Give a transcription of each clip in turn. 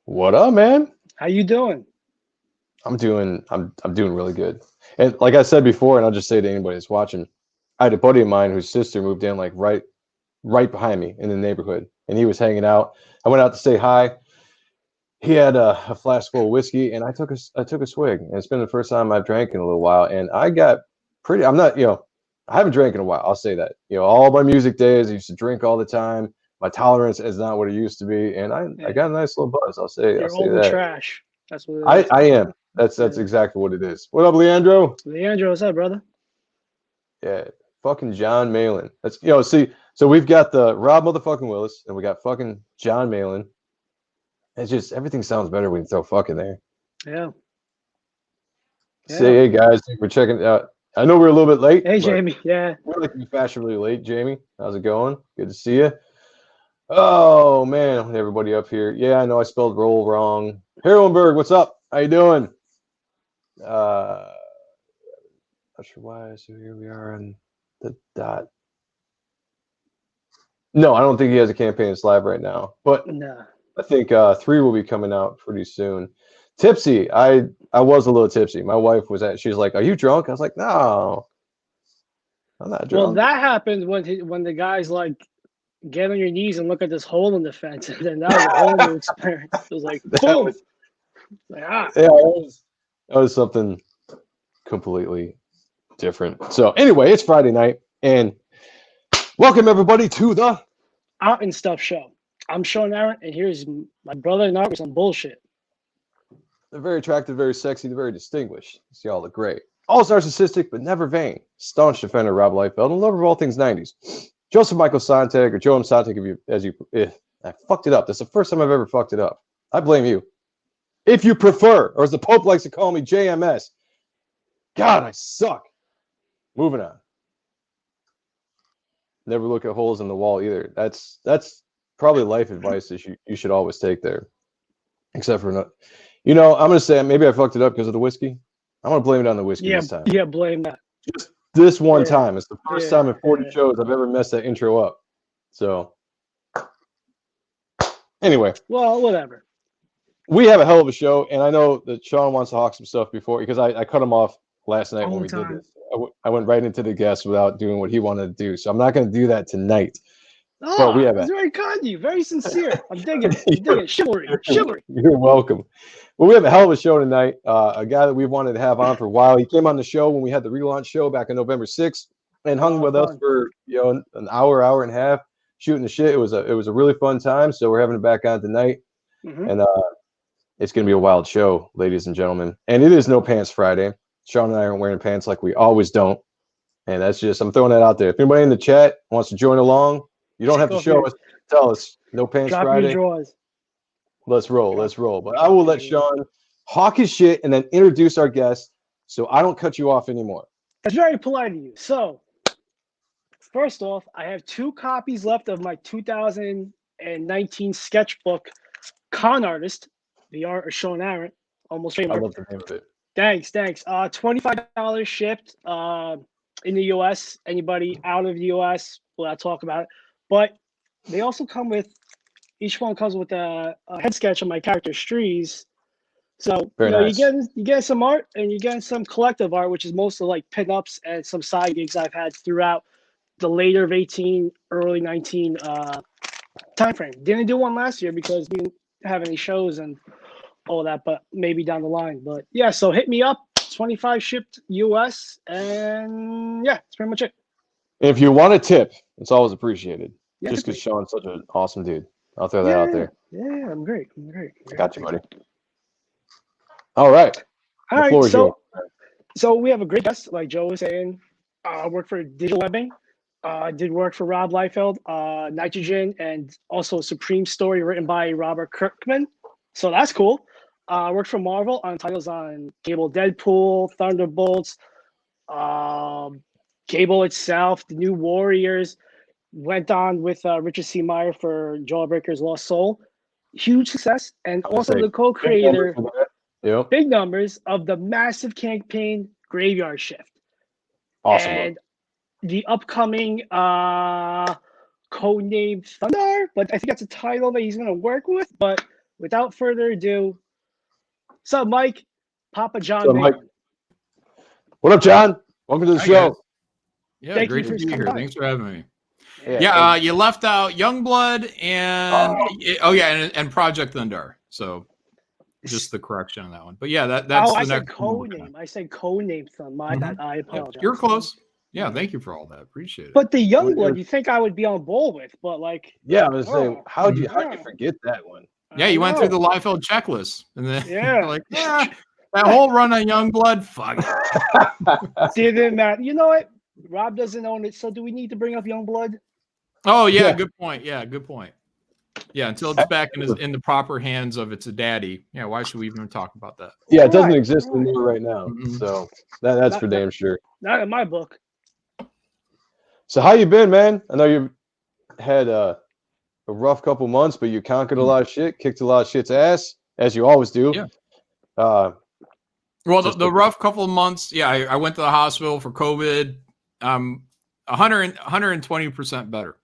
What up, man? How you doing? I'm doing really good. And like I said before, and I'll just say to anybody that's watching, I had a buddy of mine whose sister moved in like right behind me in the neighborhood, and he was hanging out. I went out to say hi. He had a flask full of whiskey, and I took a swig, and it's been the first time I've drank in a little while, and I got pretty. I'm not, I haven't drank in a while. I'll say that. All my music days, I used to drink all the time. My tolerance is not what it used to be, and I Yeah, got a nice little buzz. I'll you're say old and that. trash. That's what it I is. I am. That's Yeah. exactly what it is. What up, Leandro? Leandro, what's up, brother? Yeah, fucking John Malin. That's see. So we've got the Rob motherfucking Willis, and we got fucking John Malin. It's just everything sounds better when you throw fuck in there. Yeah, Say, yeah. hey guys, we're checking out. I know we're a little bit late, Hey, but Jamie. Yeah. we're like to be fashionably late. Jamie, how's it going? Good to see you. Oh man, everybody up here. Yeah, I know I spelled roll wrong. Harrenberg, what's up? How you doing? Uh, not sure why. So here we are on the dot. No, I don't think he has a campaign slab right now, but Nah. I think three will be coming out pretty soon. Tipsy, I was a little tipsy. My wife was at. She's like, "Are you drunk?" I was like, "No, I'm not Well, drunk." that happens when the guys like get on your knees and look at this hole in the fence, and then that was a whole new experience. It was like That boom. was Like that was something completely different. So anyway, it's Friday night, and welcome everybody to the out and stuff show. I'm Sean Aaron, and here's my brother and I with some bullshit. the very attractive, very sexy, the very distinguished. See, all look great. Always narcissistic, but never vain. Staunch defender Rob Liefeld, and lover of all things 90s. Joseph Michael Sontag, or Joe M. Sontag, I fucked it up. That's the first time I've ever fucked it up. I blame you. If you prefer, or as the Pope likes to call me, JMS. God, I suck. Moving on. Never look at holes in the wall either. That's probably life advice that you should always take there. Except for not, I'm gonna say maybe I fucked it up because of the whiskey. I'm gonna blame it on the whiskey Yeah, this time. yeah. Blame that. Just this one Yeah, time. It's the first yeah, time in 40 yeah. shows I've ever messed that intro up. So anyway, Well, whatever. we have a hell of a show, and I know that Sean wants to hawk some stuff before because I cut him off last night All when the we did time. this. I went right into the guest without doing what he wanted to do, so I'm not going to do that tonight. But we Oh, have that's a very kind of you. Very sincere. I'm digging it. I'm digging it. Chivalry. you're, Chivalry. you're welcome. Well, we have a hell of a show tonight. A guy that we've wanted to have on for a while. He came on the show when we had the relaunch show back on November 6th and hung with us Fun. for an hour and a half shooting the shit. It was a really fun time. So we're having it back on tonight, Mm-hmm. and it's gonna be a wild show, ladies and gentlemen. And it is No Pants Friday. Sean and I aren't wearing pants like we always don't, and that's just I'm throwing that out there. If anybody in the chat wants to join along, you don't have Take to off show your, us. Tell us No Pants drop your Friday. drawers. Let's roll. Drop, Let's roll. But I drop will your let drawers. Sean hawk his shit and then introduce our guest so I don't cut you off anymore. That's very polite of you. So, first off, I have 2 copies left of my 2019 sketchbook, Con Artist, The Art of Sean Aaron. Almost I trademarked. love the name of it. Thanks. $25 shipped in the US. Anybody out of the US, well, I'll talk about it. But they also come with, each one comes with a head sketch of my character, Strees. So, Very you nice. get some art and you get some collective art, which is mostly like pinups and some side gigs I've had throughout the later of 18, early 19 time frame. Didn't do one last year because we didn't have any shows and all that, but maybe down the line. But yeah, so hit me up. 25 shipped US, and yeah, that's pretty much it. If you want a tip, it's always appreciated. Yeah, Just tip because me. Sean's such an awesome dude. I'll throw that out Yeah, there. yeah, I'm great. I'm great. I got you, buddy. All right. All The right, floor is yours. so we have a great guest, like Joe was saying. I work for digital webbing. Did work for Rob Liefeld, Nitrogen, and also Supreme Story written by Robert Kirkman. So that's cool. Worked for Marvel on titles on Cable Deadpool, Thunderbolts, Cable itself, The New Warriors. Went on with Richard C. Meyer for Jawbreaker's Lost Soul. Huge success. And I'm gonna also say the big numbers co-creator, for that. Yep. big numbers, of the massive campaign Graveyard Shift. Awesome book. And the upcoming codenamed Thunder, but I think that's a title that he's going to work with. But without further ado, what's up, Mike? Papa John So, Mike, Mason. what up, John? Welcome to the Hi, show. guys. Yeah, Thank great you to for be coming here. by. Thanks for having me. Yeah, Yeah, you left out Youngblood and and Project Thundar. So just the correction on that one. But yeah, that's I the said next code name. I said code name son. My bad. I Yep. apologize. You're close. Yeah, thank you for all that. Appreciate it. But the It Youngblood, was- you think I would be on board with, but like, yeah, I was saying, how'd you yeah. forget that one? Yeah, you went through the Liefeld checklist. And then Yeah. like, that whole run on Youngblood, fuck it. Didn't matter. You know what? Rob doesn't own it, so do we need to bring up Youngblood? Oh, yeah, Yeah. good point. Yeah, good point. Yeah, until it's back in the proper hands of its daddy. Yeah, why should we even talk about that? Yeah, it doesn't Right, exist right. anymore right now. Mhm. So that's Not- for damn sure. Not in my book. So how you been, man? I know you had a rough couple months, but you conquered a lot of shit, kicked a lot of shit's ass, as you always do. Yeah. Well, the rough couple of months, yeah, I went to the hospital for COVID. 120% better.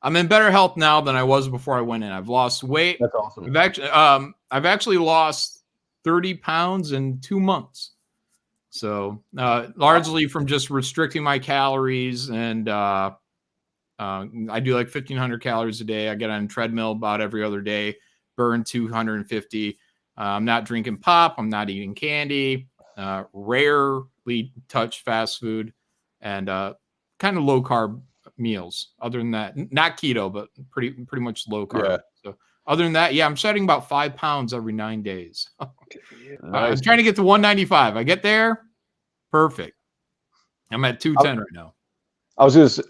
I'm in better health now than I was before I went in. I've lost weight. That's awesome. I've actually lost 30 pounds in 2 months. So largely from just restricting my calories, and I do like 1,500 calories a day. I get on a treadmill about every other day, burn 250. I'm not drinking pop. I'm not eating candy. Rarely touch fast food, and kind of low carb meals. Other than that, not keto, but pretty much low carb. Yeah. So other than that, yeah, I'm shedding about 5 pounds every 9 days. I'm Nice. trying to get to 195. I get there, perfect. I'm at 210 right now. I was gonna say,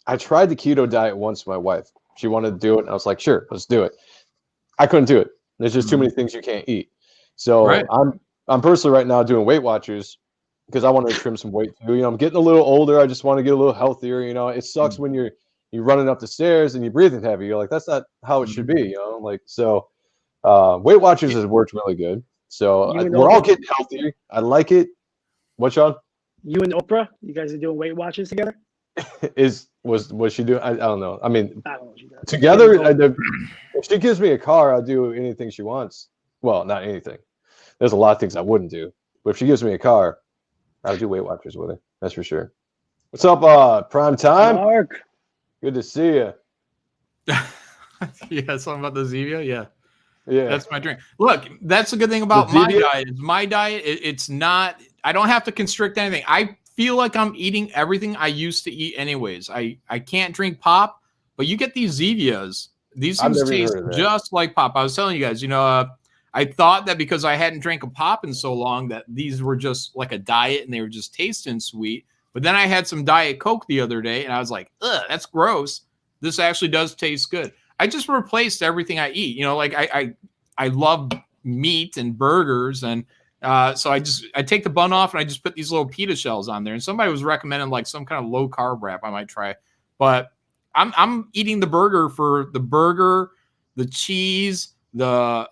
I tried the keto diet once with my wife. She wanted to do it, and I was like, sure, let's do it. I couldn't do it. There's just too many things you can't eat. So Right. I'm personally right now doing Weight Watchers because I want to trim some weight too. You know, I'm getting a little older. I just want to get a little healthier. You know, it sucks when you're running up the stairs and you're breathing heavy. You're like, that's not how it should be. You know, like so. Weight Watchers has worked really good. So we're all getting healthier. I like it. What, Sean? You and Oprah, you guys are doing Weight Watchers together? Was she doing? I don't know. I mean, I don't know what she does. together. If she gives me a car, I'll do anything she wants. Well, not anything. There's a lot of things I wouldn't do. But if she gives me a car, I'll do Weight Watchers with her. That's for sure. What's up, Prime Time? Mark. Good to see you. Yeah, something about the Zevia. Yeah. Yeah, That's my drink. Look, that's the good thing about The my Zevia? diet. Is my diet, it's not, I don't have to constrict anything. I feel like I'm eating everything I used to eat anyways. I can't drink pop, but you get these Zevias. These I've things never taste heard of that. just like pop. I was telling you guys, I thought that because I hadn't drank a pop in so long that these were just like a diet and they were just tasting sweet. But then I had some Diet Coke the other day and I was like, ugh, that's gross. This actually does taste good. I just replaced everything I eat. You know, like I love meat and burgers, and so I take the bun off and I just put these little pita shells on there. And somebody was recommending like some kind of low carb wrap I might try, but I'm eating the burger for the burger, the cheese, the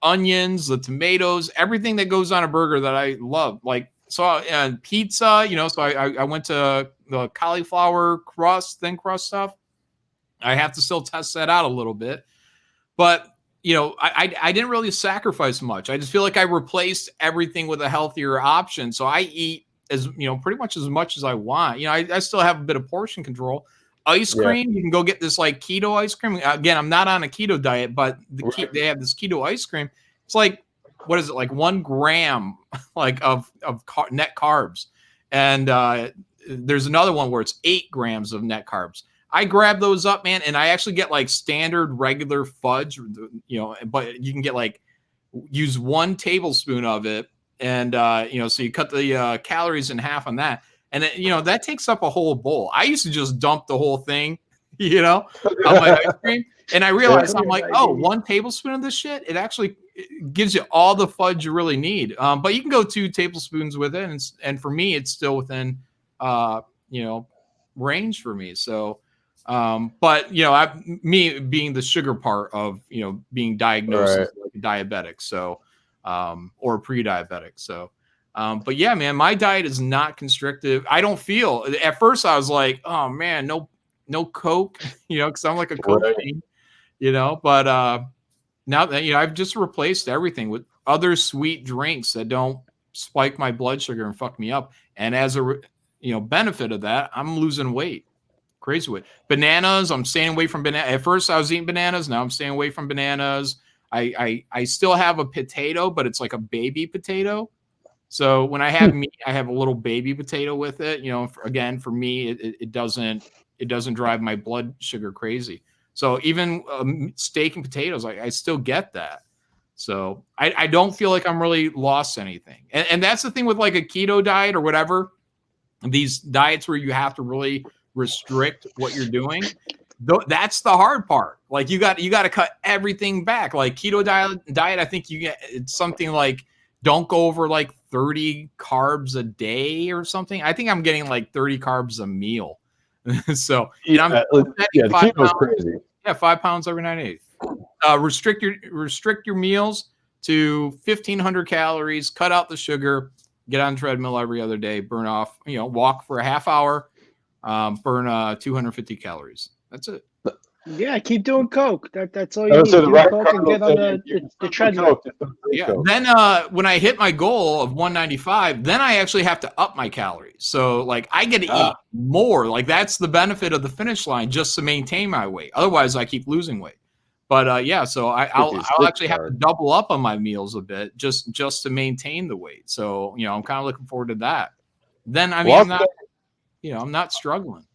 onions, the tomatoes, everything that goes on a burger that I love. Like so, and pizza. So I went to the cauliflower crust, thin crust stuff. I have to still test that out a little bit, but I didn't really sacrifice much. I just feel like I replaced everything with a healthier option. So I eat pretty much as I want. I still have a bit of portion control. Ice cream, you can go get this like keto ice cream. Again, I'm not on a keto diet, but they have this keto ice cream. It's like, what is it? Like 1 gram like of net carbs. And there's another one where it's 8 grams of net carbs. I grab those up, man, and I actually get like standard regular fudge, but you can get use 1 tablespoon of it. And, so you cut the calories in half on that. And, that takes up a whole bowl. I used to just dump the whole thing, on my ice cream. And I realized, I'm like, 1 tablespoon of this shit, it actually gives you all the fudge you really need. But you can go 2 tablespoons with it. And for me, it's still within, range for me. So, but me being the sugar part of being diagnosed as like a diabetic, so or pre-diabetic. So but yeah, man, my diet is not constrictive. I don't feel, at first I was like, oh man, no Coke, because I'm like a Coke fiend, but now that I've just replaced everything with other sweet drinks that don't spike my blood sugar and fuck me up. And as a benefit of that, I'm losing weight, crazy weight. Bananas, I'm staying away from banana. At first, I was eating bananas. Now I'm staying away from bananas. I still have a potato, but it's like a baby potato. So when I have meat, I have a little baby potato with it. Again, for me, it doesn't drive my blood sugar crazy. So even steak and potatoes, I still get that. So I don't feel like I'm really lost anything. And that's the thing with like a keto diet or whatever, these diets where you have to really restrict what you're doing. That's the hard part. Like you got to cut everything back. Like keto diet, I think it's something like don't go over like 30 carbs a day or something. I think I'm getting like 30 carbs a meal. So the keto's crazy. Yeah, 5 pounds every 9 days. Restrict your meals to 1,500 calories. Cut out the sugar. Get on the treadmill every other day. Burn off. Walk for a half hour. Burn 250 calories. That's it. Yeah, keep doing coke. That's all you need. Do coke and get on the treadmill. Yeah. Then when I hit my goal of 195, then I actually have to up my calories. So like I get to eat more. Like that's the benefit of the finish line, just to maintain my weight. Otherwise, I keep losing weight. But so I'll actually have to double up on my meals a bit just to maintain the weight. So I'm kind of looking forward to that. Then I'm not struggling.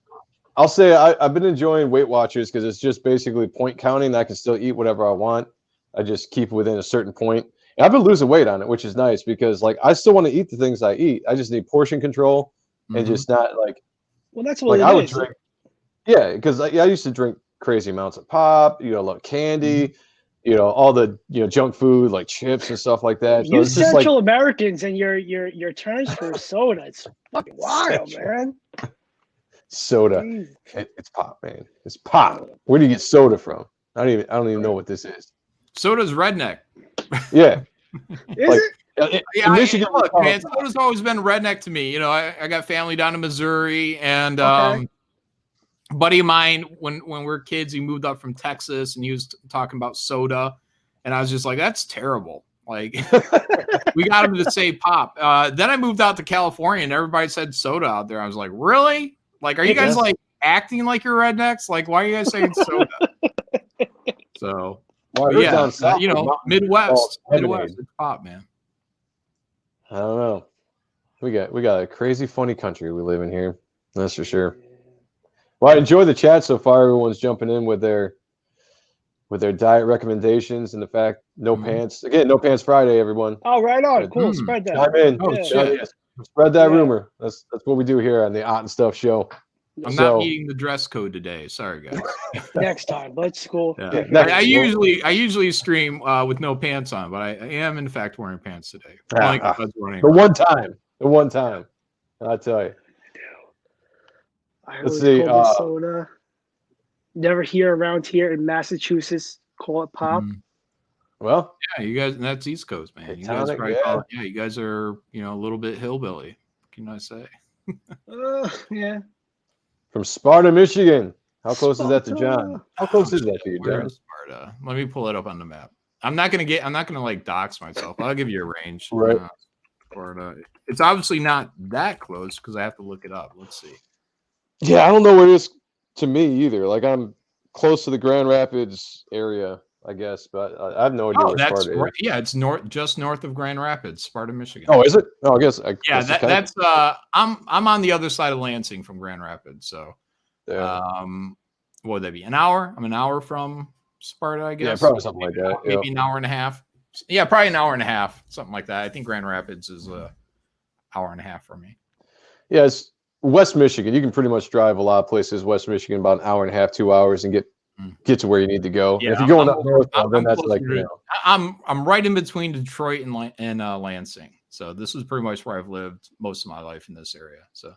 I'll say I've been enjoying Weight Watchers because it's just basically point counting. I can still eat whatever I want. I just keep within a certain point. And I've been losing weight on it, which is nice because like I still want to eat the things I eat. I just need portion control and just not like. Well, that's what I would drink. Yeah, because I used to drink crazy amounts of pop. Love candy. All the junk food like chips and stuff like that. So you it's just Central Americans and your terms for soda. It's fucking wild, man. Soda. It's pop, man. It's pop. Where do you get soda from? I don't even know what this is. Soda's redneck. Yeah. Is it? Yeah, Michigan, look, man, soda's always been redneck to me. I got family down in Missouri, and a buddy of mine, when we were kids, he moved up from Texas, and he was talking about soda, and I was just like, that's terrible. Like, we got him to say pop. Then I moved out to California, and everybody said soda out there. I was like, really? Like, are you guys like acting like you're rednecks? Like, why are you guys saying soda? So, down south, Midwest, it's pop, man. I don't know. We got a crazy, funny country we live in here. That's for sure. Well, I enjoy the chat so far. Everyone's jumping in with their diet recommendations and the fact no pants. Again, no pants Friday, everyone. Oh, right on. Cool. Spread that. Chime in. Shit. Spread that rumor. That's what we do here on the Ott and Stuff show. I'm not meeting the dress code today. Sorry, guys. Next time, but it's cool. Yeah. I usually stream with no pants on, but I am in fact wearing pants today. The one time. I tell you. Let's see. Soda. Never hear around here in Massachusetts call it pop. Well, yeah, you guys, and that's East Coast, man. You guys probably call it, you guys are, a little bit hillbilly. What can I say? Yeah. From Sparta, Michigan. How close is that to John? How close is that to you, John? Sparta. Let me pull it up on the map. I'm not gonna like dox myself. I'll give you a range. Right. Sparta. It's obviously not that close because I have to look it up. Let's see. Yeah, I don't know where it is to me either. Like I'm close to the Grand Rapids area, I guess, but I have no idea where Sparta is. Yeah, it's just north of Grand Rapids, Sparta, Michigan. Oh, is it? Oh, I guess. That's I'm on the other side of Lansing from Grand Rapids, so what would that be? An hour? I'm an hour from Sparta, I guess. Yeah, probably something like that. Maybe an hour and a half. Yeah, probably an hour and a half, something like that. I think Grand Rapids is a hour and a half for me. Yeah, it's West Michigan. You can pretty much drive a lot of places. West Michigan, about an hour and a half, 2 hours, and get to where you need to go. Yeah, if you're going up north, then that's like I'm right in between Detroit and Lansing. So this is pretty much where I've lived most of my life in this area. So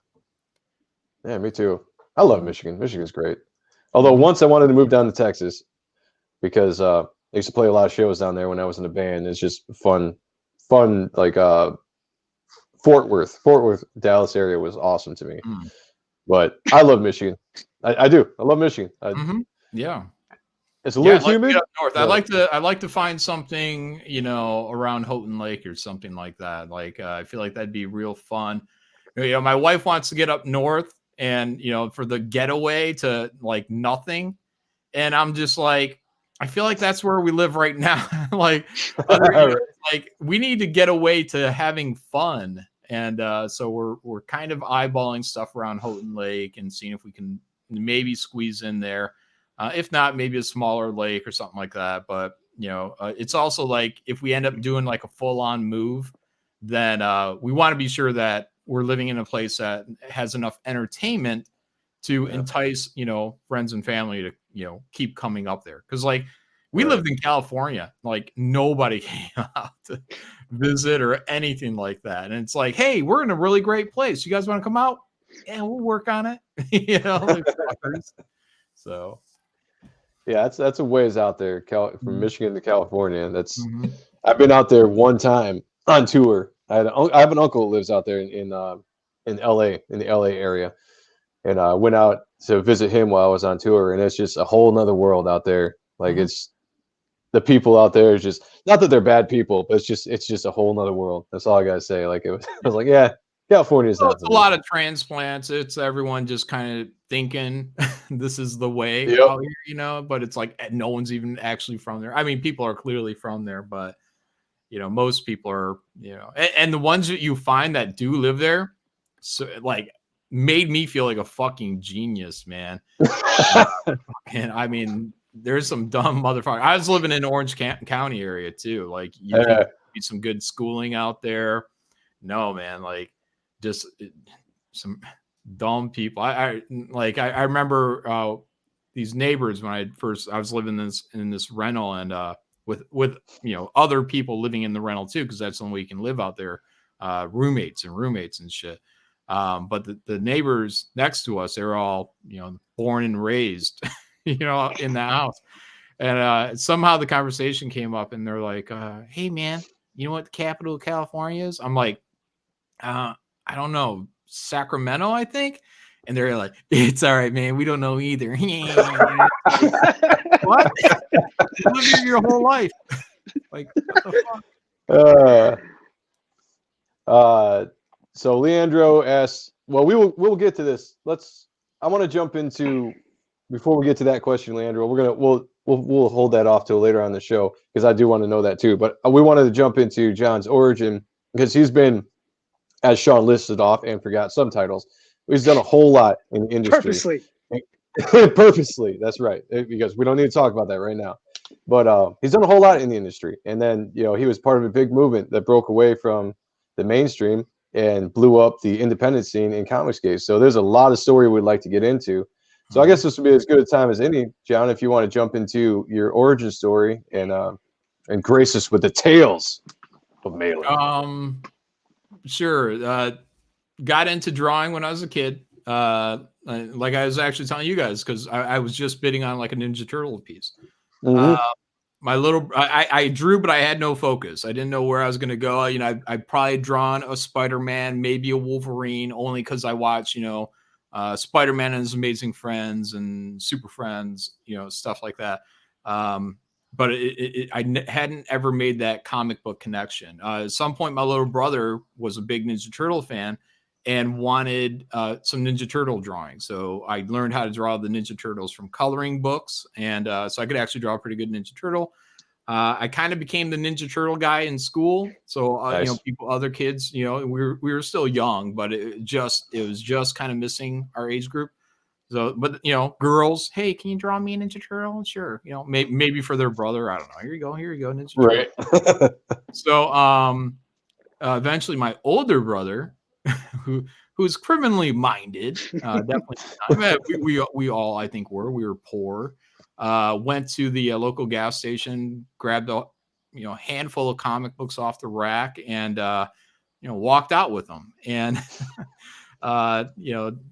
yeah, me too. I love Michigan. Michigan's great. Although once I wanted to move down to Texas because I used to play a lot of shows down there when I was in a band. It's just fun like Fort Worth, Dallas area was awesome to me. But I love Michigan. I do. I love Michigan. Yeah. It's a little I'd like to humid. get up north. but- I'd like to find something, you know, around Houghton Lake or something like that. Like I feel like that'd be real fun. You know, my wife wants to get up north and, you know, for the getaway to like nothing. And I'm just like, I feel like that's where we live right now. Like, like we need to get away to having fun. And so we're kind of eyeballing stuff around Houghton Lake and seeing if we can maybe squeeze in there. If not, maybe a smaller lake or something like that. But you know, it's also like if we end up doing like a full-on move, then we want to be sure that we're living in a place that has enough entertainment to entice, you know, friends and family to, you know, keep coming up there. Because like we lived in California, like nobody came out to visit or anything like that. And it's like, hey, we're in a really great place. You guys want to come out? Yeah, we'll work on it. You know, like fuckers. So Yeah, that's a ways out there, from Michigan to California. That's mhm. I've been out there one time on tour. I have an uncle who lives out there in LA, in the LA area, and I went out to visit him while I was on tour, and it's just a whole nother world out there. Like it's the people out there is just, not that they're bad people, but it's just a whole nother world. That's all I gotta say. Like I was like, yeah, California's Well, not it's for a me. lot of transplants. It's everyone just kind of thinking this is the way Yep. out here, you know, but it's like no one's even actually from there. I mean, people are clearly from there, but you know, most people are, you know, and the ones that you find that do live there, so like made me feel like a fucking genius, man. And I mean, there's some dumb motherfucker. I was living in Orange County area too. Like you think there'd be some good schooling out there. No, man, like just some dumb people. I remember these neighbors when I was living in this rental and with you know other people living in the rental too, because that's the only way you can live out there, roommates and shit. But the neighbors next to us, they're all, you know, born and raised, you know, in the house. And somehow the conversation came up and they're like, hey man, you know what the capital of California is? I'm like, I don't know, Sacramento, I think. And they're like, it's all right, man. We don't know either. What? You live here your whole life. Like, what the fuck? So Leandro asks, well, we'll get to this. I want to jump into, before we get to that question, Leandro, we'll hold that off till later on the show, because I do want to know that too. But we wanted to jump into John's origin, because he's been, as Sean listed off and forgot subtitles, he's done a whole lot in the industry. Purposely. Purposely, that's right, because we don't need to talk about that right now. But he's done a whole lot in the industry, and then, you know, he was part of a big movement that broke away from the mainstream and blew up the independent scene in Comicsgate. So there's a lot of story we'd like to get into. So I guess this would be as good a time as any, John, if you want to jump into your origin story and grace us with the tales of Malin. Sure. Got into drawing when I was a kid. Like I was actually telling you guys, because I was just bidding on like a Ninja Turtle piece. I drew, but I had no focus. I didn't know where I was going to go. You know, I probably drawn a Spider-Man, maybe a Wolverine, only because I watched, you know, Spider-Man and His Amazing Friends and Super Friends, you know, stuff like that. But I hadn't ever made that comic book connection. At some point, my little brother was a big Ninja Turtle fan and wanted some Ninja Turtle drawing. So I learned how to draw the Ninja Turtles from coloring books. And so I could actually draw a pretty good Ninja Turtle. I kind of became the Ninja Turtle guy in school. So, Nice. you know, other kids, you know, we were still young, but it was just kind of missing our age group. So, but you know, girls, hey, can you draw me a Ninja Turtle? Sure. You know, maybe for their brother. I don't know. Here you go, Ninja Turtle. Right. So, eventually my older brother, who's criminally minded, definitely. I mean, we all, I think, we were poor. Went to the local gas station, grabbed a handful of comic books off the rack, and walked out with them, and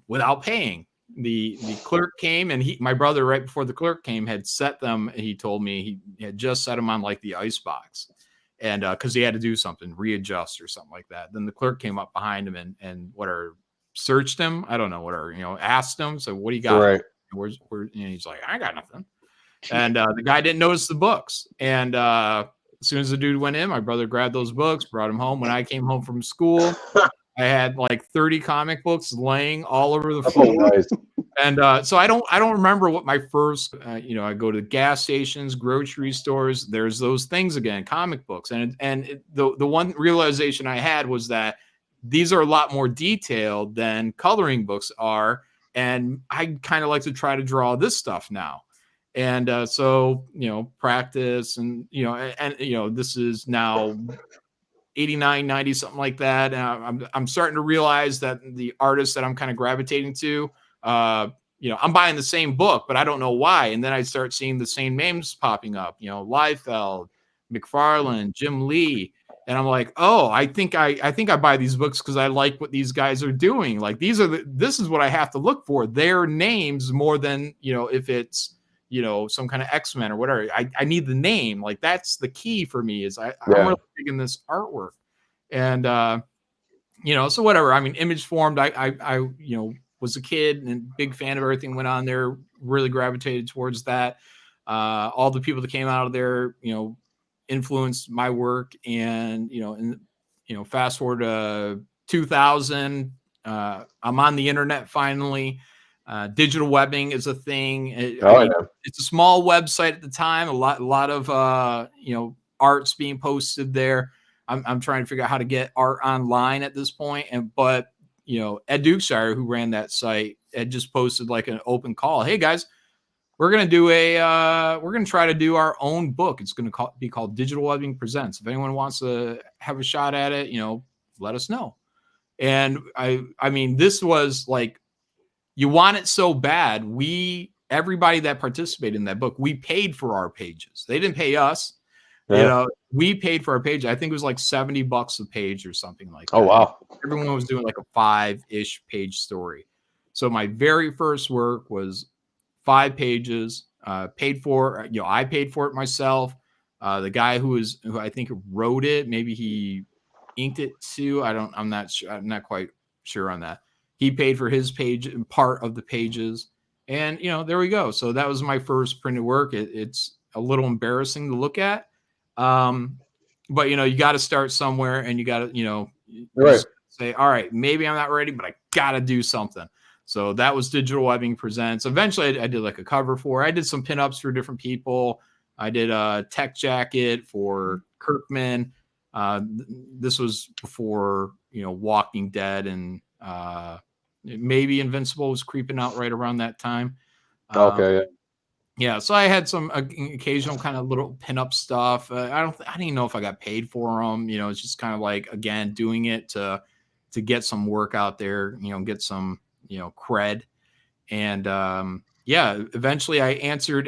without paying. The clerk came, and my brother, right before the clerk came, had set them. He told me he had just set them on like the ice box, and because he had to do something, readjust or something like that. Then the clerk came up behind him and searched him. I don't know, asked him. So what do you got? Right. And he's like, I got nothing. And the guy didn't notice the books. And as soon as the dude went in, my brother grabbed those books, brought them home. When I came home from school, I had like 30 comic books laying all over the floor. Oh, nice. And so I don't remember what my first, I go to gas stations, grocery stores. There's those things again, comic books. The one realization I had was that these are a lot more detailed than coloring books are. And I kind of like to try to draw this stuff now. And so, practice and this is now 89, 90, something like that. And I'm starting to realize that the artists that I'm kind of gravitating to, I'm buying the same book, but I don't know why. And then I start seeing the same names popping up, Liefeld, McFarlane, Jim Lee. And I'm like, oh, I think I buy these books because I like what these guys are doing. Like this is what I have to look for. Their names more than, if it's, some kind of X-Men or whatever. I need the name. Like that's the key for me is I'm really digging this artwork. And, so whatever. I mean, Image formed. I was a kid and big fan of everything went on there, really gravitated towards that. All the people that came out of there, influenced my work. And, fast forward to 2000, I'm on the internet finally. Digital webbing is a thing. It's a small website at the time. A lot of arts being posted there. I'm trying to figure out how to get art online at this point. But Ed Dukeshire, who ran that site, had just posted like an open call. Hey guys, we're gonna try to do our own book. It's gonna be called Digital Webbing Presents. If anyone wants to have a shot at it, let us know. And I mean, this was like, you want it so bad. Everybody that participated in that book, we paid for our pages. They didn't pay us. Yeah. We paid for our page. I think it was like $70 a page or something like that. Oh, wow. Everyone was doing like a 5-ish page story. So my very first work was 5 pages, paid for, I paid for it myself. The guy who I think wrote it, maybe he inked it too. I'm not sure. I'm not quite sure on that. He paid for his page and part of the pages. And, there we go. So that was my first printed work. It's a little embarrassing to look at. But, you got to start somewhere and you got to, Right. say, all right, maybe I'm not ready, but I got to do something. So that was Digital Webbing Presents. Eventually I did like a cover I did some pinups for different people. I did a tech jacket for Kirkman. This was before, Walking Dead and, maybe Invincible was creeping out right around that time. Okay. Yeah. So I had some occasional kind of little pinup stuff. I didn't even know if I got paid for them. It's just kind of like, again, doing it to get some work out there, get some, cred. And eventually I answered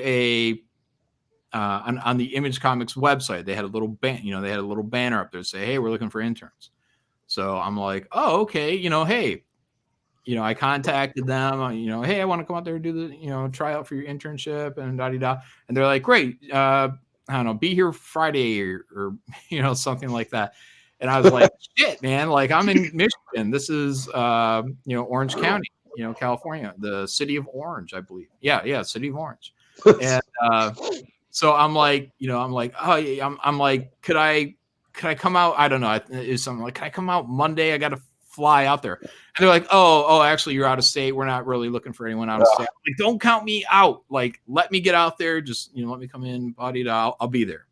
on the Image Comics website. They had a little banner up there to say, hey, we're looking for interns. So I'm like, oh, okay. Hey, I contacted them, hey, I want to come out there and do the, try out for your internship and da-da-da. And they're like, great. I don't know, be here Friday or something like that. And I was like, shit, man, like I'm in Michigan. This is, Orange County, California, the city of Orange, I believe. Yeah. City of Orange. And so I'm like, I'm like, could I come out? I don't know. Is something like, can I come out Monday? I got to fly out there. And they're like, oh, actually you're out of state. We're not really looking for anyone out of state. Like, don't count me out. Like, let me get out there. Just, let me come in, buddy. I'll be there.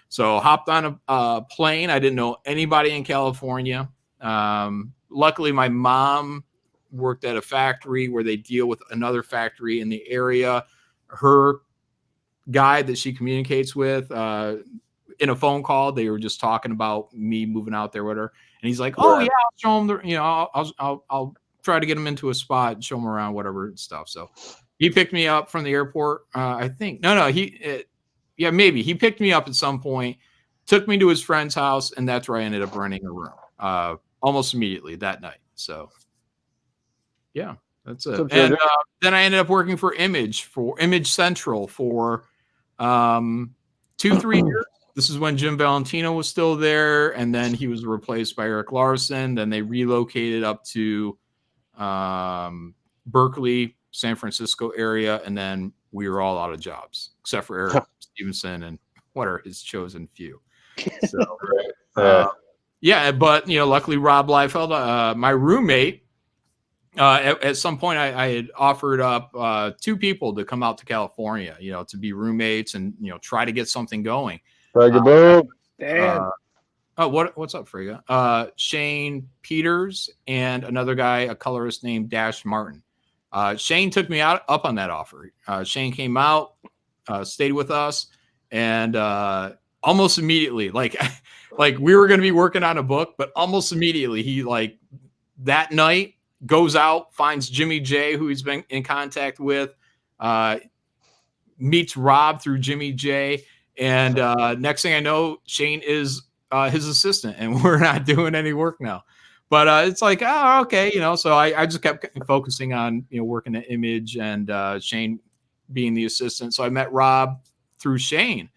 So hopped on a plane. I didn't know anybody in California. Luckily my mom worked at a factory where they deal with another factory in the area. Her guy that she communicates with, in a phone call, they were just talking about me moving out there with her. And he's like, oh, yeah, I'll show him I'll try to get him into a spot and show him around, whatever stuff. So he picked me up from the airport. I think, maybe he picked me up at some point, took me to his friend's house. And that's where I ended up renting a room almost immediately that night. So yeah, that's it. And then I ended up working for Image Central for 2-3 years. This is when Jim Valentino was still there, and then he was replaced by Eric Larson. Then they relocated up to Berkeley, San Francisco area, and then we were all out of jobs except for Eric Stevenson and what are his chosen few. So, yeah, but luckily Rob Liefeld, my roommate, at some point I had offered up 2 people to come out to California, to be roommates and try to get something going. Damn. What's up, Frigga? Shane Peters and another guy, a colorist named Dash Martin. Shane took me up on that offer. Shane came out, stayed with us, and almost immediately, like we were going to be working on a book, but almost immediately he that night goes out, finds Jimmy J, who he's been in contact with, meets Rob through Jimmy J, and next thing I know, Shane is his assistant, and we're not doing any work now. But it's like, oh, okay, so I just kept focusing on, working at Image and Shane being the assistant. So I met Rob through Shane.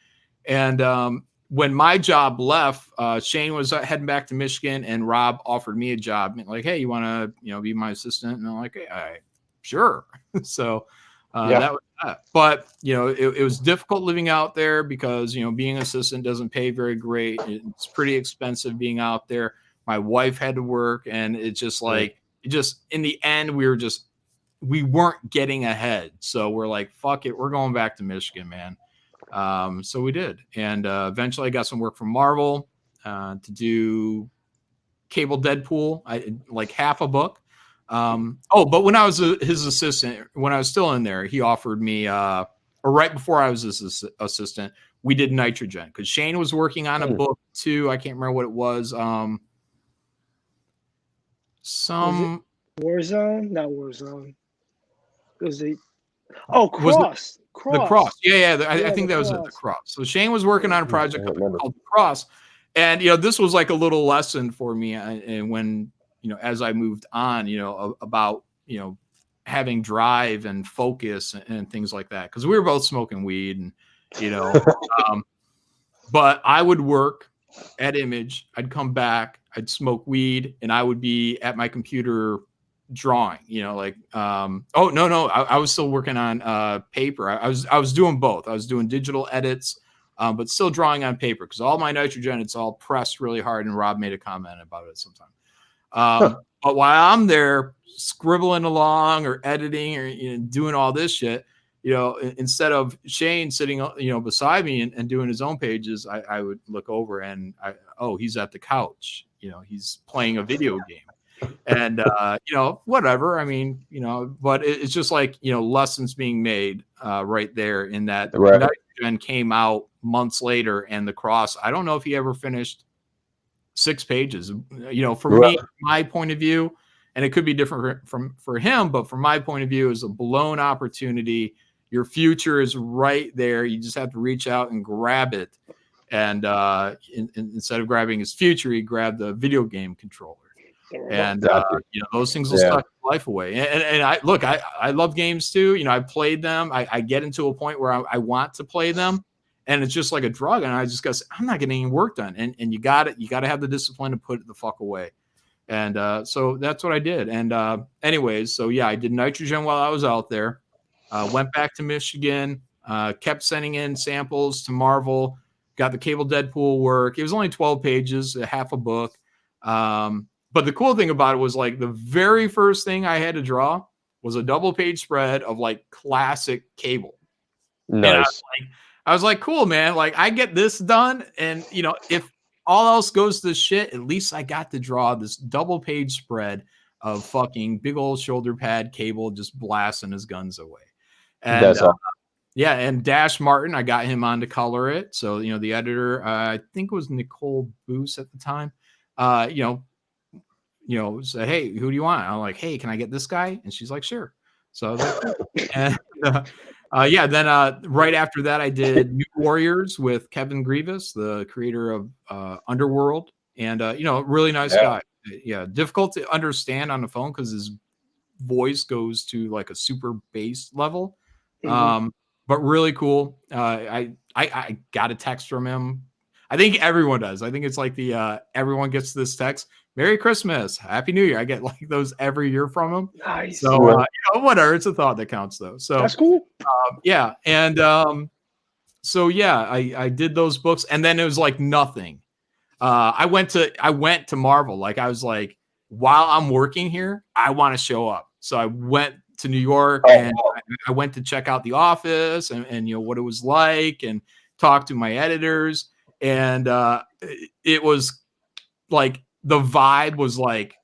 And when my job left, Shane was heading back to Michigan, and Rob offered me a job. Like, hey, you want to, be my assistant? And I'm like, hey, sure. So that was that. But, it was difficult living out there because, being an assistant doesn't pay very great. It's pretty expensive being out there. My wife had to work, and it's just in the end, we weren't getting ahead. So we're like, fuck it. We're going back to Michigan, man. So we did. And eventually I got some work from Marvel to do Cable Deadpool, like half a book. But when I was his assistant, when I was still in there, he offered me, or right before I was his assistant, we did Nitrogen because Shane was working on a book too. I can't remember what it was. Some Warzone, not Warzone. Was it? Oh, Cross. The Cross. Yeah. I think that was it. The Cross. So Shane was working on a project called The Cross, and this was like a little lesson for me. And when as I moved on, about having drive and focus and things like that, because we were both smoking weed and but I would work at Image. I'd come back. I'd smoke weed, and I would be at my computer drawing. I was still working on paper. I was doing both. I was doing digital edits, but still drawing on paper because all my Nitrogen, it's all pressed really hard. And Rob made a comment about it sometime. But while I'm there scribbling along or editing or doing all this shit, instead of Shane sitting beside me and doing his own pages, I would look over and he's at the couch. He's playing a video game. And whatever. I mean, but it's just like lessons being made right there in that. Nitrogen came out months later, and The Cross, I don't know if he ever finished 6 pages. For me, my point of view, and it could be different for him, but from my point of view, is a blown opportunity. Your future is right there. You just have to reach out and grab it. And instead of grabbing his future, he grabbed the video game controller. And those things will suck life away. And I love games too. I played them. I get into a point where I want to play them, and it's just like a drug. And I just go, I'm not getting any work done. And you got to have the discipline to put it the fuck away. And so that's what I did. And anyways, so yeah, I did Nitrogen while I was out there. Went back to Michigan. Kept sending in samples to Marvel. Got the Cable Deadpool work. It was only 12 pages, half a book. But the cool thing about it was like the very first thing I had to draw was a double page spread of like classic Cable. Nice. And I was like, cool, man. Like I get this done. And if all else goes to shit, at least I got to draw this double page spread of fucking big old shoulder pad Cable just blasting his guns away. And That's awesome. Yeah, and Dash Martin, I got him on to color it. So, the editor, I think it was Nicole Boos at the time, said, hey, who do you want? I'm like, hey, can I get this guy? And she's like, sure. So I was like, and, then right after that, I did New Warriors with Kevin Grievous, the creator of Underworld. And, really nice guy. Yeah, difficult to understand on the phone because his voice goes to like a super bass level. Mm-hmm. But really cool. I got a text from him. I think everyone does. I think it's like everyone gets this text. Merry Christmas, Happy New Year. I get like those every year from him. Nice. So whatever. It's a thought that counts, though. So That's cool. yeah, and so yeah, I did those books, and then it was like nothing. I went to Marvel. Like I was like, while I'm working here, I want to show up. So I went to New York and I went to check out the office and you know what it was like and talk to my editors. And it was like the vibe was like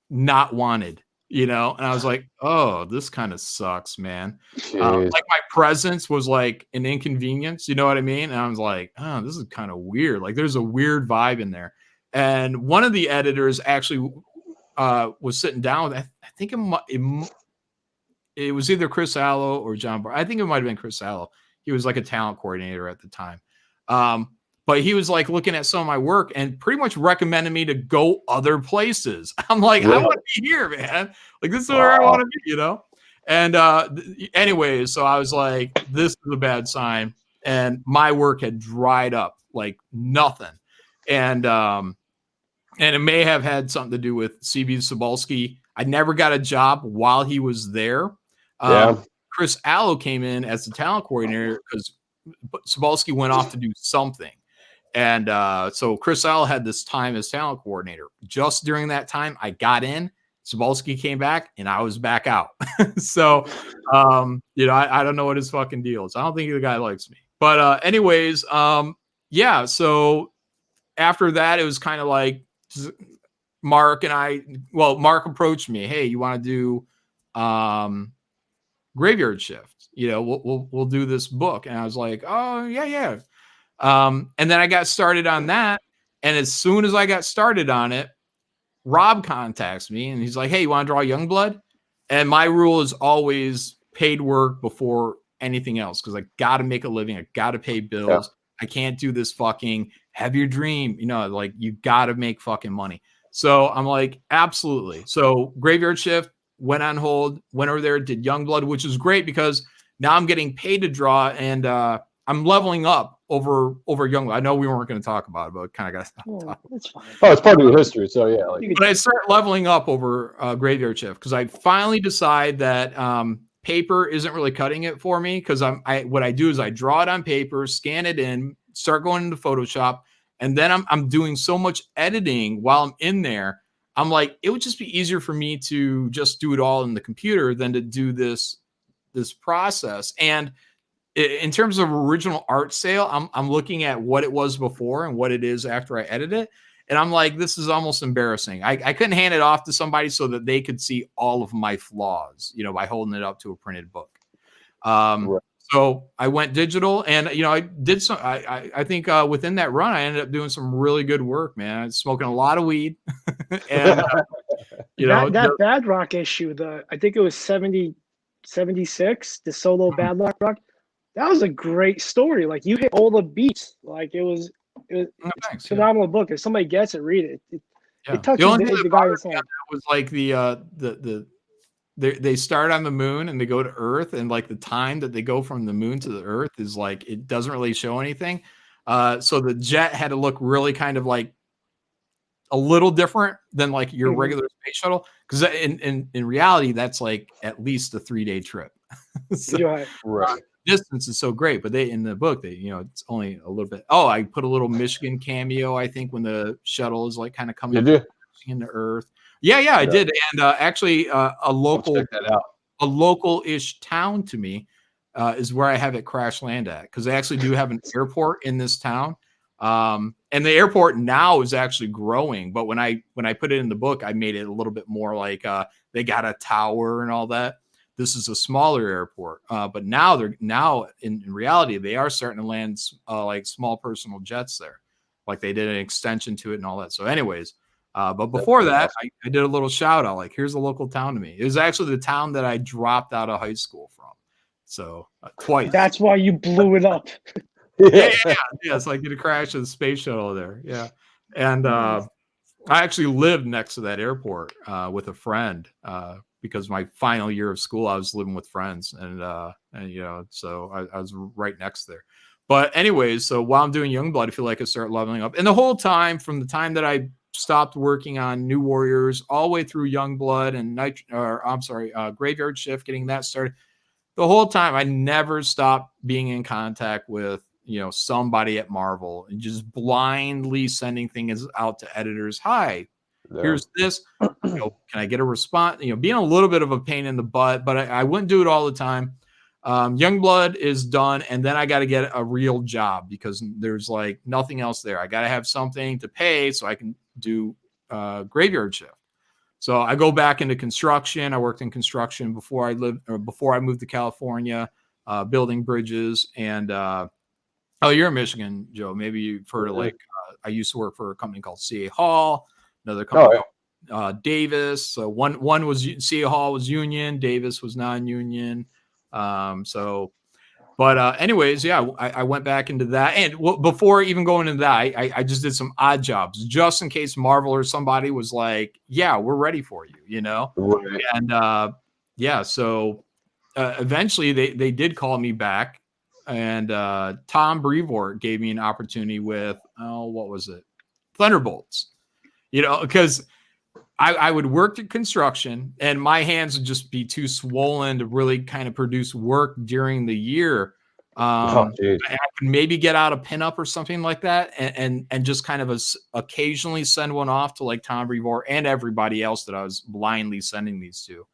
not wanted, you know? And I was like, oh, this kind of sucks, man. Like my presence was like an inconvenience, you know what I mean? And I was like, oh, this is kind of weird. Like there's a weird vibe in there. And one of the editors actually was sitting down with, I think it was either Chris Allo or John Barr. I think it might have been Chris Allo. He was like a talent coordinator at the time. But he was like looking at some of my work and pretty much recommended me to go other places. I'm like, I want to be here, man. Like this is where I want to be, you know? And anyways, so I was like, this is a bad sign. And my work had dried up like nothing. And it may have had something to do with CB Cebulski. I never got a job while he was there. Chris Allo came in as the talent coordinator because Cebulski went off to do something. And so Chris Allo had this time as talent coordinator. Just during that time, I got in. Cebulski came back, and I was back out. So, you know, I don't know what his fucking deal is. I don't think the guy likes me. But anyways, yeah. So after that, it was kind of like Mark approached me. Hey, you want to do Graveyard Shift? You know, we'll do this book. And I was like, oh yeah. And then I got started on that. And as soon as I got started on it, Rob contacts me and he's like, hey, you want to draw Youngblood? And my rule is always paid work before anything else because I got to make a living. I got to pay bills. Yeah. I can't do this fucking have your dream. You know, like you got to make fucking money. So I'm like, absolutely. So Graveyard Shift went on hold, went over there, did Youngblood, which is great because now I'm getting paid to draw and I'm leveling up over Youngblood. I know we weren't going to talk about it, but kind of got to stop talking. That's fine. Oh, it's part of your history, so yeah. Like. But I start leveling up over Graveyard Shift because I finally decide that paper isn't really cutting it for me because what I do is I draw it on paper, scan it in, start going into Photoshop, and then I'm doing so much editing while I'm in there. I'm like, it would just be easier for me to just do it all in the computer than to do this process. And in terms of original art sale, I'm looking at what it was before and what it is after I edit it. And I'm like, this is almost embarrassing. I couldn't hand it off to somebody so that they could see all of my flaws, you know, by holding it up to a printed book. Right. So I went digital and, you know, I did some, I think within that run, I ended up doing some really good work, man. I was smoking a lot of weed. And, you know, that Bad Rock issue, I think it was 76, the solo Bad Rock. That was a great story. Like you hit all the beats. Like it was a phenomenal book. If somebody gets it, read it. It touches the guy inside. Was like they start on the moon and they go to Earth, and like the time that they go from the moon to the Earth is like it doesn't really show anything. So the jet had to look really kind of like a little different than like your regular space shuttle, because in reality that's like at least a 3-day trip. So, right. Distance is so great, but in the book you know it's only a little bit. Oh, I put a little Michigan cameo, I think, when the shuttle is like kind of coming into Earth. Yeah, I did. And actually a local-ish town to me is where I have it crash land at, because they actually do have an airport in this town. And the airport now is actually growing, but when I put it in the book, I made it a little bit more like they got a tower and all that. This is a smaller airport, but now in reality they are starting to land like small personal jets there, like they did an extension to it and all that. So, anyways, but before that, I did a little shout out, like here's a local town to me. It was actually the town that I dropped out of high school from, so twice. That's why you blew it up. Yeah. So I did a crash of the space shuttle there. Yeah, and I actually lived next to that airport with a friend. Because my final year of school, I was living with friends, and you know, so I was right next there. But anyways, so while I'm doing Youngblood, I feel like I start leveling up, and the whole time from the time that I stopped working on New Warriors all the way through Youngblood and Graveyard Shift, getting that started. The whole time, I never stopped being in contact with, somebody at Marvel and just blindly sending things out to editors. Hi, here's this. Can I get a response? Being a little bit of a pain in the butt, but I wouldn't do it all the time. Youngblood is done, and then I got to get a real job because there's like nothing else there. I got to have something to pay so I can do Graveyard Shift. So I go back into construction. I worked in construction before I moved to California, building bridges. And you're in Michigan, Joe. Maybe you've heard of I used to work for a company called CA Hall, another company called Davis. So one was CA Hall was union, Davis was non-union. Anyways, yeah, I went back into that. And before even going into that, I just did some odd jobs just in case Marvel or somebody was like, yeah, we're ready for you, Right. And so eventually they did call me back, and Tom Brevoort gave me an opportunity with, what was it? Thunderbolts, because I would work at construction and my hands would just be too swollen to really kind of produce work during the year. I could maybe get out a pinup or something like that and just kind of occasionally send one off to like Tom Brevoort and everybody else that I was blindly sending these to.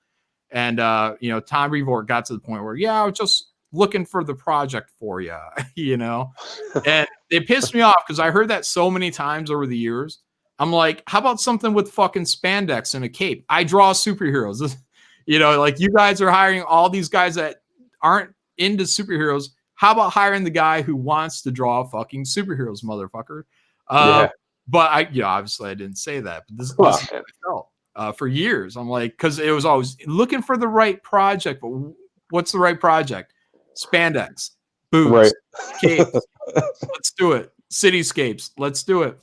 And, Tom Brevoort got to the point where, I was just looking for the project for you, and it pissed me off because I heard that so many times over the years. I'm like, how about something with fucking spandex and a cape? I draw superheroes. Like you guys are hiring all these guys that aren't into superheroes. How about hiring the guy who wants to draw fucking superheroes, motherfucker? But obviously I didn't say that. But this is what I felt for years. I'm like, because it was always looking for the right project. But what's the right project? Spandex, boots, capes. Let's do it. Cityscapes. Let's do it.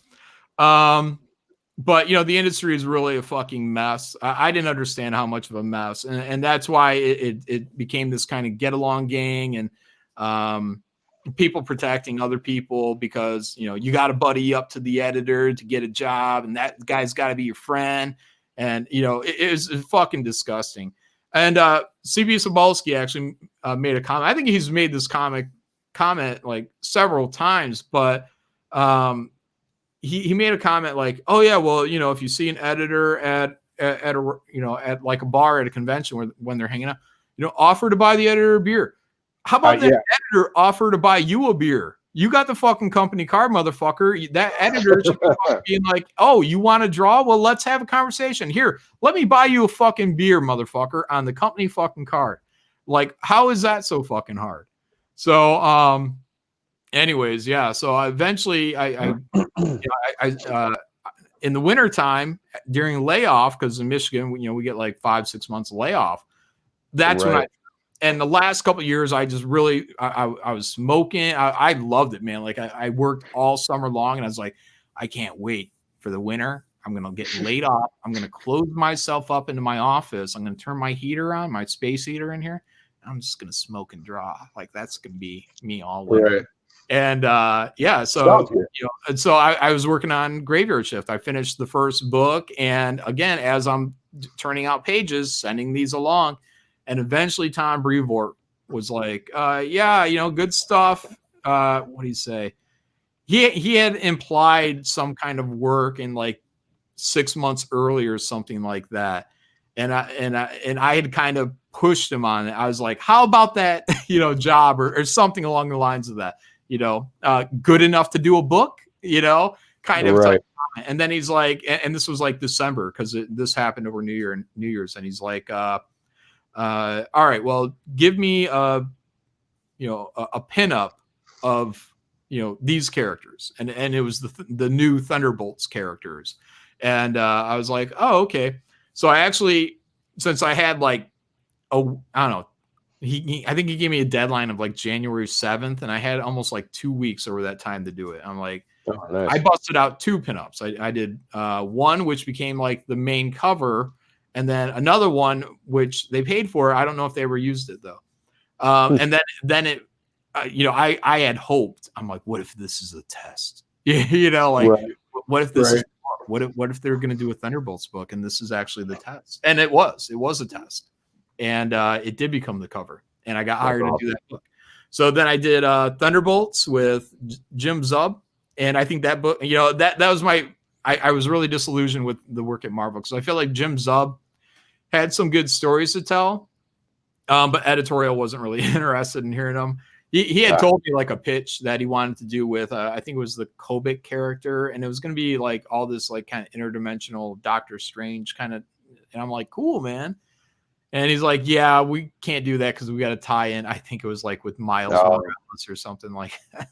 But the industry is really a fucking mess. I didn't understand how much of a mess, and that's why it became this kind of get along gang and people protecting other people because you got to buddy up to the editor to get a job, and that guy's got to be your friend, and it was fucking disgusting. And CB Sobolski actually made a comment. I think he's made this comment like several times, but he made a comment like, oh yeah, well, if you see an editor at at like a bar at a convention when they're hanging out, offer to buy the editor a beer. How about that editor offer to buy you a beer? You got the fucking company card, motherfucker. That editor should be being like, oh, you want to draw? Well, let's have a conversation. Here, let me buy you a fucking beer, motherfucker, on the company fucking card. Like, how is that so fucking hard? So, anyways, yeah. So eventually, I in the wintertime during layoff, because in Michigan, we get like 5-6 months layoff. That's when and the last couple of years, I just really, I was smoking. I loved it, man. Like I worked all summer long, and I was like, I can't wait for the winter. I'm gonna get laid off. I'm gonna close myself up into my office. I'm gonna turn my heater on, my space heater in here. I'm just gonna smoke and draw. Like that's gonna be me all winter. Right. And so I was working on Graveyard Shift. I finished the first book, and again, as I'm turning out pages, sending these along, and eventually Tom Brevoort was like, good stuff. What did he say? He had implied some kind of work in like 6 months earlier, something like that. And I had kind of pushed him on it. I was like, how about that, job or something along the lines of that, good enough to do a book, kind of. Right. And then he's like, and this was like December, because this happened over New Year's. And he's like, all right, well, give me a pinup of, these characters. And it was the new Thunderbolts characters. And I was like, oh, okay. So I actually, since I had like, I don't know, I think he gave me a deadline of like January 7th, and I had almost like 2 weeks over that time to do it. I'm like, nice. I busted out 2 pinups. I did one, which became like the main cover, and then another one, which they paid for. I don't know if they ever used it though. And then it, I had hoped, I'm like, what if this is a test? What if this is what if they're going to do a Thunderbolts book and this is actually the test? And it was a test, and it did become the cover, and I got hired to do that book. So then I did Thunderbolts with Jim Zub, and I think that book, that was I was really disillusioned with the work at Marvel because I feel like Jim Zub had some good stories to tell, but editorial wasn't really interested in hearing them. He had told me like a pitch that he wanted to do with I think it was the Kobik character, and it was going to be like all this like kind of interdimensional Doctor Strange kind of, and I'm like, cool, man. And he's like, yeah, we can't do that because we got to tie in. I think it was like with Miles Morales or something like that.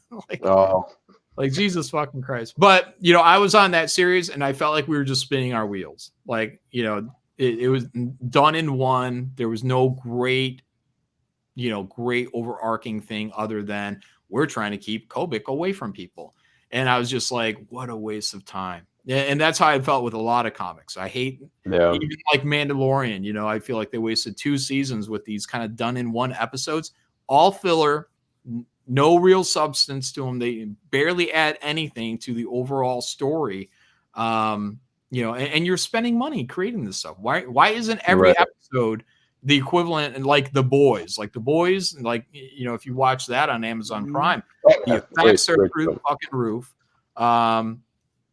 Like Jesus fucking Christ. But I was on that series and I felt like we were just spinning our wheels. Like it was done in one. There was no great overarching thing other than we're trying to keep Kobik away from people. And I was just like, what a waste of time. And that's how I felt with a lot of comics. I hate even like Mandalorian, I feel like they wasted 2 seasons with these kind of done in one episodes, all filler, no real substance to them. They barely add anything to the overall story. And you're spending money creating this stuff. Why isn't every episode the equivalent? And like The Boys, if you watch that on Amazon Prime, the effects are through the fucking roof.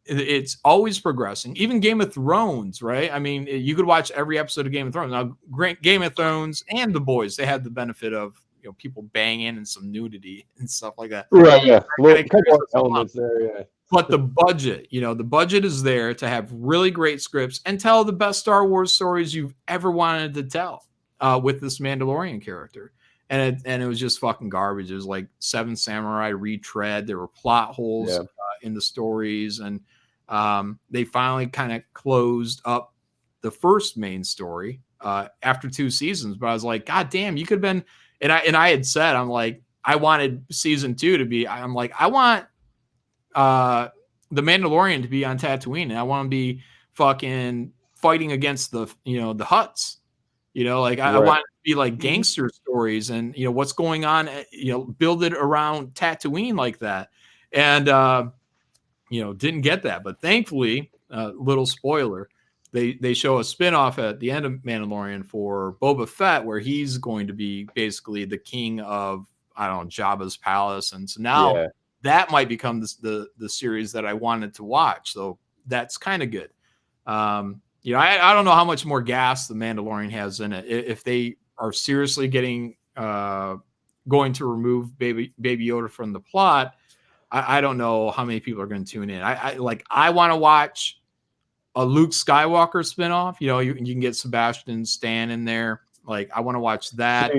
It's always progressing. Even Game of Thrones, right? I mean, you could watch every episode of Game of Thrones. Now, Game of Thrones and The Boys, they had the benefit of people banging and some nudity and stuff like that. Right? Yeah, elements there. Yeah. But the budget, the budget is there to have really great scripts and tell the best Star Wars stories you've ever wanted to tell with this Mandalorian character. And it was just fucking garbage. It was like Seven Samurai retread. There were plot holes in the stories, and they finally kind of closed up the first main story after 2 seasons. But I was like, God damn, you could have been. And I had said, I'm like, I wanted season 2 to be. I'm like, I want the Mandalorian to be on Tatooine, and I want to be fucking fighting against the the Hutts. I want it to be like gangster stories and what's going on. Build it around Tatooine like that, and didn't get that. But thankfully, little spoiler, they show a spinoff at the end of Mandalorian for Boba Fett, where he's going to be basically the king of Jabba's palace, and so now that might become the series that I wanted to watch. So that's kind of good. I don't know how much more gas the Mandalorian has in it. If they are seriously going to remove Baby Yoda from the plot, I don't know how many people are going to tune in. I want to watch a Luke Skywalker spinoff. You can get Sebastian Stan in there. Like, I want to watch that.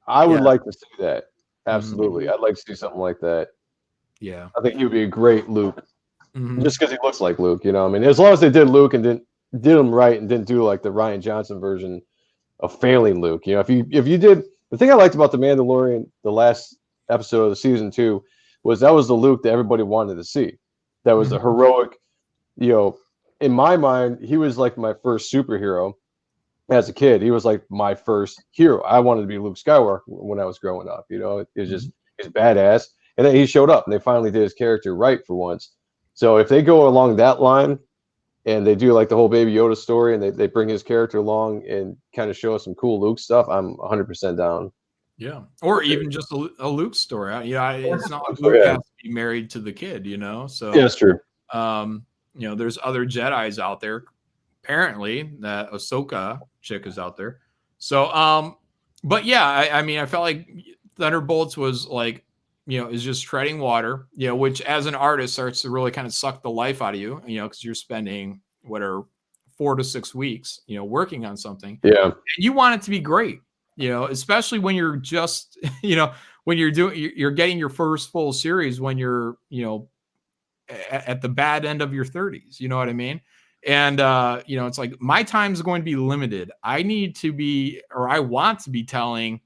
I would like to see that. Absolutely. I'd like to see something like that. Yeah. I think he would be a great Luke. Just because he looks like Luke, I mean, as long as they did Luke and did him right and didn't do like the Rian Johnson version of failing Luke. If you did, the thing I liked about the Mandalorian, the last episode of the season 2, was that was the Luke that everybody wanted to see. That was the heroic, in my mind, he was like my first superhero as a kid. He was like my first hero. I wanted to be Luke Skywalker when I was growing up. It was just, he's badass. And then he showed up and they finally did his character right for once. So if they go along that line and they do like the whole Baby Yoda story and they bring his character along and kind of show us some cool Luke stuff, I'm 100% down. Yeah. Or even just a Luke story. It's not like Luke has to be married to the kid, So yeah, that's true. There's other Jedis out there. Apparently, that Ahsoka chick is out there. So, but yeah, I felt like Thunderbolts was like, is just treading water, which as an artist starts to really kind of suck the life out of you, because you're spending 4 to 6 weeks, working on something. Yeah. And you want it to be great, especially when you're just, when you're getting your first full series when you're, at the bad end of your 30s, you know what I mean? And, it's like my time's going to be limited. I want to be telling,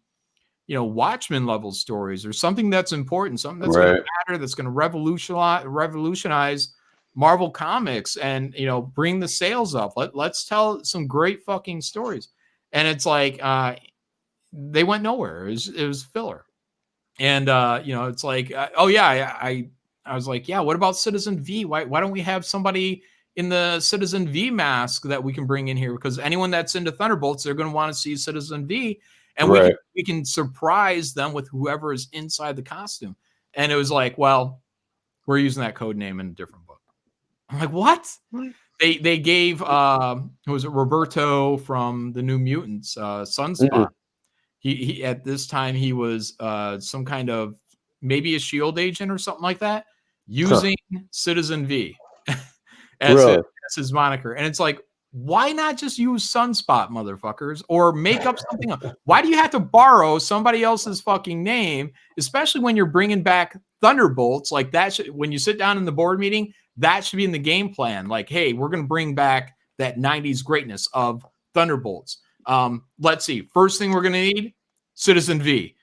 Watchmen level stories or something that's important, something that's going to matter, that's going to revolutionize Marvel Comics and, bring the sales up. Let's tell some great fucking stories. And it's like, they went nowhere. It was filler. And, it's like, I was like, yeah, what about Citizen V? Why don't we have somebody, in the Citizen V mask that we can bring in here, because anyone that's into Thunderbolts, they're going to want to see Citizen V, and we can surprise them with whoever is inside the costume. And it was like, well, we're using that code name in a different book. I'm like, what? They gave who was it, Roberto from the New Mutants, Sunspot. He at this time he was some kind of maybe a shield agent or something like that, using Citizen V as his moniker. And it's like, why not just use Sunspot, motherfuckers, or make up something else? Why do you have to borrow somebody else's fucking name, especially when you're bringing back Thunderbolts? Like that when you sit down in the board meeting, that should be in the game plan. Like, hey, we're going to bring back that 90s greatness of Thunderbolts. Let's see. First thing we're going to need, Citizen V.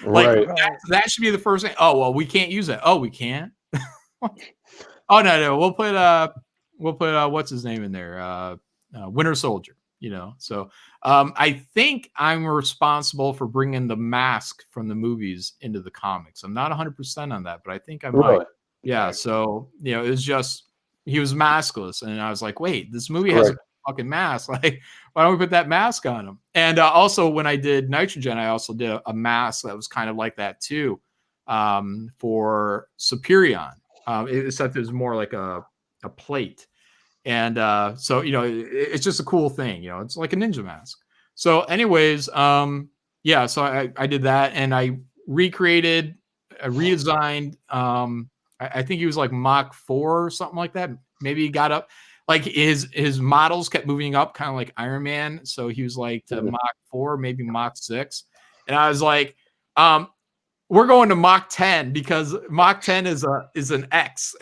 Like that should be the first thing. Oh, well, we can't use it. Oh, we can't. Oh, no. We'll put what's his name in there? Winter Soldier, you know? So I think I'm responsible for bringing the mask from the movies into the comics. I'm not 100% on that, but I think I might. Yeah. So, you know, it was just, he was maskless. And I was like, wait, this movie has a fucking mask. Like, why don't we put that mask on him? And also when I did Nitrogen, I also did a mask that was kind of like that too, for Superion. Except it was more like a plate. And so, you know, it's just a cool thing, you know, it's like a ninja mask. So anyways, yeah, so I did that, and I redesigned, I think he was like Mach 4 or something like that. Maybe he got up, like his models kept moving up, kind of like Iron Man. So he was like to Mach 4, maybe Mach 6. And I was like, we're going to Mach 10 because Mach 10 is an X.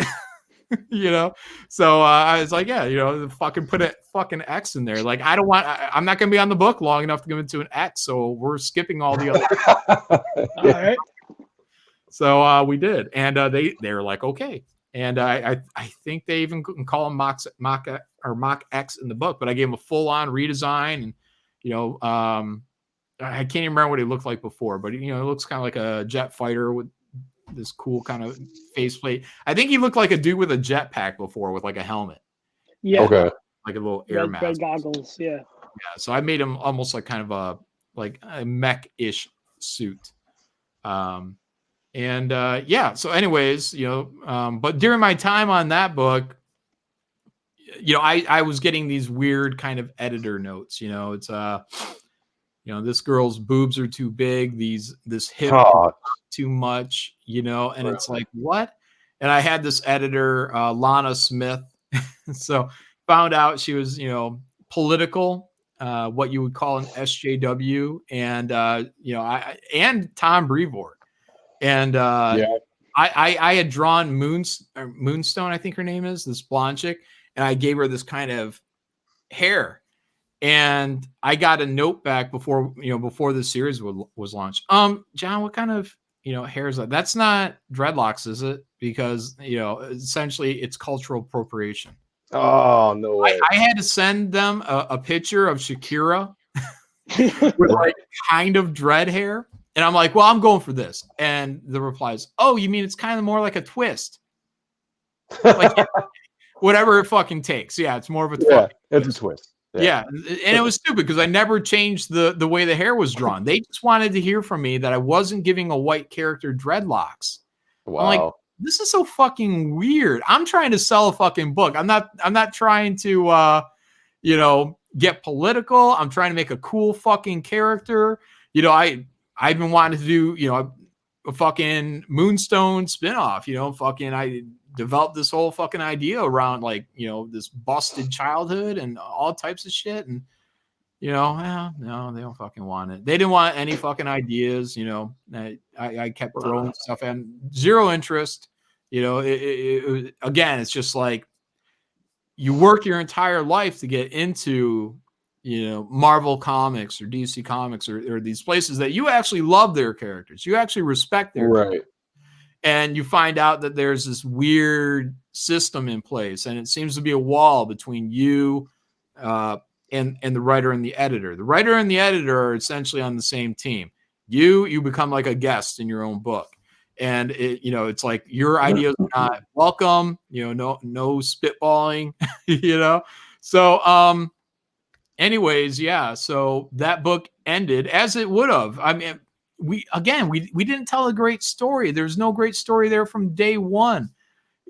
You know, so I was like, yeah, you know, fucking put a fucking X in there. Like, I'm not gonna be on the book long enough to go into an X, so we're skipping all the other. All right. So we did, and they were like, okay, and I think they even call him Mach X in the book, but I gave him a full on redesign, and you know, I can't even remember what he looked like before, but you know, it looks kind of like a jet fighter with this cool kind of faceplate. I think he looked like a dude with a jetpack before, with like a helmet. Yeah. Okay. Like a little air mask. Red goggles. Yeah. Yeah. So I made him almost like kind of a mech-ish suit. Yeah. So anyways, you know, but during my time on that book, you know, I was getting these weird kind of editor notes. You know, it's you know, this girl's boobs are too big. This hip too much, you know, and it's like, what? And I had this editor, Lana Smith. So found out she was, you know, political, what you would call an SJW, and you know, and Tom Brevoort. And I had drawn Moonstone, I think her name is, this blonde chick, and I gave her this kind of hair. And I got a note back before the series was launched. John, what kind of, you know, hair is that? That's not dreadlocks, is it? Because, you know, essentially it's cultural appropriation. Oh, no way. I had to send them a picture of Shakira with like kind of dread hair. And I'm like, well, I'm going for this. And the reply is, oh, you mean it's kind of more like a twist? Like, whatever it fucking takes. Yeah, it's more of a twist. Yeah, it's a twist. Yeah, and it was stupid because I never changed the way the hair was drawn. They just wanted to hear from me that I wasn't giving a white character dreadlocks. Wow. I'm like, this is so fucking weird. I'm trying to sell a fucking book. I'm not trying to you know, get political. I'm trying to make a cool fucking character. You know, I've been wanting to do, you know, a fucking Moonstone spinoff, you know, fucking I developed this whole fucking idea around like, you know, this busted childhood and all types of shit. And, you know, no, they don't fucking want it. They didn't want any fucking ideas, you know. I kept throwing stuff in, zero interest, you know. Again, it's just like you work your entire life to get into, you know, Marvel Comics or DC Comics or these places that you actually love their characters. You actually respect their characters. And you find out that there's this weird system in place, and it seems to be a wall between you and the writer and the editor. The writer and the editor are essentially on the same team. You become like a guest in your own book. And it's like your ideas are not welcome, no spitballing, So anyways, yeah, so that book ended as it would have. I mean, we didn't tell a great story. There's no great story there from day one.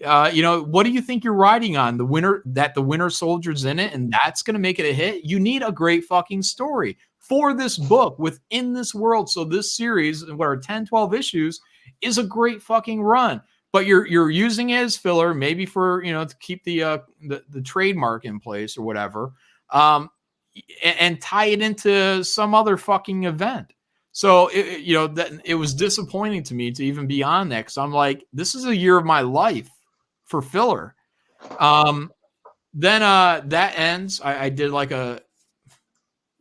What do you think you're riding on? The winter soldier's in it, and that's going to make it a hit. You need a great fucking story for this book within this world. So this series, what are 10, 12 issues, is a great fucking run. But you're using it as filler, maybe for to keep the trademark in place or whatever, and tie it into some other fucking event. So it was disappointing to me to even be on that, because I'm like, this is a year of my life for filler. Then that ends. I did like I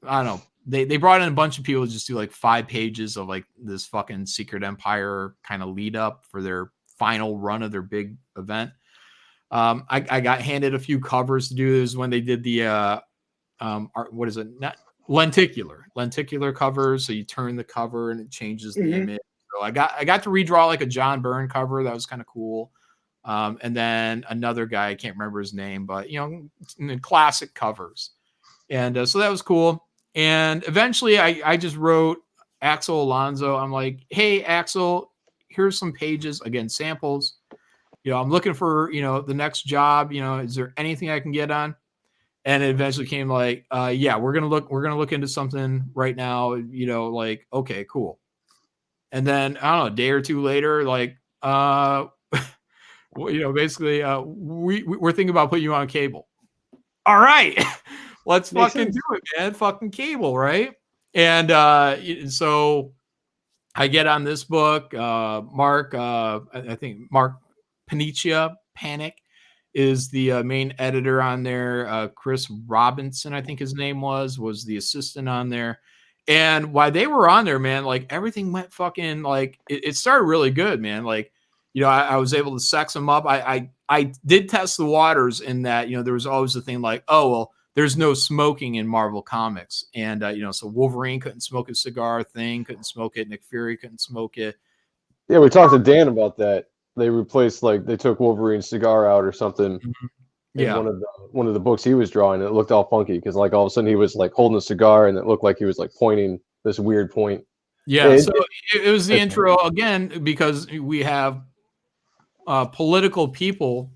don't know. They brought in a bunch of people to just do like 5 pages of like this fucking Secret Empire kind of lead up for their final run of their big event. I got handed a few covers to do. This is when they did the what is it? Not lenticular covers. So you turn the cover and it changes the image. So I got to redraw like a John Byrne cover. That was kind of cool. And then another guy, I can't remember his name, but classic covers. And so that was cool. And eventually I just wrote Axel Alonso. I'm like, hey, Axel, here's some pages, again, samples. I'm looking for, the next job, is there anything I can get on? And it eventually came like, yeah, we're going to look into something right now, like, okay, cool. And then I don't know, a day or two later, like, basically, we're thinking about putting you on cable. All right, let's fucking do it, man. Fucking cable, right? And so I get on this book. Mark, I think Mark Panic is the main editor on there. Chris Robinson, I think his name was the assistant on there. And while they were on there, man, like everything went fucking like it started really good, man. Like, I was able to sex them up. I did test the waters in that, there was always the thing like, oh, well, there's no smoking in Marvel Comics. And, so Wolverine couldn't smoke a cigar, Thing couldn't smoke it, Nick Fury couldn't smoke it. Yeah, we talked to Dan about that. They replaced, like, they took Wolverine's cigar out or something. Yeah. In one of the books he was drawing, and it looked all funky because, like, all of a sudden he was like holding a cigar and it looked like he was like pointing this weird point. Yeah. So it was the intro again, because we have political people,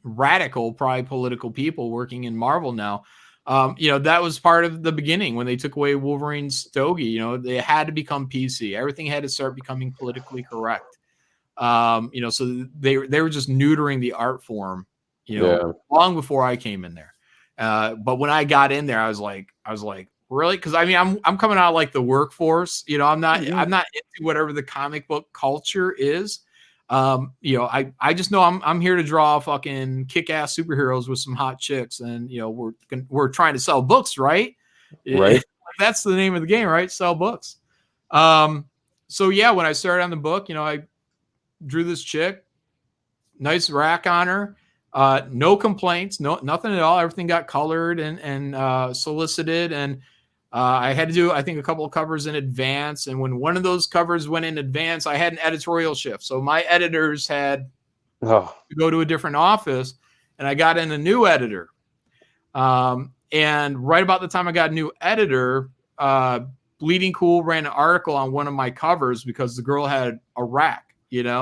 radical, probably political people working in Marvel now. That was part of the beginning when they took away Wolverine's stogie. They had to become PC. Everything had to start becoming politically correct. So they were just neutering the art form, long before I came in there. But when I got in there, I was like, really? Because I mean, I'm coming out like the workforce. I'm not into whatever the comic book culture is. I just know I'm here to draw fucking kick-ass superheroes with some hot chicks, and we're trying to sell books, right? Right. That's the name of the game, right? Sell books. So yeah, when I started on the book, I drew this chick, nice rack on her, no complaints, nothing at all. Everything got colored and solicited, and I had to do, I think, a couple of covers in advance. And when one of those covers went in advance, I had an editorial shift. So my editors had to go to a different office, and I got in a new editor. And right about the time I got a new editor, Bleeding Cool ran an article on one of my covers because the girl had a rack, And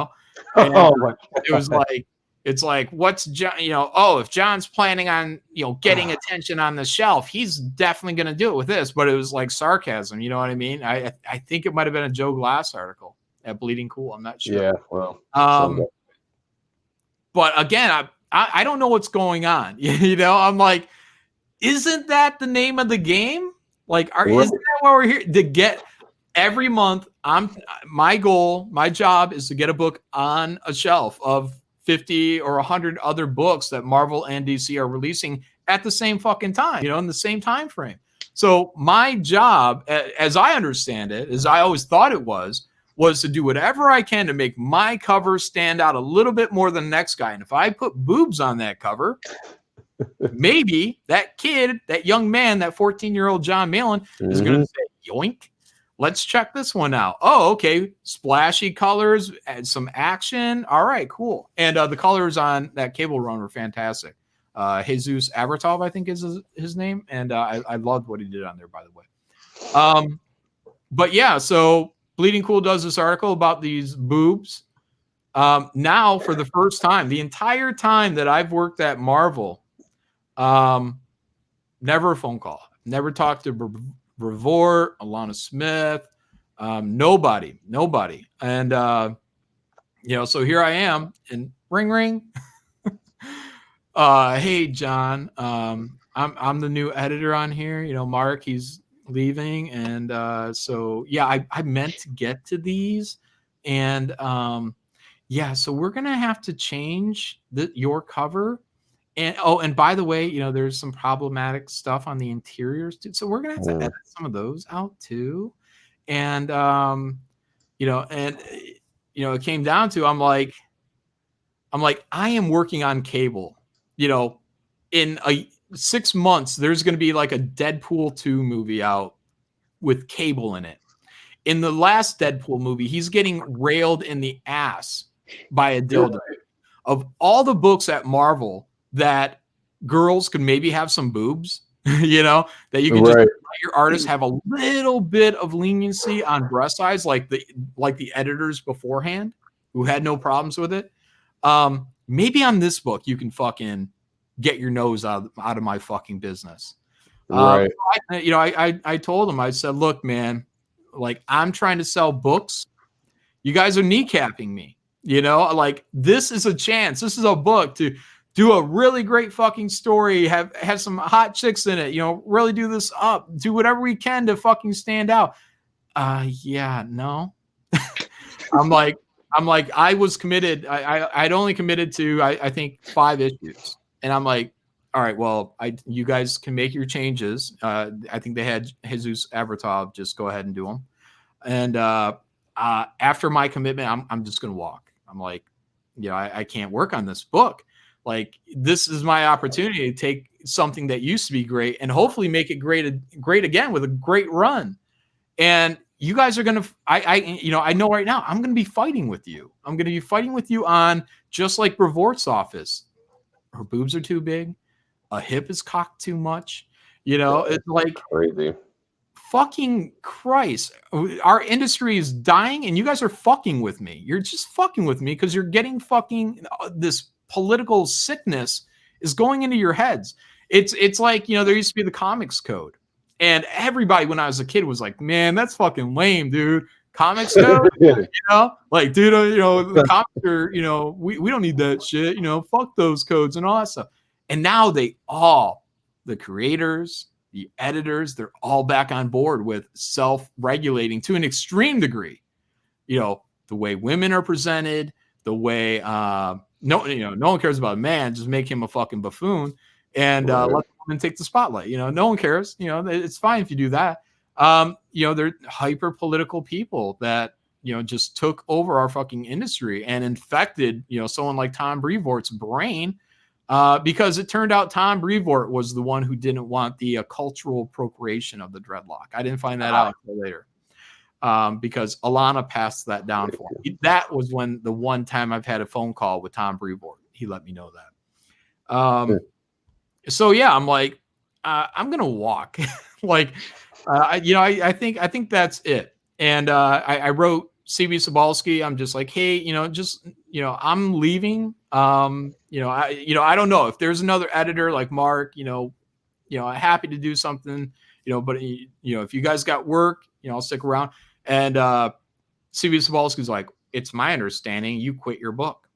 it was like, it's like, what's John, if John's planning on, getting attention on the shelf, he's definitely going to do it with this. But it was like sarcasm. You know what I mean? I think it might've been a Joe Glass article at Bleeding Cool. I'm not sure. Yeah. Well, but again, I don't know what's going on. I'm like, isn't that the name of the game? Like, isn't that why we're here to get every month? My goal, my job is to get a book on a shelf of 50 or 100 other books that Marvel and DC are releasing at the same fucking time, in the same time frame. So my job, as I understand it, as I always thought it was to do whatever I can to make my cover stand out a little bit more than the next guy. And if I put boobs on that cover, maybe that kid, that young man, that 14-year-old John Malin is going to say yoink. let's check this one out. Oh, okay. Splashy colors and some action. All right, cool. And the colors on that cable run were fantastic. Jesus Avertov, I think is his name. And I loved what he did on there, by the way. But yeah, so Bleeding Cool does this article about these boobs. Now, for the first time, the entire time that I've worked at Marvel, never a phone call. Never talked to Brevoort, Alana Smith, nobody. And, so here I am, and ring, ring. Hey, John, I'm the new editor on here. Mark, he's leaving. And so, yeah, I meant to get to these. And yeah, so we're going to have to change your cover. And by the way, there's some problematic stuff on the interiors too. So we're gonna have to edit some of those out too. And it came down to I'm like, I am working on cable. In 6 months, there's gonna be like a Deadpool 2 movie out with cable in it. In the last Deadpool movie, he's getting railed in the ass by a dildo. Of all the books at Marvel that girls could maybe have some boobs, that you can just let your artists have a little bit of leniency on breast size, like the editors beforehand who had no problems with it. Maybe on this book you can fucking get your nose out of my fucking business. Right. I told him, I said, look, man, like I'm trying to sell books. You guys are kneecapping me. Like this is a chance. This is a book to do a really great fucking story, have some hot chicks in it, really do this up, do whatever we can to fucking stand out. Yeah, no. I'm like, I was committed. I'd only committed to, I think 5 issues. And I'm like, all right, well, you guys can make your changes. I think they had Jesus Avertov just go ahead and do them. And after my commitment, I'm just going to walk. I'm like, I can't work on this book. Like, this is my opportunity to take something that used to be great and hopefully make it great again with a great run. And you guys are going to, I know right now, I'm going to be fighting with you. I'm going to be fighting with you on just like Brevoort's office. Her boobs are too big. A hip is cocked too much. It's like crazy. Fucking Christ. Our industry is dying and you guys are fucking with me. You're just fucking with me because you're getting fucking this political sickness is going into your heads. It's like, there used to be the comics code. And everybody when I was a kid was like, man, that's fucking lame, dude. Comics code? Like, dude, the comics are, we don't need that shit. Fuck those codes and all that stuff. And now the creators, the editors, they're all back on board with self-regulating to an extreme degree. The way women are presented, the way no one cares about a man, just make him a fucking buffoon and let the woman take the spotlight. No one cares. It's fine if you do that. They're hyper political people that just took over our fucking industry and infected someone like Tom Brevoort's brain. Because it turned out Tom Brevoort was the one who didn't want the cultural appropriation of the dreadlock. I didn't find that out until later. Because Alana passed that down for me. That was when the one time I've had a phone call with Tom Brevoort. He let me know that. So yeah, I'm like, I'm gonna walk. Like, I think that's it. And I wrote CB Sobalski. I'm just like, hey, I'm leaving. I don't know if there's another editor like Mark. Happy to do something. But if you guys got work, I'll stick around. And CB Sobalski's like, it's my understanding you quit your book.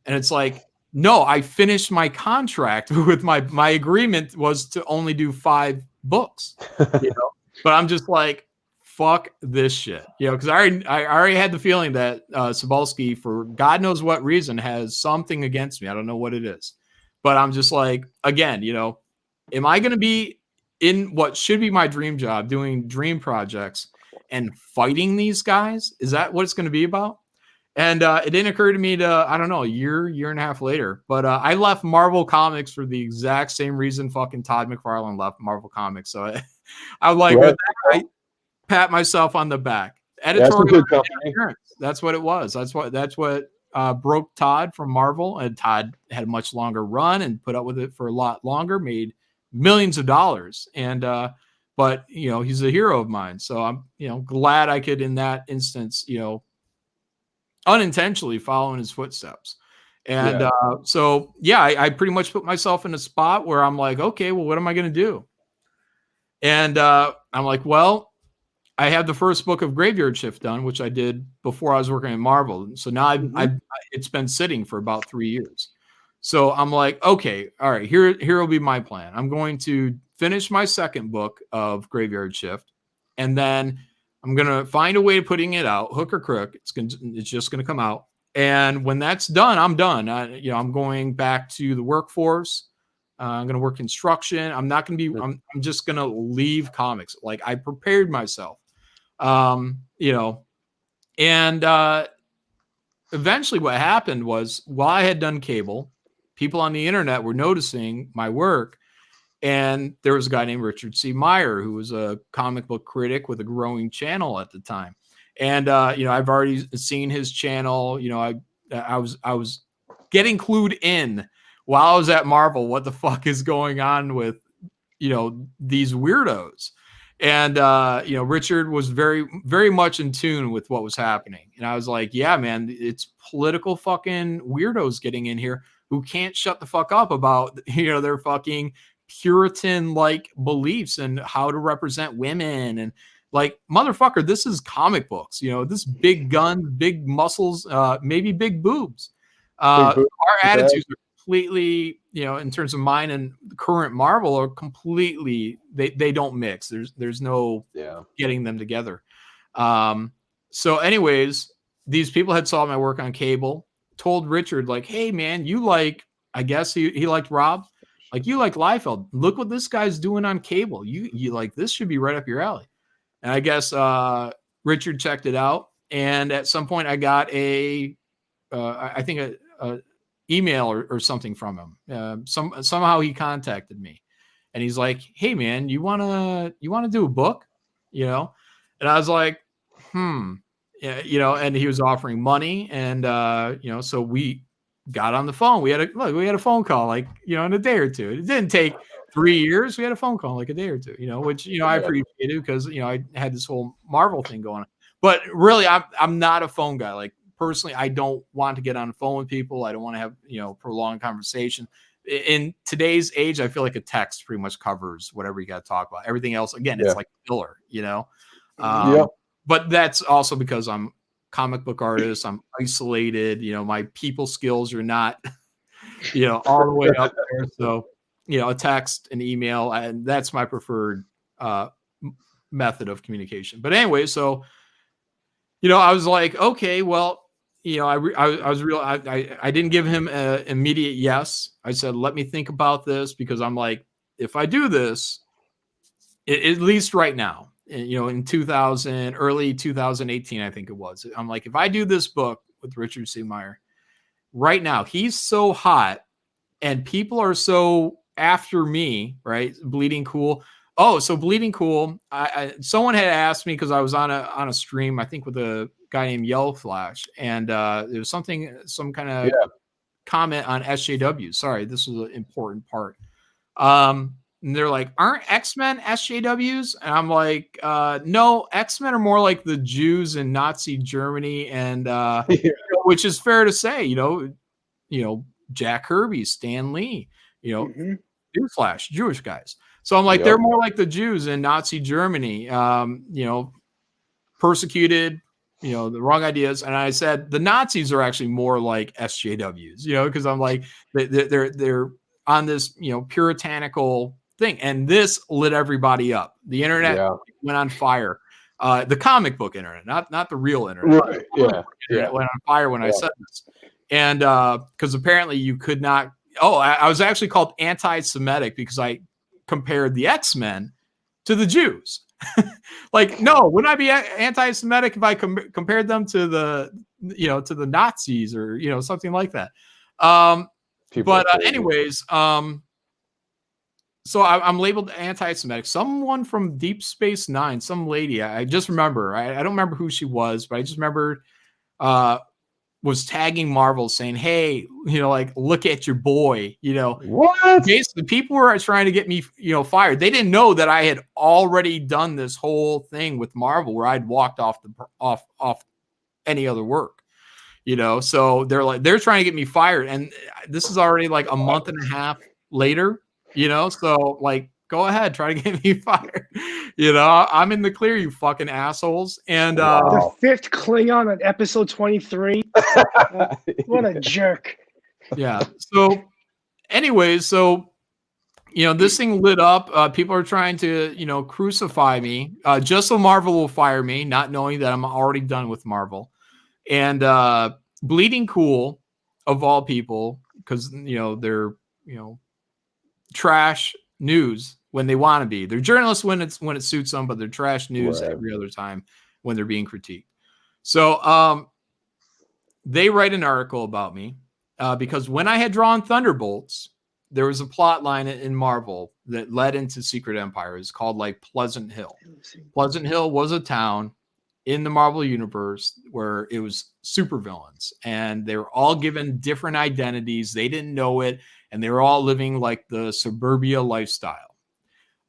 And it's like, no, I finished my contract with my agreement was to only do 5 books. But I'm just like, fuck this shit, because I already had the feeling that Sobalski, for God knows what reason, has something against me. I don't know what it is, but I'm just like, again, am I going to be in what should be my dream job, doing dream projects and fighting these guys? Is that what it's going to be about? And it didn't occur to me to, I don't know, a year and a half later. But I left Marvel Comics for the exact same reason fucking Todd McFarlane left Marvel Comics. So I was like, pat myself on the back. That's a Editorial good company. interference. That's what it was. That's what broke Todd from Marvel, and Todd had a much longer run and put up with it for a lot longer, made millions of dollars. And but he's a hero of mine. So I'm glad I could in that instance, unintentionally follow in his footsteps. And I pretty much put myself in a spot where I'm like, okay, well, what am I going to do? And I'm like, well, I have the first book of Graveyard Shift done, which I did before I was working at Marvel. So now it's been sitting for about 3 years. So I'm like, okay, all right, here will be my plan. I'm going to finish my second book of Graveyard Shift, and then I'm gonna find a way of putting it out, hook or crook. It's just gonna come out. And when that's done, I'm done. I'm going back to the workforce. I'm going to work construction. I'm not going to be, I'm just going to leave comics. Like, I prepared myself, and eventually what happened was, while I had done cable, people on the internet were noticing my work. And there was a guy named Richard C. Meyer, who was a comic book critic with a growing channel at the time. And, I've already seen his channel. I was getting clued in while I was at Marvel, what the fuck is going on with, these weirdos. And, Richard was very, very much in tune with what was happening. And I was like, yeah, man, it's political fucking weirdos getting in here who can't shut the fuck up about, their fucking Puritan-like beliefs and how to represent women. And like, motherfucker, this is comic books, this big guns, big muscles, maybe big boobs. Our attitudes are completely, in terms of mine and current Marvel, are completely, they don't mix. There's no getting them together. So anyways, these people had saw my work on cable, told Richard, like, hey man, you like, I guess he liked Rob, like, you like Liefeld. Look what this guy's doing on cable. You like, this should be right up your alley. And I guess Richard checked it out. And at some point I got a email or something from him. Somehow he contacted me, and he's like, hey man, you want to do a book, and I was like, yeah, and he was offering money. And, so we got on the phone. We had a phone call, like, in a day or two. It didn't take 3 years. We had a phone call like a day or two, which, I appreciated, because, I had this whole Marvel thing going on. But really, I'm not a phone guy. Like, personally, I don't want to get on the phone with people. I don't want to have, prolonged conversation. In today's age, I feel like a text pretty much covers whatever you got to talk about. Everything else, again, it's like filler, But that's also because I'm comic book artist. I'm isolated. My people skills are not, all the way up there. So, a text, an email, and that's my preferred method of communication. But anyway, so, I was like, okay, well, I didn't give him an immediate yes. I said, let me think about this, because I'm like, if I do this, at least right now, in early 2018, I think it was, I'm like, if I do this book with Richard C. Meyer right now, he's so hot and people are so after me, right? Bleeding Cool. Oh, so Bleeding Cool. Someone had asked me, because I was on a stream, I think with a guy named Yellow Flash, and there was some kind of comment on SJW. Sorry, this was an important part. And they're like, aren't X-Men SJWs? And I'm like, no, X-Men are more like the Jews in Nazi Germany, and which is fair to say, Jack Kirby, Stan Lee, Newsflash, Jewish guys. So I'm like, they're more like the Jews in Nazi Germany, persecuted, the wrong ideas. And I said, the Nazis are actually more like SJWs, because I'm like, they're on this, puritanical thing. And this lit everybody up. The internet went on fire. The comic book internet, not the real internet. Right. Internet went on fire when I said this. And because apparently you could not. Oh, I was actually called anti-Semitic because I compared the X-Men to the Jews. Like, no, wouldn't I be anti-Semitic if I compared them to the Nazis or, something like that? Anyways, so I'm labeled anti-Semitic. Someone from Deep Space Nine, some lady, I just remember. I don't remember who she was, but I just remember was tagging Marvel saying, "Hey, like look at your boy." What? Basically, people were trying to get me, fired. They didn't know that I had already done this whole thing with Marvel, where I'd walked off any other work. So they're trying to get me fired, and this is already like a month and a half later. So like, go ahead, try to get me fired. I'm in the clear, you fucking assholes. And the 5th Klingon on episode 23. What a jerk. Yeah. So anyways, this thing lit up. People are trying to, crucify me just so Marvel will fire me, not knowing that I'm already done with Marvel. And Bleeding Cool, of all people, because, they're, trash news when they want to be. They're journalists when it suits them, but they're trash news every other time when they're being critiqued. So they write an article about me because when I had drawn Thunderbolts, there was a plot line in Marvel that led into Secret Empire. It's called like Pleasant Hill. Pleasant Hill was a town in the Marvel universe where it was supervillains, and they were all given different identities. They didn't know it, and they were all living like the suburbia lifestyle.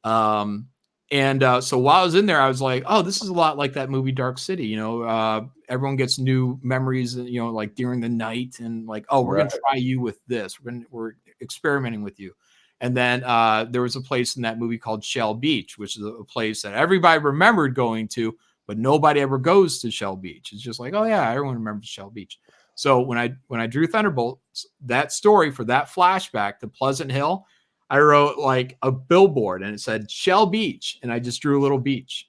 So while I was in there, I was like, oh, this is a lot like that movie Dark City. Everyone gets new memories, like during the night, and like, oh, we're going to try you with this. We're experimenting with you. And then there was a place in that movie called Shell Beach, which is a place that everybody remembered going to, but nobody ever goes to Shell Beach. It's just like, oh yeah, everyone remembers Shell Beach. So when I drew Thunderbolts, that story for that flashback to Pleasant Hill, I wrote like a billboard and it said Shell Beach, and I just drew a little beach.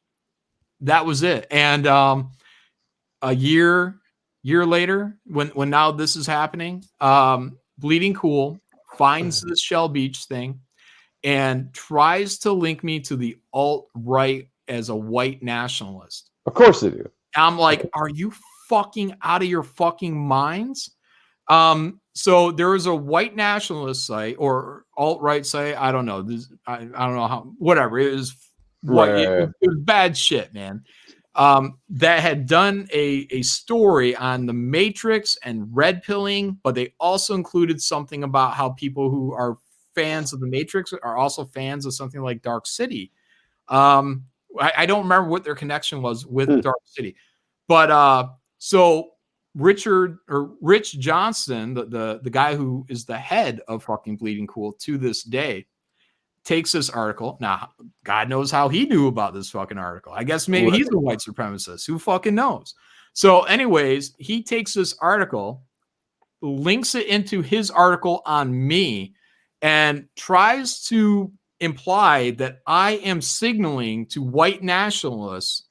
That was it. And a year later, when now this is happening, Bleeding Cool finds this Shell Beach thing and tries to link me to the alt-right as a white nationalist. Of course they do. I'm like, are you fucking out of your fucking minds? So there was a white nationalist site or alt-right site. I don't know. I don't know how, whatever. It was it was bad shit, man. That had done a story on the Matrix and red pilling, but they also included something about how people who are fans of the Matrix are also fans of something like Dark City. I don't remember what their connection was with Dark City, but so Rich Johnston, the guy who is the head of fucking Bleeding Cool to this day, takes this article. Now, God knows how he knew about this fucking article. I guess maybe he's a white supremacist. Who fucking knows? So anyways, he takes this article, links it into his article on me, and tries to imply that I am signaling to white nationalists,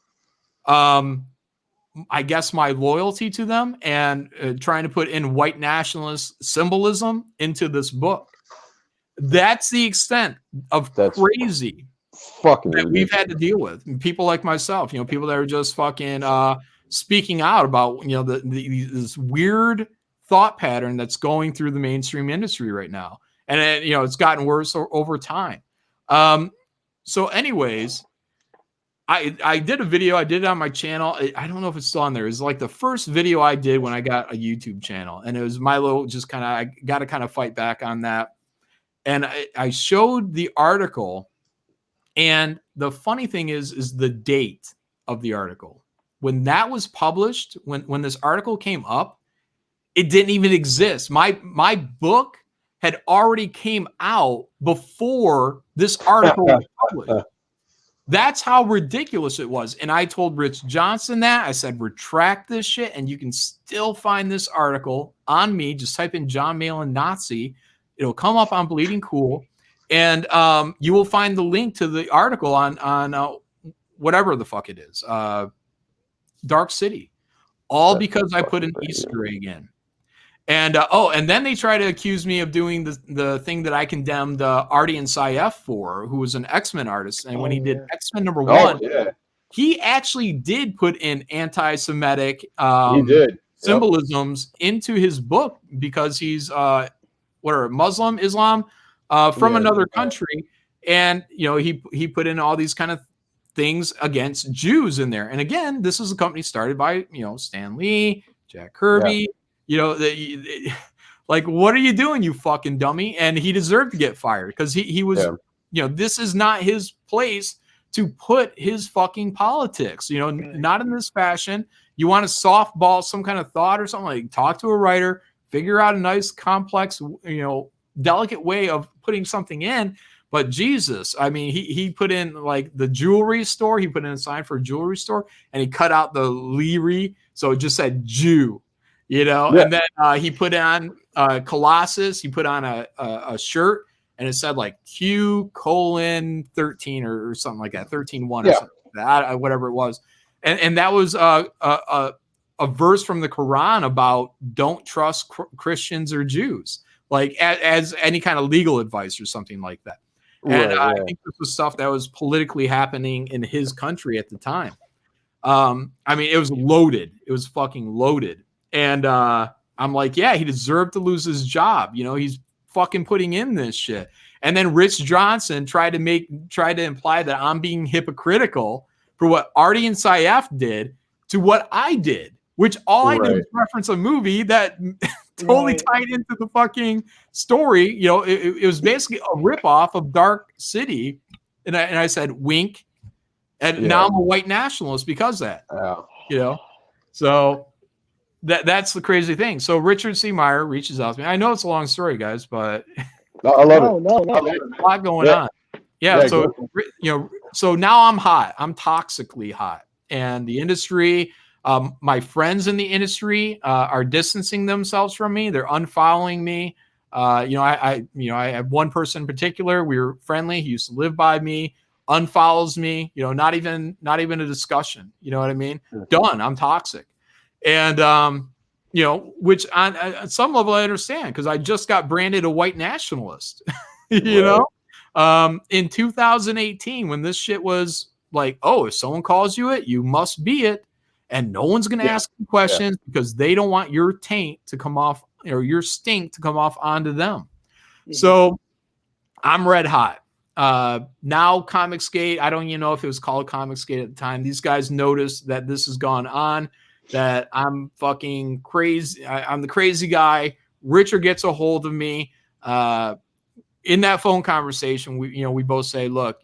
I guess, my loyalty to them, and trying to put in white nationalist symbolism into this book. That's the extent of crazy fucking that we've had to deal with. People like myself, people that are just fucking speaking out about, this weird thought pattern that's going through the mainstream industry right now. And it's gotten worse over time. So anyways, I did a video. I did it on my channel. I don't know if it's still on there. It was like the first video I did when I got a YouTube channel. And it was Milo just I got to kind of fight back on that. And I showed the article. And the funny thing is the date of the article. When that was published, when this article came up, it didn't even exist. My book had already came out before this article was published. That's how ridiculous it was. And I told Rich Johnson that. I said, retract this shit, and you can still find this article on me. Just type in John Malin Nazi. It'll come up on Bleeding Cool. And you will find the link to the article on whatever the fuck it is. Dark City. All because I put an Easter egg in. And and then they try to accuse me of doing the thing that I condemned Artie and Saif for, who was an X-Men artist. And when he did X-Men #1, he actually did put in anti-Semitic symbolisms into his book because he's Muslim, Islam, from another country. And he put in all these kind of things against Jews in there. And again, this is a company started by Stan Lee, Jack Kirby. Like, what are you doing, you fucking dummy? And he deserved to get fired because he was, this is not his place to put his fucking politics, not in this fashion. You want to softball some kind of thought or something, like talk to a writer, figure out a nice, complex, delicate way of putting something in. But Jesus, I mean, he put in like the jewelry store. He put in a sign for a jewelry store, and he cut out the Leary, so it just said Jew, And then he put on Colossus. He put on a shirt, and it said like Q:13 or something like that, 13:1 or something like that, whatever it was. And that was a verse from the Quran about don't trust Christians or Jews, like as any kind of legal advice or something like that. And I think this was stuff that was politically happening in his country at the time. I mean, it was loaded. It was fucking loaded. And I'm like, yeah, he deserved to lose his job. He's fucking putting in this shit. And then Rich Johnson tried to imply that I'm being hypocritical for what Artie and Saif did to what I did, which all I did was reference a movie that totally tied into the fucking story. It was basically a ripoff of Dark City. And I said, wink. And now I'm a white nationalist because of that, So that's the crazy thing. So Richard C. Meyer reaches out to me. I know it's a long story, guys, but I love it. No. There's a lot going on. So now I'm hot. I'm toxically hot. And the industry, my friends in the industry are distancing themselves from me. They're unfollowing me. I have one person in particular. We were friendly. He used to live by me. Unfollows me. Not even a discussion. You know what I mean? Done. I'm toxic. And which on some level I understand because I just got branded a white nationalist. In 2018, when this shit was like, oh, if someone calls you it, you must be it. And no one's going to ask you questions because they don't want your taint to come off or your stink to come off onto them. So I'm red hot. Now Comicsgate, I don't even know if it was called Comicsgate at the time. These guys noticed that this has gone on, that I'm fucking crazy. I'm the crazy guy. Richard gets a hold of me. In that phone conversation, we both say, look,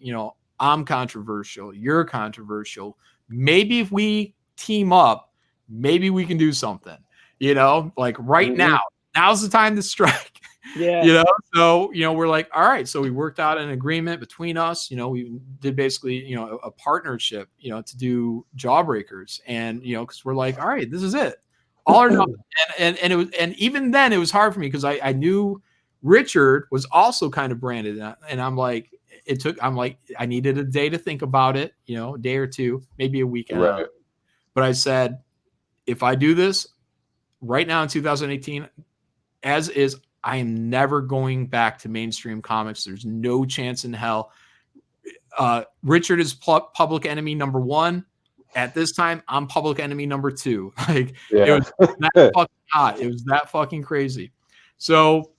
I'm controversial. You're controversial. Maybe if we team up, maybe we can do something, like right now's the time to strike. So we're like, all right, so we worked out an agreement between us. We did basically a partnership to do Jawbreakers, and because we're like, all right, this is it, all or nothing. And it was, and even then it was hard for me because I knew Richard was also kind of branded, and I'm like, I needed a day to think about it, a day or two, maybe a weekend. Right. But I said, if I do this right now in 2018, as is, I am never going back to mainstream comics. There's no chance in hell. Richard is public enemy number 1. At this time, I'm public enemy number 2. Like, it was that fucking hot. It was that fucking crazy. So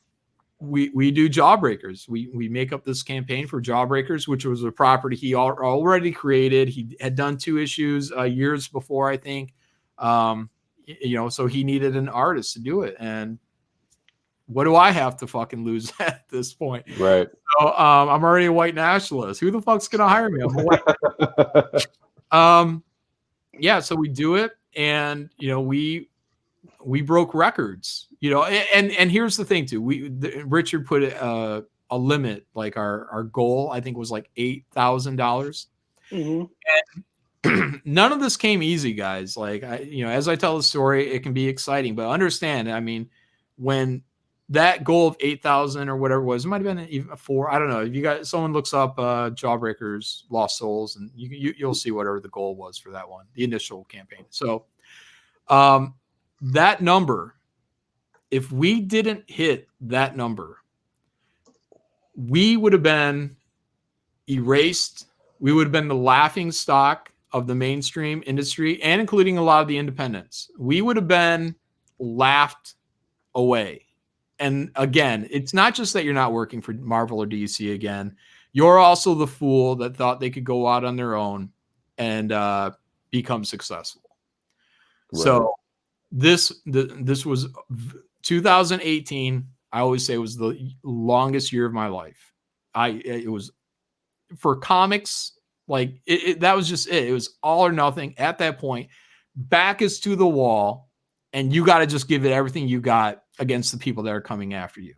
we do Jawbreakers. We make up this campaign for Jawbreakers, which was a property he already created. He had done 2 issues years before, I think. So he needed an artist to do it. And what do I have to fucking lose at this point? Right. So I'm already a white nationalist. Who the fuck's gonna hire me? I'm a white. So we do it, and we broke records, and here's the thing too. Richard put a limit, like our goal, I think, was like $8,000. And none of this came easy, guys. Like, as I tell the story, it can be exciting, but understand, I mean, when that goal of 8,000 or whatever it was, it might have been even 4. I don't know. If you guys, someone looks up Jawbreakers Lost Souls, and you'll see whatever the goal was for that one, the initial campaign. So that number, if we didn't hit that number, we would have been erased. We would have been the laughing stock of the mainstream industry, and including a lot of the independents. We would have been laughed away. And again, it's not just that you're not working for Marvel or DC again. you're also the fool that thought they could go out on their own and become successful. Right. So this was 2018. I always say it was the longest year of my life. It was for comics, like that was just it. It was all or nothing at that point. Back is to the wall, and you got to just give it everything you got against the people that are coming after you.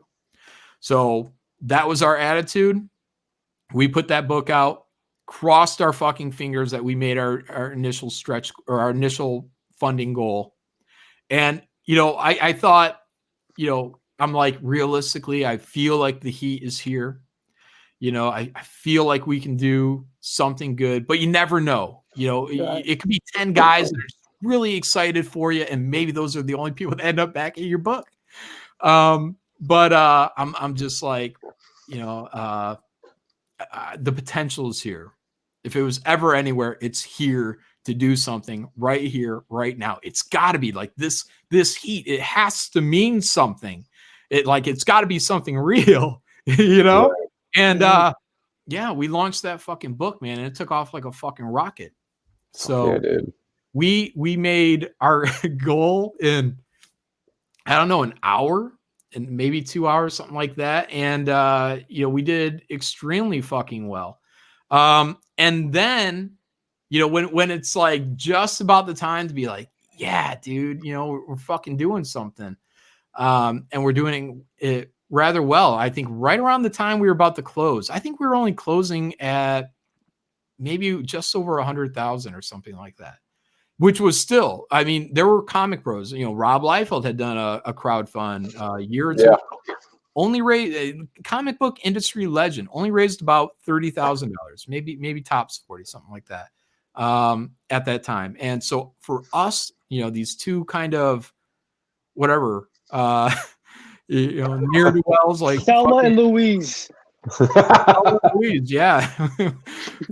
So that was our attitude. We put that book out, crossed our fucking fingers that we made our initial stretch or our initial funding goal. And, I thought, I'm like, realistically, I feel like the heat is here. I feel like we can do something good, but you never know. It could be 10 guys that are really excited for you, and maybe those are the only people that end up backing your book. But I'm just like, the potential is here. If it was ever anywhere, it's here to do something right here, right now. It's got to be like this heat. It has to mean something. It's got to be something real, Right. And we launched that fucking book, man, and it took off like a fucking rocket. So we made our goal in, I don't know, an hour and maybe 2 hours, something like that. And we did extremely fucking well. And then, when it's like just about the time to be like, yeah, dude, we're fucking doing something. And we're doing it rather well. I think right around the time we were about to close, I think we were only closing at maybe just over 100,000 or something like that, which was still, I mean, there were comic pros, Rob Liefeld had done a crowdfund a year or two. Yeah. Only raised, comic book industry legend, only raised about $30,000, maybe tops 40, something like that, at that time. And so for us, these two kind of whatever, near to wells like Thelma and Louise. Louise, yeah.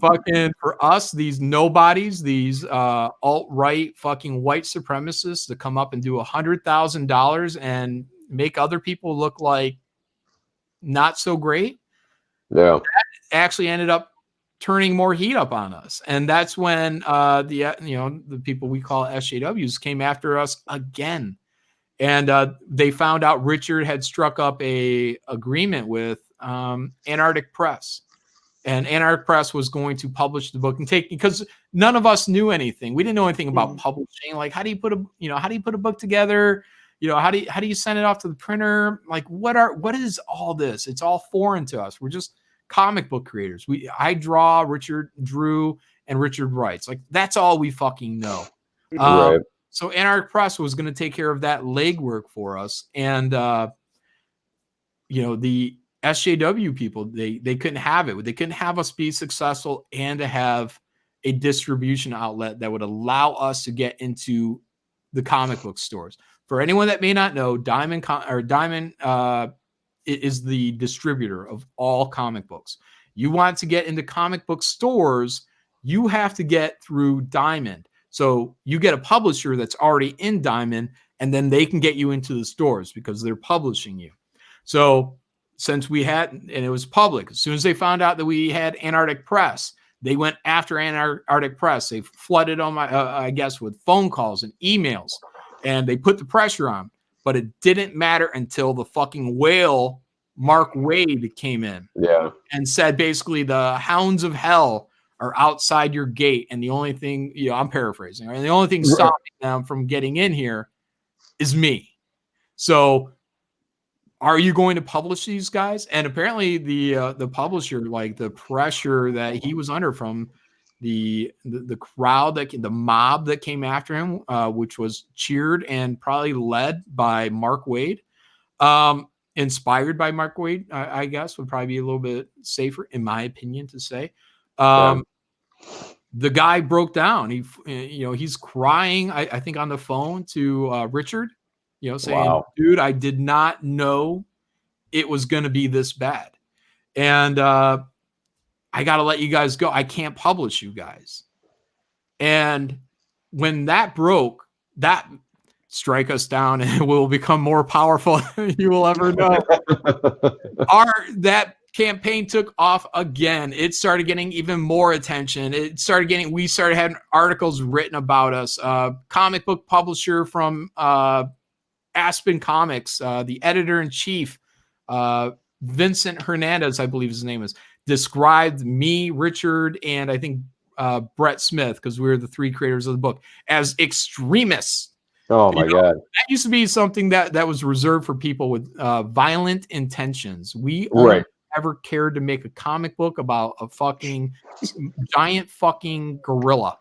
Fucking for us, these nobodies, these alt-right fucking white supremacists to come up and do $100,000 and make other people look like not so great. Yeah, that actually ended up turning more heat up on us, and that's when the people we call SJWs came after us again. And they found out Richard had struck up a agreement with Antarctic Press, and Antarctic Press was going to publish the book and because none of us knew anything. We didn't know anything about publishing. Like, how do you put a book together? How do you send it off to the printer? Like, what is all this? It's all foreign to us. We're just comic book creators. I draw, Richard drew, and Richard writes. Like, that's all we fucking know. Right. So Antarctic Press was going to take care of that legwork for us. And, the SJW people, they couldn't have it. They couldn't have us be successful and to have a distribution outlet that would allow us to get into the comic book stores. For anyone that may not know, Diamond is the distributor of all comic books. You want to get into comic book stores, you have to get through Diamond. So you get a publisher that's already in Diamond, and then they can get you into the stores because they're publishing you. So since we had, and it was public, as soon as they found out that we had Antarctic Press, they went after Antarctic Press. They flooded on my, I guess, with phone calls and emails, and they put the pressure on. But it didn't matter until the fucking whale, Mark Waid, came in and said basically the hounds of hell are outside your gate, and the only thing, I'm paraphrasing, right? And the only thing stopping them from getting in here is me. So are you going to publish these guys? And apparently the publisher, like the pressure that he was under from the crowd, the mob that came after him, which was cheered and probably led by Mark Waid, inspired by Mark Waid, I guess would probably be a little bit safer, in my opinion, to say. The guy broke down. He's crying, I think, on the phone to Richard, saying, dude, I did not know it was going to be this bad. And I got to let you guys go. I can't publish you guys. And when that broke, that strike us down and we'll become more powerful than you will ever know. campaign took off again. It started getting even more attention. We started having articles written about us. Comic book publisher from Aspen Comics, the editor-in-chief, Vincent Hernandez, I believe his name is, described me, Richard, and I think Brett Smith, because we were the three creators of the book, as extremists. Oh my God. That used to be something that was reserved for people with violent intentions. We Right. ever cared to make a comic book about a fucking giant fucking gorilla.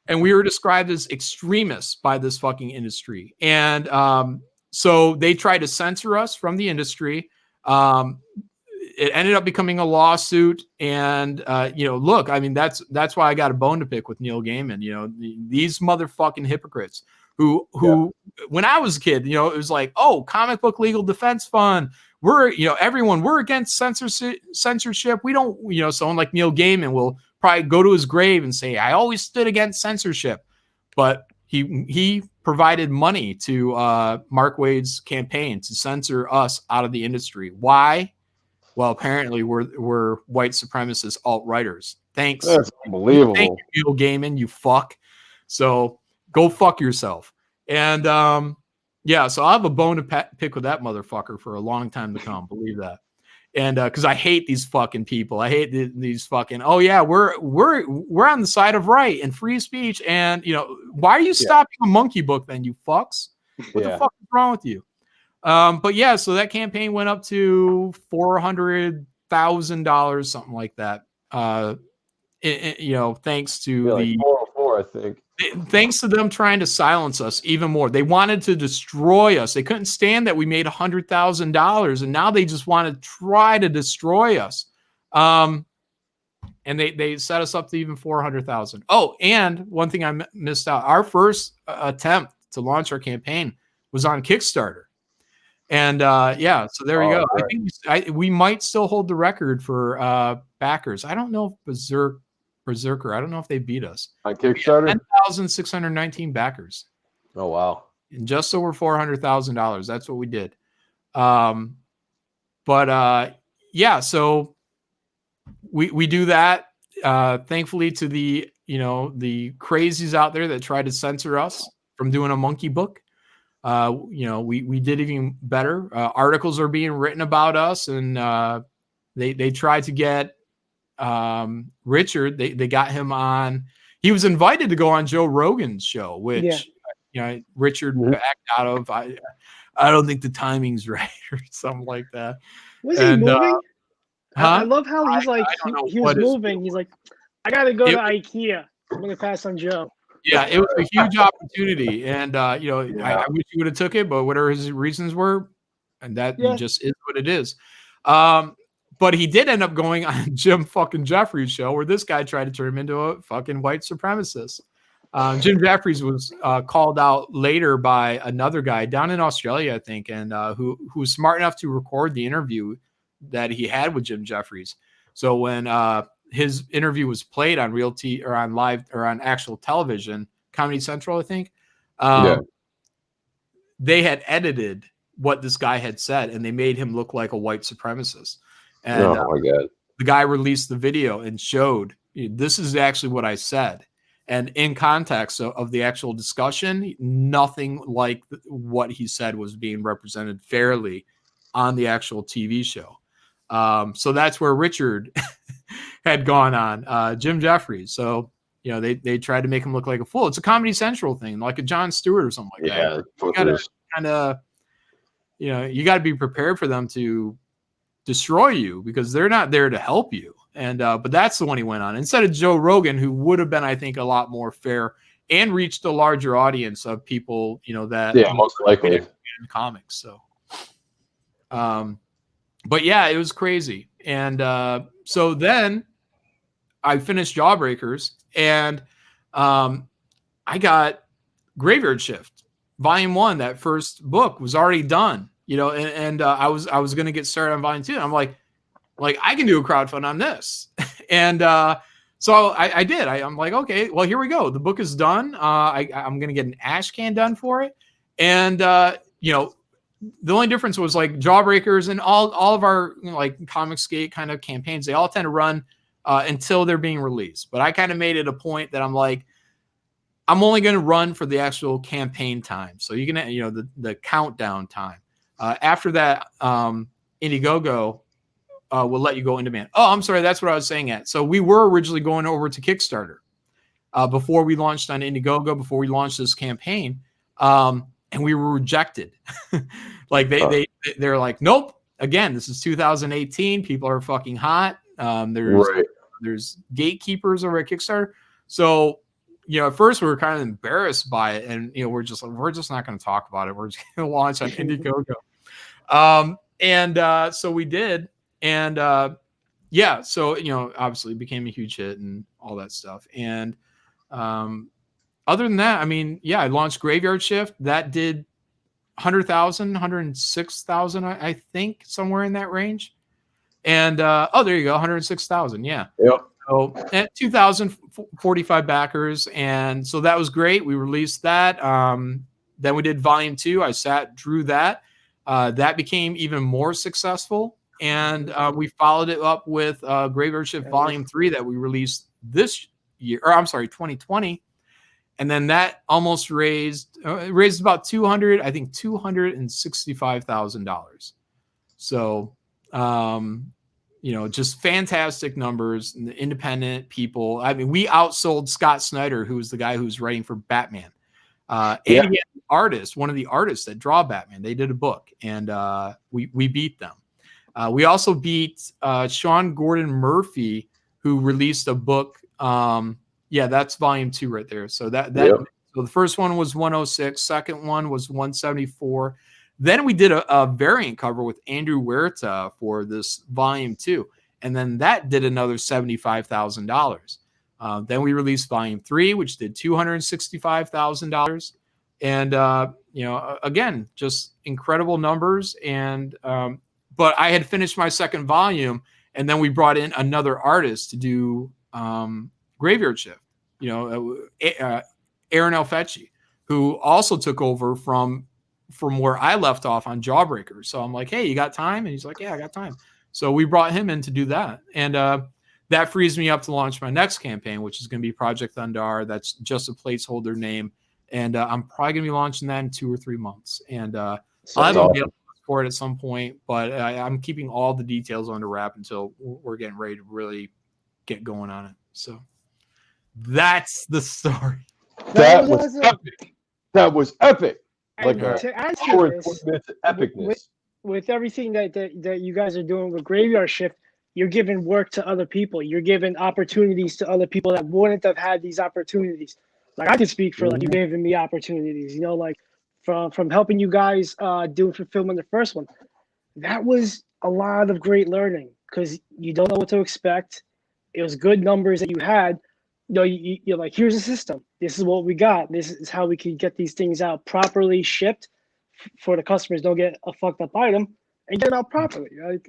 And we were described as extremists by this fucking industry. And so they tried to censor us from the industry. It ended up becoming a lawsuit. And, look, I mean, that's why I got a bone to pick with Neil Gaiman. These motherfucking hypocrites who when I was a kid, it was like, oh, comic book legal defense fund. We're against censorship. We don't, someone like Neil Gaiman will probably go to his grave and say, I always stood against censorship. But he provided money to Mark Waid's campaign to censor us out of the industry. Why? Well, apparently we're white supremacist alt-writers. Thanks. That's unbelievable. Thank you, Neil Gaiman, you fuck. So go fuck yourself. And so I have a bone to pick with that motherfucker for a long time to come. Believe that. And because I hate these fucking people. I hate these fucking, oh yeah, we're on the side of right and free speech. And why are you stopping a monkey book then, you fucks? What the fuck is wrong with you? But yeah, so that campaign went up to $400,000, something like that. Thanks to the 404, I think. Thanks to them trying to silence us even more. They wanted to destroy us. They couldn't stand that we made $100,000, and now they just want to try to destroy us. And they set us up to even 400,000. Oh, and one thing I missed out: our first attempt to launch our campaign was on Kickstarter. And so there you go. Right. I think we might still hold the record for backers. I don't know if Berserker. I don't know if they beat us on Kickstarter. 10,619 backers. Oh wow! And just over $400,000. That's what we did. So we do that. Thankfully, to the crazies out there that try to censor us from doing a monkey book. We did even better. Articles are being written about us, and they tried to get Richard. They got him on. He was invited to go on Joe Rogan's show, which Richard backed out of. I don't think the timing's right or something like that. Was he moving? I love how he's he was moving. He's like, I gotta go to IKEA. I'm gonna pass on Joe. Yeah, it was a huge opportunity, and I wish he would have took it, but whatever his reasons were, and that just is what it is. But he did end up going on Jim fucking Jeffries' show, where this guy tried to turn him into a fucking white supremacist. Jim Jeffries was called out later by another guy down in Australia, I think, and who was smart enough to record the interview that he had with Jim Jeffries. So when his interview was played on or on live or on actual television, Comedy Central, I think, they had edited what this guy had said, and they made him look like a white supremacist. And oh my God, the guy released the video and showed this is actually what I said. And in context of the actual discussion, nothing like what he said was being represented fairly on the actual TV show. So that's where Richard had gone on, Jim Jeffries. So, they tried to make him look like a fool. It's a Comedy Central thing, like a Jon Stewart or something like that. You got to kind of, you got to be prepared for them to destroy you because they're not there to help you. And but that's the one he went on instead of Joe Rogan, who would have been, I think, a lot more fair and reached a larger audience of people, that most likely in comics. So, but yeah, it was crazy. And so then I finished Jawbreakers, and I got Graveyard Shift Volume 1. That first book was already done, and I was going to get started on Volume 2. And I'm like I can do a crowdfund on this. And so I did. I'm like, okay, well, here we go. The book is done. I'm going to get an ash can done for it. And, the only difference was like Jawbreakers and all of our, you know, like Comicsgate kind of campaigns, they all tend to run until they're being released. But I kind of made it a point that I'm like, I'm only going to run for the actual campaign time. So you can, you know, the countdown time. After that, Indiegogo will let you go in demand. Oh, I'm sorry. That's what I was saying at. So we were originally going over to Kickstarter before we launched on Indiegogo, before we launched this campaign. And we were rejected. Like they're like, nope. Again, this is 2018. People are fucking hot. There's gatekeepers over at Kickstarter. So, you know, at first we were kind of embarrassed by it, and you know, we're just not going to talk about it. We're just going to launch on Indiegogo. So we did, and yeah, so you know, obviously it became a huge hit and all that stuff. And other than that, I mean, yeah, I launched Graveyard Shift. That did 100,000, 106,000, I think, somewhere in that range. And oh, there you go, 106,000. Yeah. Yep. So at 2,045 backers, and so that was great. We released that. Then we did Volume 2. I drew that. That became even more successful, and we followed it up with Graveyard Shift Volume 3 that we released this year, or I'm sorry, 2020. And then that almost raised about $265,000. So, you know, just fantastic numbers. Independent people. I mean, we outsold Scott Snyder, who was the guy who's writing for Batman, and again, artist, one of the artists that draw Batman. They did a book, and we beat them. We also beat Sean Gordon Murphy, who released a book. Yeah, that's Volume 2 right there. So so the first one was 106, second one was 174. Then we did a variant cover with Andrew Huerta for this Volume 2, and then that did another $75,000. Then we released Volume 3, which did $265,000, and you know, again, just incredible numbers. And but I had finished my second volume, and then we brought in another artist to do Graveyard Shift, you know, Aaron Elfecci, who also took over from where I left off on Jawbreakers. So I'm like, hey, you got time? And he's like, yeah, I got time. So we brought him in to do that. And that frees me up to launch my next campaign, which is going to be Project Thundar. That's just a placeholder name. And I'm probably going to be launching that in 2 or 3 months. And I'll have a deal for it at some point, but I'm keeping all the details under wrap until we're getting ready to really get going on it. So that's the story. That was epic. That was epic. Like to answer this, epicness. With everything that you guys are doing with Graveyard Shift, you're giving work to other people. You're giving opportunities to other people that wouldn't have had these opportunities. Like I can speak for like you giving me opportunities, you know, like from helping you guys do fulfillment the first one. That was a lot of great learning because you don't know what to expect. It was good numbers that you had. You know, you're like, here's a system. This is what we got. This is how we can get these things out properly shipped for the customers. Don't get a fucked up item and get it out properly. Like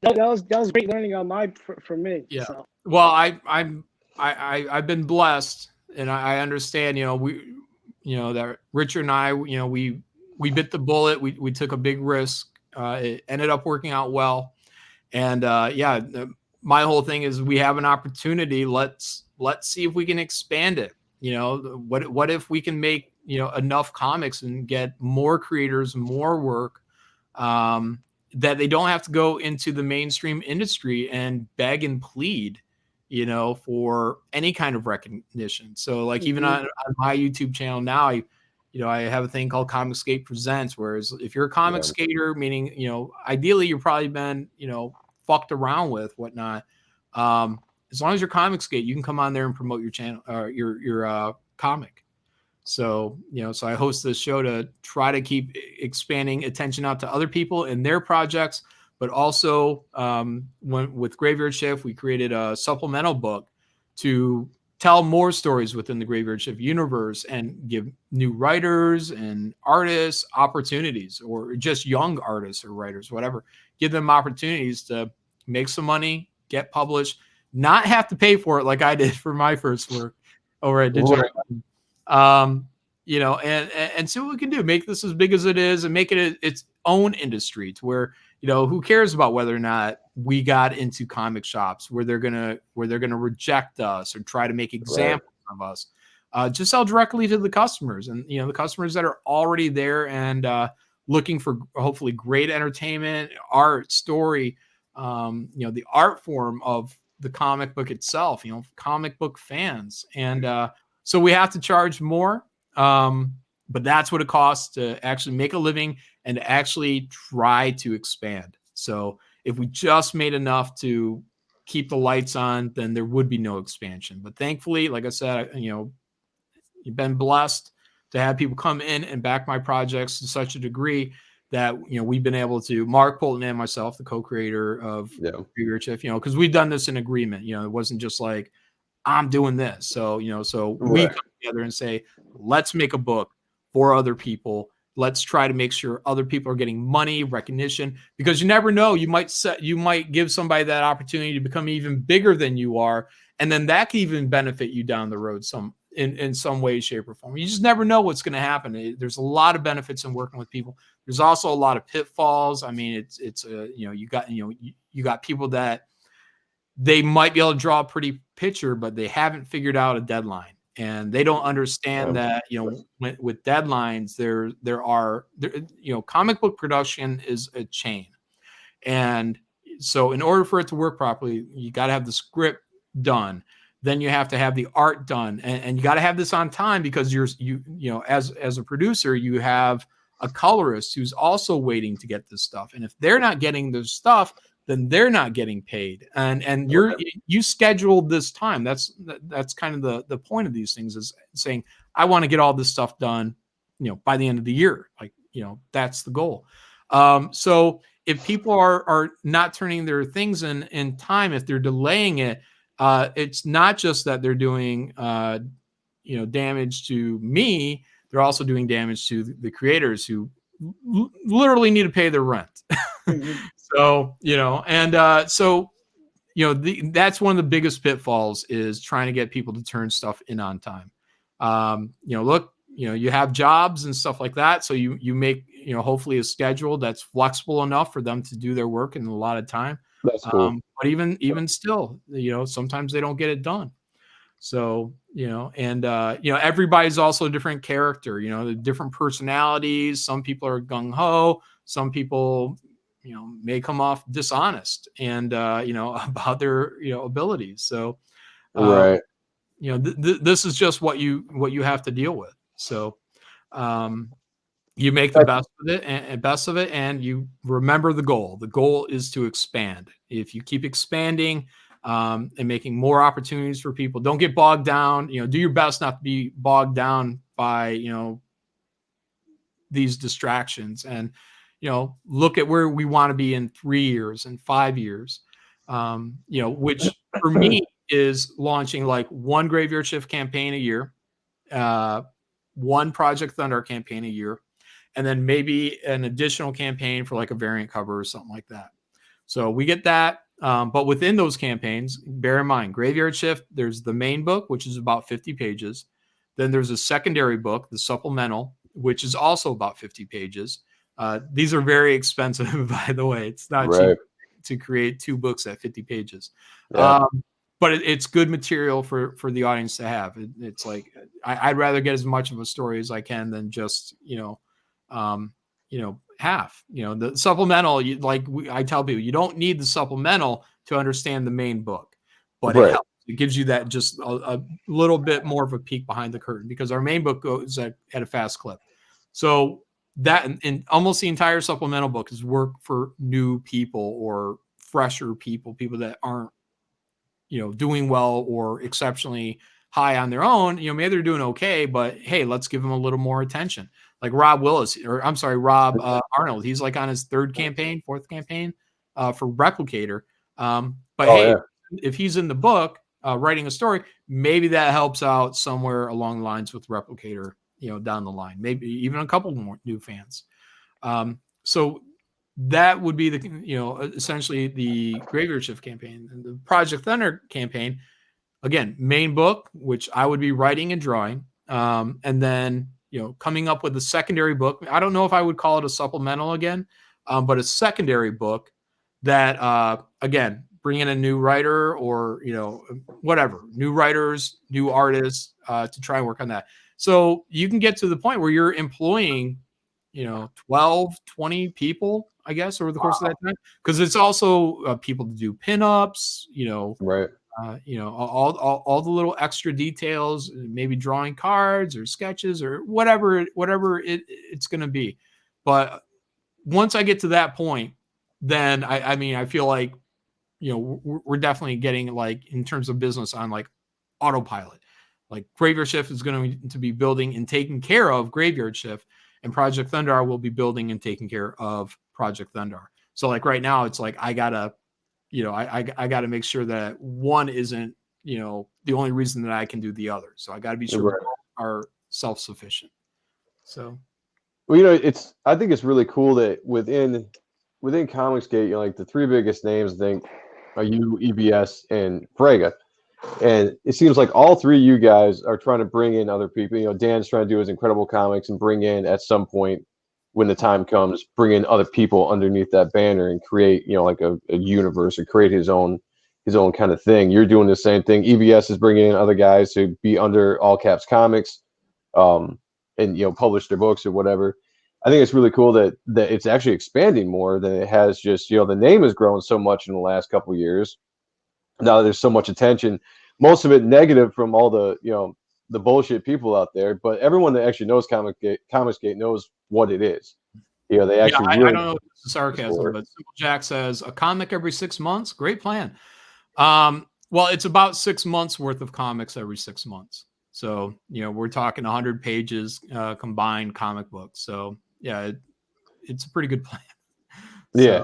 that was great learning on for me. Yeah. So. Well, I've been blessed, and I understand. You know, that Richard and I, you know, we bit the bullet. We took a big risk. It ended up working out well, and yeah. My whole thing is we have an opportunity. Let's see if we can expand it. You know, what if we can make, you know, enough comics and get more creators, more work, that they don't have to go into the mainstream industry and beg and plead, you know, for any kind of recognition. So like even on my YouTube channel now, I have a thing called Comicsgate Presents, whereas if you're a comic skater, meaning, you know, ideally you've probably been, you know, fucked around with whatnot. As long as you're Comicsgate, you can come on there and promote your channel, your comic. So, you know, so I host this show to try to keep expanding attention out to other people and their projects, but also with Graveyard Shift, we created a supplemental book to tell more stories within the Graveyard Shift universe and give new writers and artists opportunities, or just young artists or writers, whatever, give them opportunities to make some money, get published, not have to pay for it like I did for my first work over at Digital. you know, and see what we can do. Make this as big as it is, and make it its own industry to where, you know, who cares about whether or not we got into comic shops where they're gonna reject us or try to make examples of us. Just sell directly to the customers, and you know, the customers that are already there and looking for hopefully great entertainment, art, story, you know, the art form of the comic book itself, you know, comic book fans. And so we have to charge more, but that's what it costs to actually make a living and to actually try to expand. So if we just made enough to keep the lights on, then there would be no expansion. But thankfully, like I said, you know, you've been blessed to have people come in and back my projects to such a degree that, you know, we've been able to, Mark Polton and myself, the co-creator of Graveyard Shift, you know, because we've done this in agreement. You know, it wasn't just like, I'm doing this. So, you know, so we come together and say, let's make a book for other people. Let's try to make sure other people are getting money, recognition, because you never know. You might give somebody that opportunity to become even bigger than you are. And then that could even benefit you down the road in some way, shape, or form. You just never know what's going to happen. There's a lot of benefits in working with people. There's also a lot of pitfalls. I mean, it's you know, you got people that they might be able to draw a pretty picture, but they haven't figured out a deadline, and they don't understand that, you know, with deadlines, there, you know, comic book production is a chain. And so in order for it to work properly, you got to have the script done. Then you have to have the art done, and you got to have this on time, because you know, as a producer, you have a colorist who's also waiting to get this stuff. And if they're not getting this stuff, then they're not getting paid. And you scheduled this time. That's kind of the point of these things, is saying, I want to get all this stuff done, you know, by the end of the year. Like, you know, that's the goal. So if people are not turning their things in time, if they're delaying it, it's not just that they're doing, you know, damage to me. They're also doing damage to the creators who literally need to pay their rent. So, you know, and so, you know, that's one of the biggest pitfalls, is trying to get people to turn stuff in on time. You know, look, you know, you have jobs and stuff like that. So you make, you know, hopefully a schedule that's flexible enough for them to do their work in a lot of time. That's cool. But even still, you know, sometimes they don't get it done. So, you know, and, you know, everybody's also a different character, you know, the different personalities. Some people are gung ho. Some people, you know, may come off dishonest and, you know, about their, you know, abilities. So, you know, this is just what you have to deal with. So, you make the best of it, and you remember the goal. The goal is to expand. If you keep expanding, and making more opportunities for people, don't get bogged down. You know, do your best not to be bogged down by, you know, these distractions, and, you know, look at where we want to be in 3 years and 5 years. You know, which for me is launching like one Graveyard Shift campaign a year, one Project Thunder campaign a year, and then maybe an additional campaign for like a variant cover or something like that. So we get that. But within those campaigns, bear in mind, Graveyard Shift, there's the main book, which is about 50 pages. Then there's a secondary book, the supplemental, which is also about 50 pages. These are very expensive, by the way. It's not cheap to create 2 books at 50 pages. But it's good material for the audience to have. It's like, I'd rather get as much of a story as I can than just, you know, half. You know, the supplemental, I tell people, you don't need the supplemental to understand the main book, but it helps. It gives you that just a little bit more of a peek behind the curtain, because our main book goes at a fast clip. So that, and almost the entire supplemental book is work for new people or fresher people that aren't, you know, doing well or exceptionally high on their own. You know, maybe they're doing okay, but hey, let's give them a little more attention. Like Rob Arnold. He's like on his 4th campaign for Replicator. But if he's in the book writing a story, maybe that helps out somewhere along the lines with Replicator, you know, down the line, maybe even a couple more new fans. So that would be essentially the Graveyard Shift campaign. And the Project Thunder campaign, again, main book, which I would be writing and drawing. And then coming up with a secondary book. I don't know if I would call it a supplemental again, but a secondary book that, again, bring in a new writer or, whatever, new writers, new artists to try and work on that. So you can get to the point where you're employing, 12, 20 people, I guess, over the course of that time. Because it's also people to do pinups, Right. all the little extra details, maybe drawing cards or sketches or whatever it's going to be. But once I get to that point, then I feel like, we're definitely getting, like, in terms of business, on like autopilot. Like Graveyard Shift is going to be building and taking care of Graveyard Shift, and Project Thundar will be building and taking care of Project Thundar. So like right now, it's like I gotta make sure that one isn't, the only reason that I can do the other. So I got to be sure Right. both are self-sufficient. So, Well, I think it's really cool that within Comicsgate, like the three biggest names, I think, are you, EBS, and Frega. And it seems like all three of you guys are trying to bring in other people. Dan's trying to do his Incredible Comics and bring in, at some point when the time comes, bring in other people underneath that banner and create, like a universe, or create his own kind of thing. You're doing the same thing. EBS is bringing in other guys to be under All Caps Comics, and publish their books or whatever. I think it's really cool that it's actually expanding more than it has just, the name has grown so much in the last couple of years. Now there's so much attention, most of it negative from all the, the bullshit people out there, but everyone that actually knows Comicsgate knows what it is. They actually I really don't know if it's a sarcasm, but Simple Jack says a comic every 6 months. Great plan. Well, it's about 6 months worth of comics every 6 months. So, we're talking 100 pages combined comic books. So yeah, it's a pretty good plan. Yeah.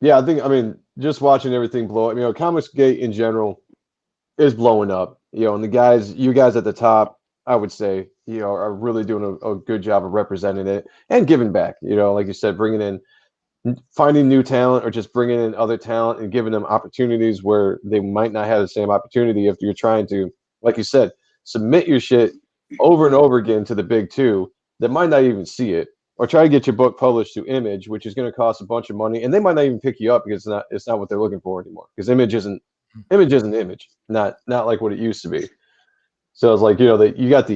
Yeah, I mean, just watching everything blow up, Comicsgate in general is blowing up, and you guys at the top, I would say, are really doing a good job of representing it and giving back, like you said, finding new talent, or just bringing in other talent and giving them opportunities where they might not have the same opportunity if you're trying to, like you said, submit your shit over and over again to the big two that might not even see it, or try to get your book published through Image, which is going to cost a bunch of money, and they might not even pick you up because it's not what they're looking for anymore, because Image isn't Image, not like what it used to be. So it's like, that you got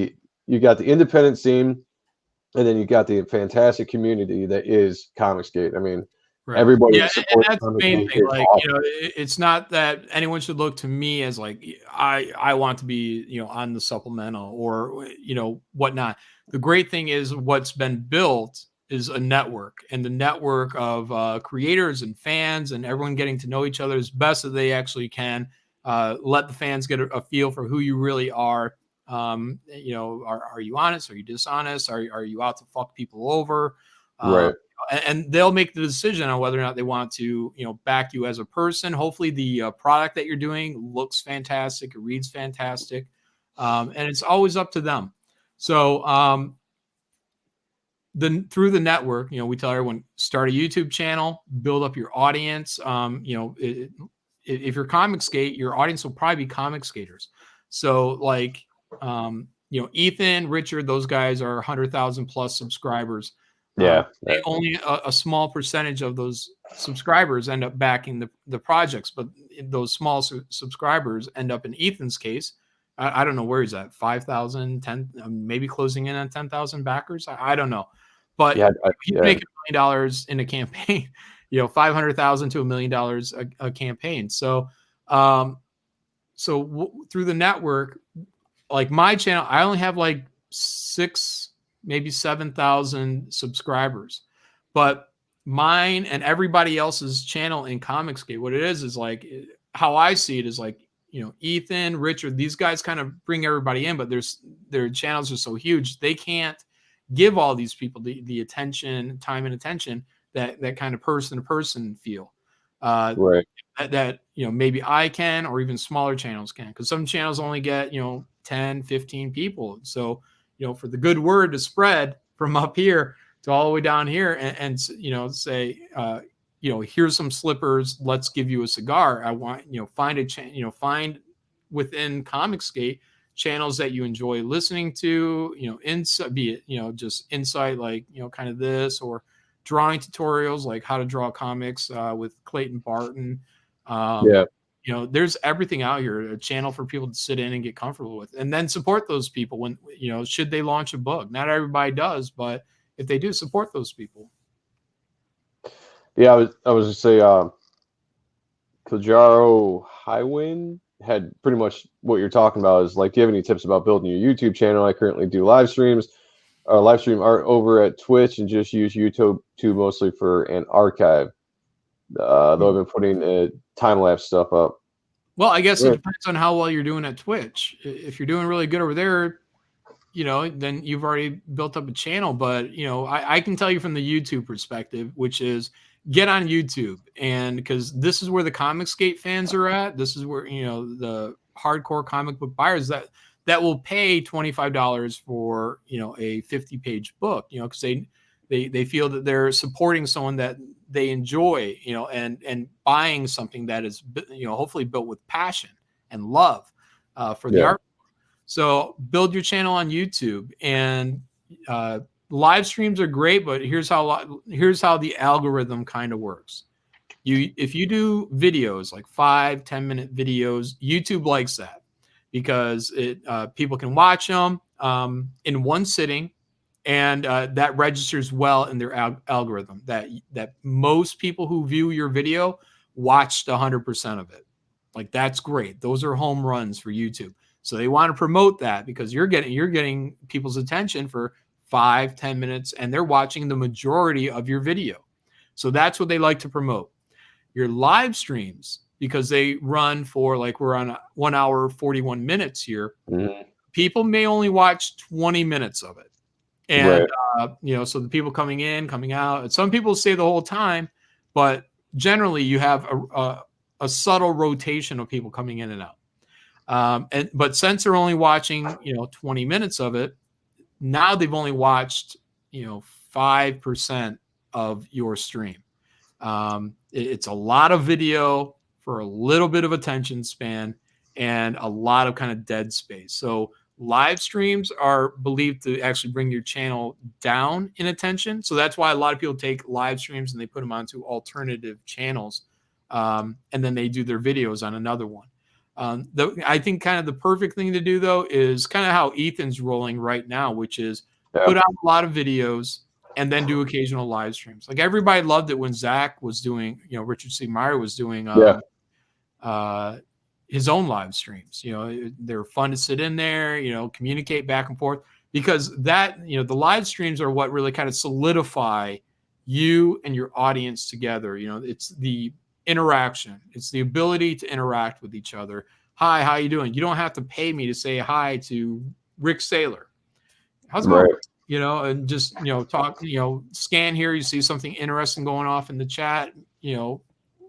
the independent scene, and then you got the fantastic community that is Comicsgate. I mean, right. Everybody and that's the main Comicsgate thing. is Like, awesome. it's not that anyone should look to me as like, I want to be, on the supplemental or, whatnot. The great thing is what's been built is a network, and the network of creators and fans and everyone getting to know each other as best as they actually can. Let the fans get a feel for who you really are. Are you honest? Are you dishonest? Are you out to fuck people over? Right. And they'll make the decision on whether or not they want to, back you as a person. Hopefully the product that you're doing looks fantastic. It reads fantastic. And it's always up to them. So, through the network, we tell everyone, start a YouTube channel, build up your audience. If you're Comicsgate, your audience will probably be comic skaters. So like, Ethan, Richard, those guys are 100,000 plus subscribers. Yeah. Only a small percentage of those subscribers end up backing the projects, but those small subscribers end up, in Ethan's case, I don't know where he's at, 5,000, 10, maybe closing in on 10,000 backers. I don't know, but he's making $1 million in a campaign, 500,000 to $1 million a campaign. So, through the network, like my channel, I only have like 6, maybe 7,000 subscribers, but mine and everybody else's channel in Comicsgate, what it is like, how I see it is like, Ethan, Richard, these guys kind of bring everybody in, but their channels are so huge, they can't give all these people the attention, time and attention that kind of person to person feel. Right. That maybe I can, or even smaller channels can, because some channels only get 10, 15 people. So for the good word to spread from up here to all the way down here, and say, here's some slippers, let's give you a cigar. I want find within Comicsgate channels that you enjoy listening to, insight, be it, just insight, like, kind of this, or drawing tutorials, like how to draw comics with Clayton Barton. Yeah. There's everything out here, a channel for people to sit in and get comfortable with, and then support those people when, should they launch a book. Not everybody does, but if they do, support those people. Yeah, I was just say, Kajaro Highwind had pretty much what you're talking about. Is like, do you have any tips about building your YouTube channel? I currently do live streams, or live stream art over at Twitch, and just use YouTube mostly for an archive. Though I've been putting time lapse stuff up. Well, I guess it depends on how well you're doing at Twitch. If you're doing really good over there, then you've already built up a channel. But, I can tell you from the YouTube perspective, which is get on YouTube. And because this is where the Comicsgate fans are at. This is where, the hardcore comic book buyers that will pay $25 for, a 50-page book, because they feel that they're supporting someone that they enjoy, and buying something that is, hopefully built with passion and love for the art. So build your channel on YouTube, and live streams are great, but here's how the algorithm kind of works. If you do videos like 5-10 minute videos, YouTube likes that because people can watch them in one sitting. And that registers well in their algorithm that most people who view your video watched 100% of it. Like, that's great. Those are home runs for YouTube. So they want to promote that because you're getting people's attention for 5-10 minutes, and they're watching the majority of your video. So that's what they like to promote. Your live streams, because they run for, like, we're on 1 hour 41 minutes here. Mm-hmm. People may only watch 20 minutes of it. And, so the people coming in, coming out, some people stay the whole time, but generally you have a subtle rotation of people coming in and out. But since they're only watching, 20 minutes of it, now they've only watched, 5% of your stream. It's a lot of video for a little bit of attention span and a lot of kind of dead space. So live streams are believed to actually bring your channel down in attention. So that's why a lot of people take live streams and they put them onto alternative channels. And then they do their videos on another one. I think kind of the perfect thing to do, though, is kind of how Ethan's rolling right now, which is put out a lot of videos and then do occasional live streams. Like, everybody loved it when Zach was doing, Richard C. Meyer was doing his own live streams. They're fun to sit in there, communicate back and forth, because that, the live streams are what really kind of solidify you and your audience together. It's the interaction. It's the ability to interact with each other. Hi, how you doing? You don't have to pay me to say hi to Rick Saylor. How's it going? And just, talk, scan here, you see something interesting going off in the chat,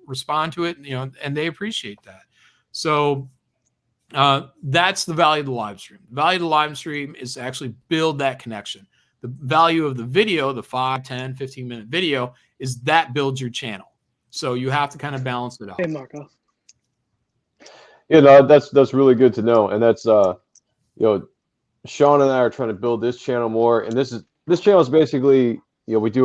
respond to it, and they appreciate that. So that's the value of the live stream. The value of the live stream is to actually build that connection. The value of the video, the 5, 10, 15-minute video, is that builds your channel. So you have to kind of balance it out. Hey, Marco. That's really good to know. And that's Sean and I are trying to build this channel more. And this channel is basically, we do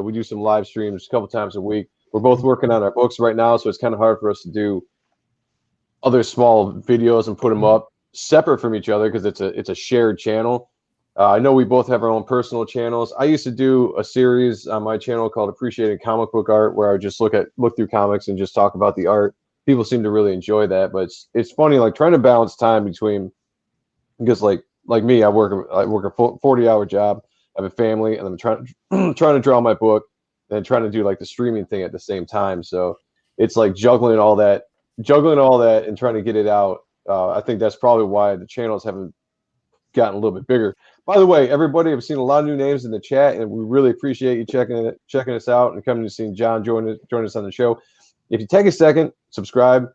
we do some live streams a couple times a week. We're both working on our books right now, so it's kind of hard for us to do other small videos and put them up separate from each other because it's a shared channel. I know we both have our own personal channels. I used to do a series on my channel called Appreciating Comic Book Art, where I would just look through comics and just talk about the art. People seem to really enjoy that, but it's funny, like, trying to balance time between, because like me, I work a 40-hour job, I have a family, and I'm trying to draw my book, and trying to do like the streaming thing at the same time. So it's like juggling all that and trying to get it out. I think that's probably why the channels haven't gotten a little bit bigger. By the way, everybody, I've seen a lot of new names in the chat, and we really appreciate you checking us out and coming to see John join us on the show. If you take a second, subscribe,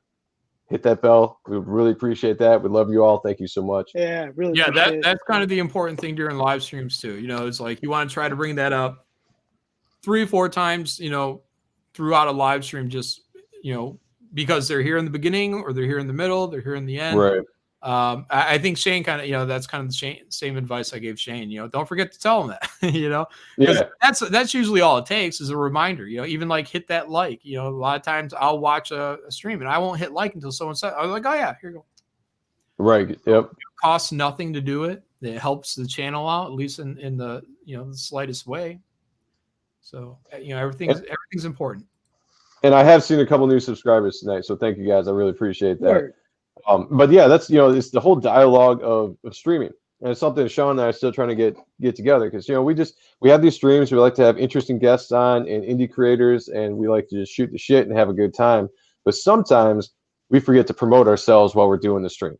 hit that bell. We would really appreciate that. We love you all. Thank you so much. Yeah, really. Yeah, that's kind of the important thing during live streams too. It's like you want to try to bring that up 3 or 4 times, throughout a live stream, just, because they're here in the beginning, or they're here in the middle, they're here in the end. Right. I think Shane kind of, that's kind of the same advice I gave Shane. Don't forget to tell him that, because that's usually all it takes is a reminder. Even like hit that like. A lot of times I'll watch a stream and I won't hit like until someone says, I was like, oh yeah, here you go. Right. Yep. It costs nothing to do it. It helps the channel out, at least in the the slightest way. So everything's important. And I have seen a couple new subscribers tonight, so thank you guys. I really appreciate that. Word. But yeah, that's it's the whole dialogue of streaming, and it's something Sean and I are still trying to get together because we have these streams. We like to have interesting guests on and indie creators, and we like to just shoot the shit and have a good time. But sometimes we forget to promote ourselves while we're doing the stream.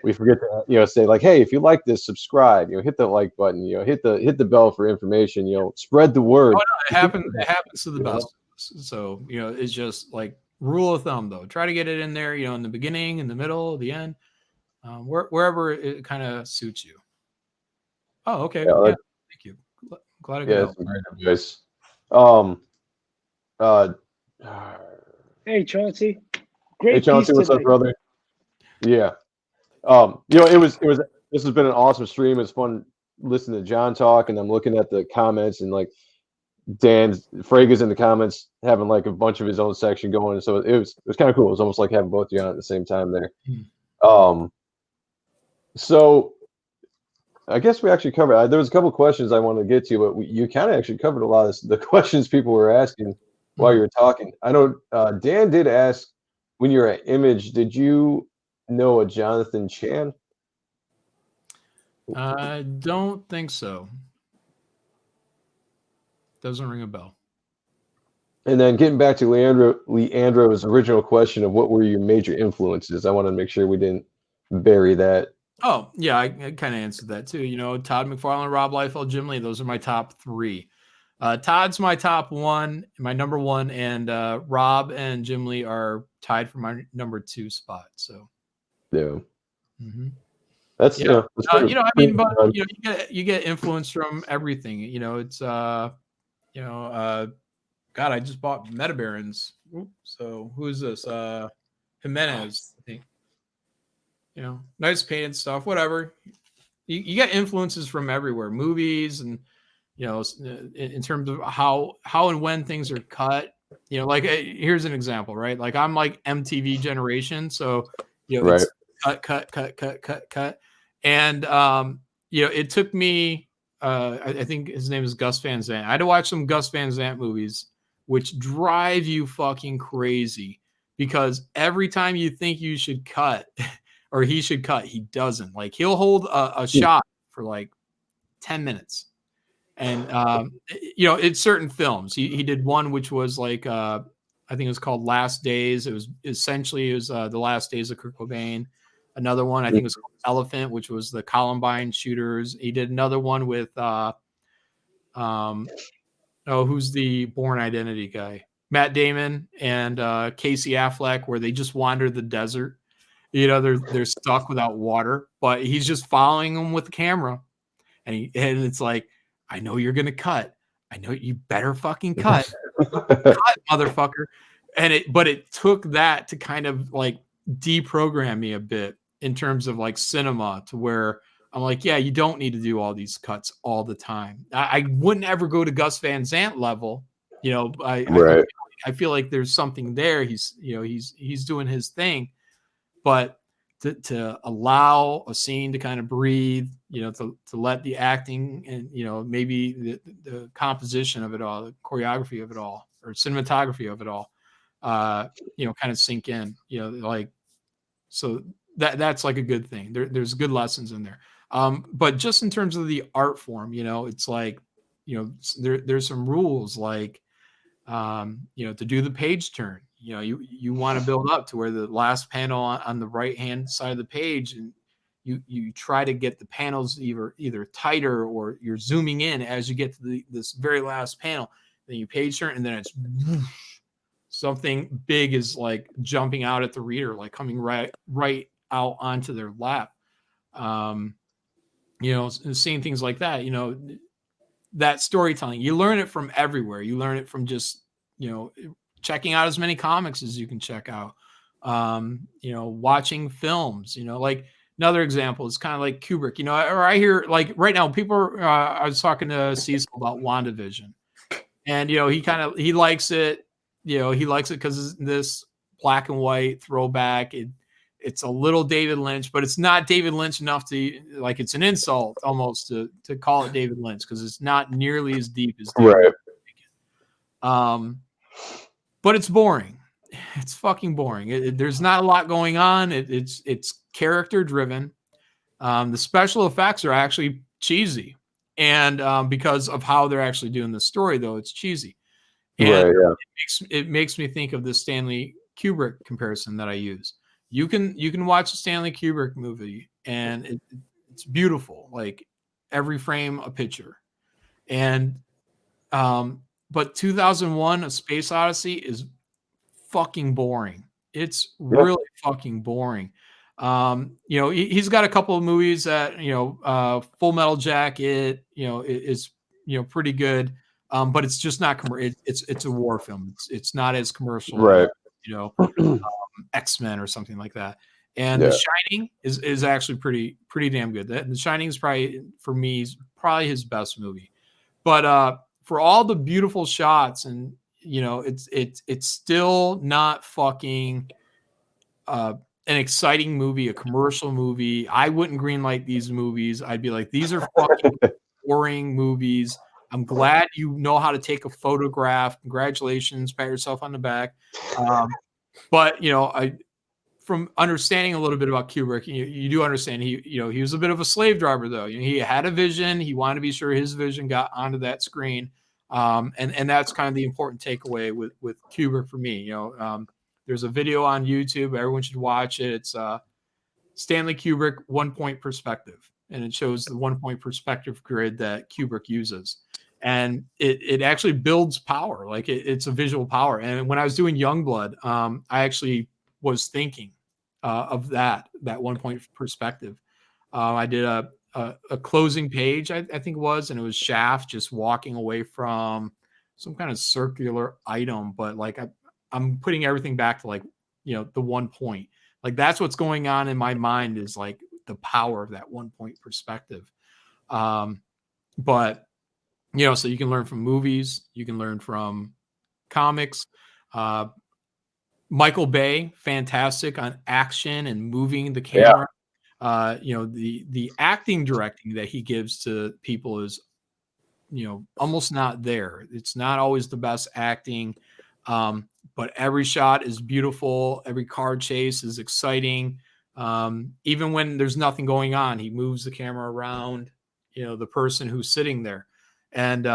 We forget to say like, hey, if you like this, subscribe. Hit the like button. Hit the bell for information. Spread the word. Oh, no, it happens to the best. So it's just like rule of thumb though. Try to get it in there. In the beginning, in the middle, the end, wherever it kind of suits you. Oh, okay. Yeah, thank you. Glad I could help. Great advice. Hey Chauncey. Great. Hey Chauncey, what's up, brother? Yeah. This has been an awesome stream. It's fun listening to John talk, and I'm looking at the comments, and like Fraga's in the comments having like a bunch of his own section going. So it was kind of cool. It was almost like having both of you on at the same time there. So I guess we actually covered. There was a couple of questions I wanted to get to, but you kind of actually covered a lot of the questions people were asking while you were talking. I know Dan did ask, when you were at Image, did you know a Jonathan Chan? I don't think so. Doesn't ring a bell. And then getting back to Leandro's original question of what were your major influences, I want to make sure we didn't bury that. Oh, yeah, I kind of answered that too. Todd McFarlane, Rob Liefeld, Jim Lee, those are my top three. Todd's my top one, my number one, and Rob and Jim Lee are tied for my number two spot. So, yeah. Mm-hmm. That's you get influence from everything. It's God, I just bought Metabarons. So who's this? Jimenez, I think. Nice painted stuff. Whatever. You get influences from everywhere. Movies and in terms of how and when things are cut. Like here's an example, right? Like I'm like MTV generation, so right. It's cut. And it took me I think his name is Gus Van Sant. I had to watch some Gus Van Sant movies, which drive you fucking crazy because every time you think you should cut or he should cut, he doesnthink. Like he'll hold a shot for like 10 minutes. And it's certain films. He did one which was like I think it was called Last Days. It was essentially the last days of Kurt Cobain. Another one I think was called Elephant, which was the Columbine shooters. He did another one with who's the Born Identity guy? Matt Damon and Casey Affleck, where they just wander the desert. They're stuck without water, but he's just following them with the camera, and it's like, I know you're gonna cut. I know you better fucking cut, cut, motherfucker. But it took that to kind of like deprogram me a bit in terms of like cinema, to where I'm like, yeah, you don't need to do all these cuts all the time. I wouldn't ever go to Gus Van Sant level. I feel like there's something there. He's doing his thing, but to allow a scene to kind of breathe, to let the acting and, maybe the composition of it all, the choreography of it all, or cinematography of it all, kind of sink in, so that's like a good thing. There's good lessons in there. But just in terms of the art form, it's like, there's some rules like, to do the page turn, you want to build up to where the last panel on the right hand side of the page, and you try to get the panels either tighter, or you're zooming in as you get to this very last panel. Then you page turn, and then it's something big is like jumping out at the reader, like coming right out onto their lap. Seeing things like that, that storytelling, you learn it from everywhere. You learn it from just, checking out as many comics as you can check out, watching films, like Another example is kind of like Kubrick, or I hear like right now people are, I was talking to Cecil about WandaVision, and he likes it, he likes it because this black and white throwback. It's a little David Lynch, but it's not David Lynch enough to like it's an insult almost to call it David Lynch because it's not nearly as deep as David Right. Lynch. But it's boring. It's fucking boring. There's not a lot going on. It's character driven. The special effects are actually cheesy, and because of how they're actually doing the story, though, it's cheesy. And Right. Yeah. it makes me think of the Stanley Kubrick comparison that I use. You can watch a Stanley Kubrick movie, and it's beautiful, like every frame a picture. And but 2001: A Space Odyssey is fucking boring. It's really fucking boring. He's got a couple of movies that Full Metal Jacket, is pretty good, but it's just not it's a war film. It's not as commercial, Right. X-Men or something like that. And Yeah. The Shining is actually pretty damn good. The Shining is probably for me probably his best movie, but for all the beautiful shots and it's still not fucking an exciting movie, a commercial movie. I wouldn't greenlight these movies. I'd be like, these are fucking boring movies. I'm glad you know how to take a photograph. Congratulations, pat yourself on the back. But from understanding a little bit about Kubrick, you do understand he was a bit of a slave driver, though. He had a vision. He wanted to be sure his vision got onto that screen. And that's kind of the important takeaway with Kubrick for me. There's a video on YouTube. Everyone should watch it. It's Stanley Kubrick 1-point perspective, and it shows the 1-point perspective grid that Kubrick uses. And it actually builds power. Like it's a visual power. And when I was doing Youngblood, I actually was thinking of that 1-point perspective. I did a closing page, I think it was, and it was Shaft just walking away from some kind of circular item, but like I'm putting everything back to like the 1 point. Like that's what's going on in my mind is like the power of that 1-point perspective. But so you can learn from movies, you can learn from comics. Michael Bay, fantastic on action and moving the camera. The acting directing that he gives to people is almost not there. It's not always the best acting, but every shot is beautiful. Every car chase is exciting. Even when there's nothing going on, he moves the camera around the person who's sitting there. And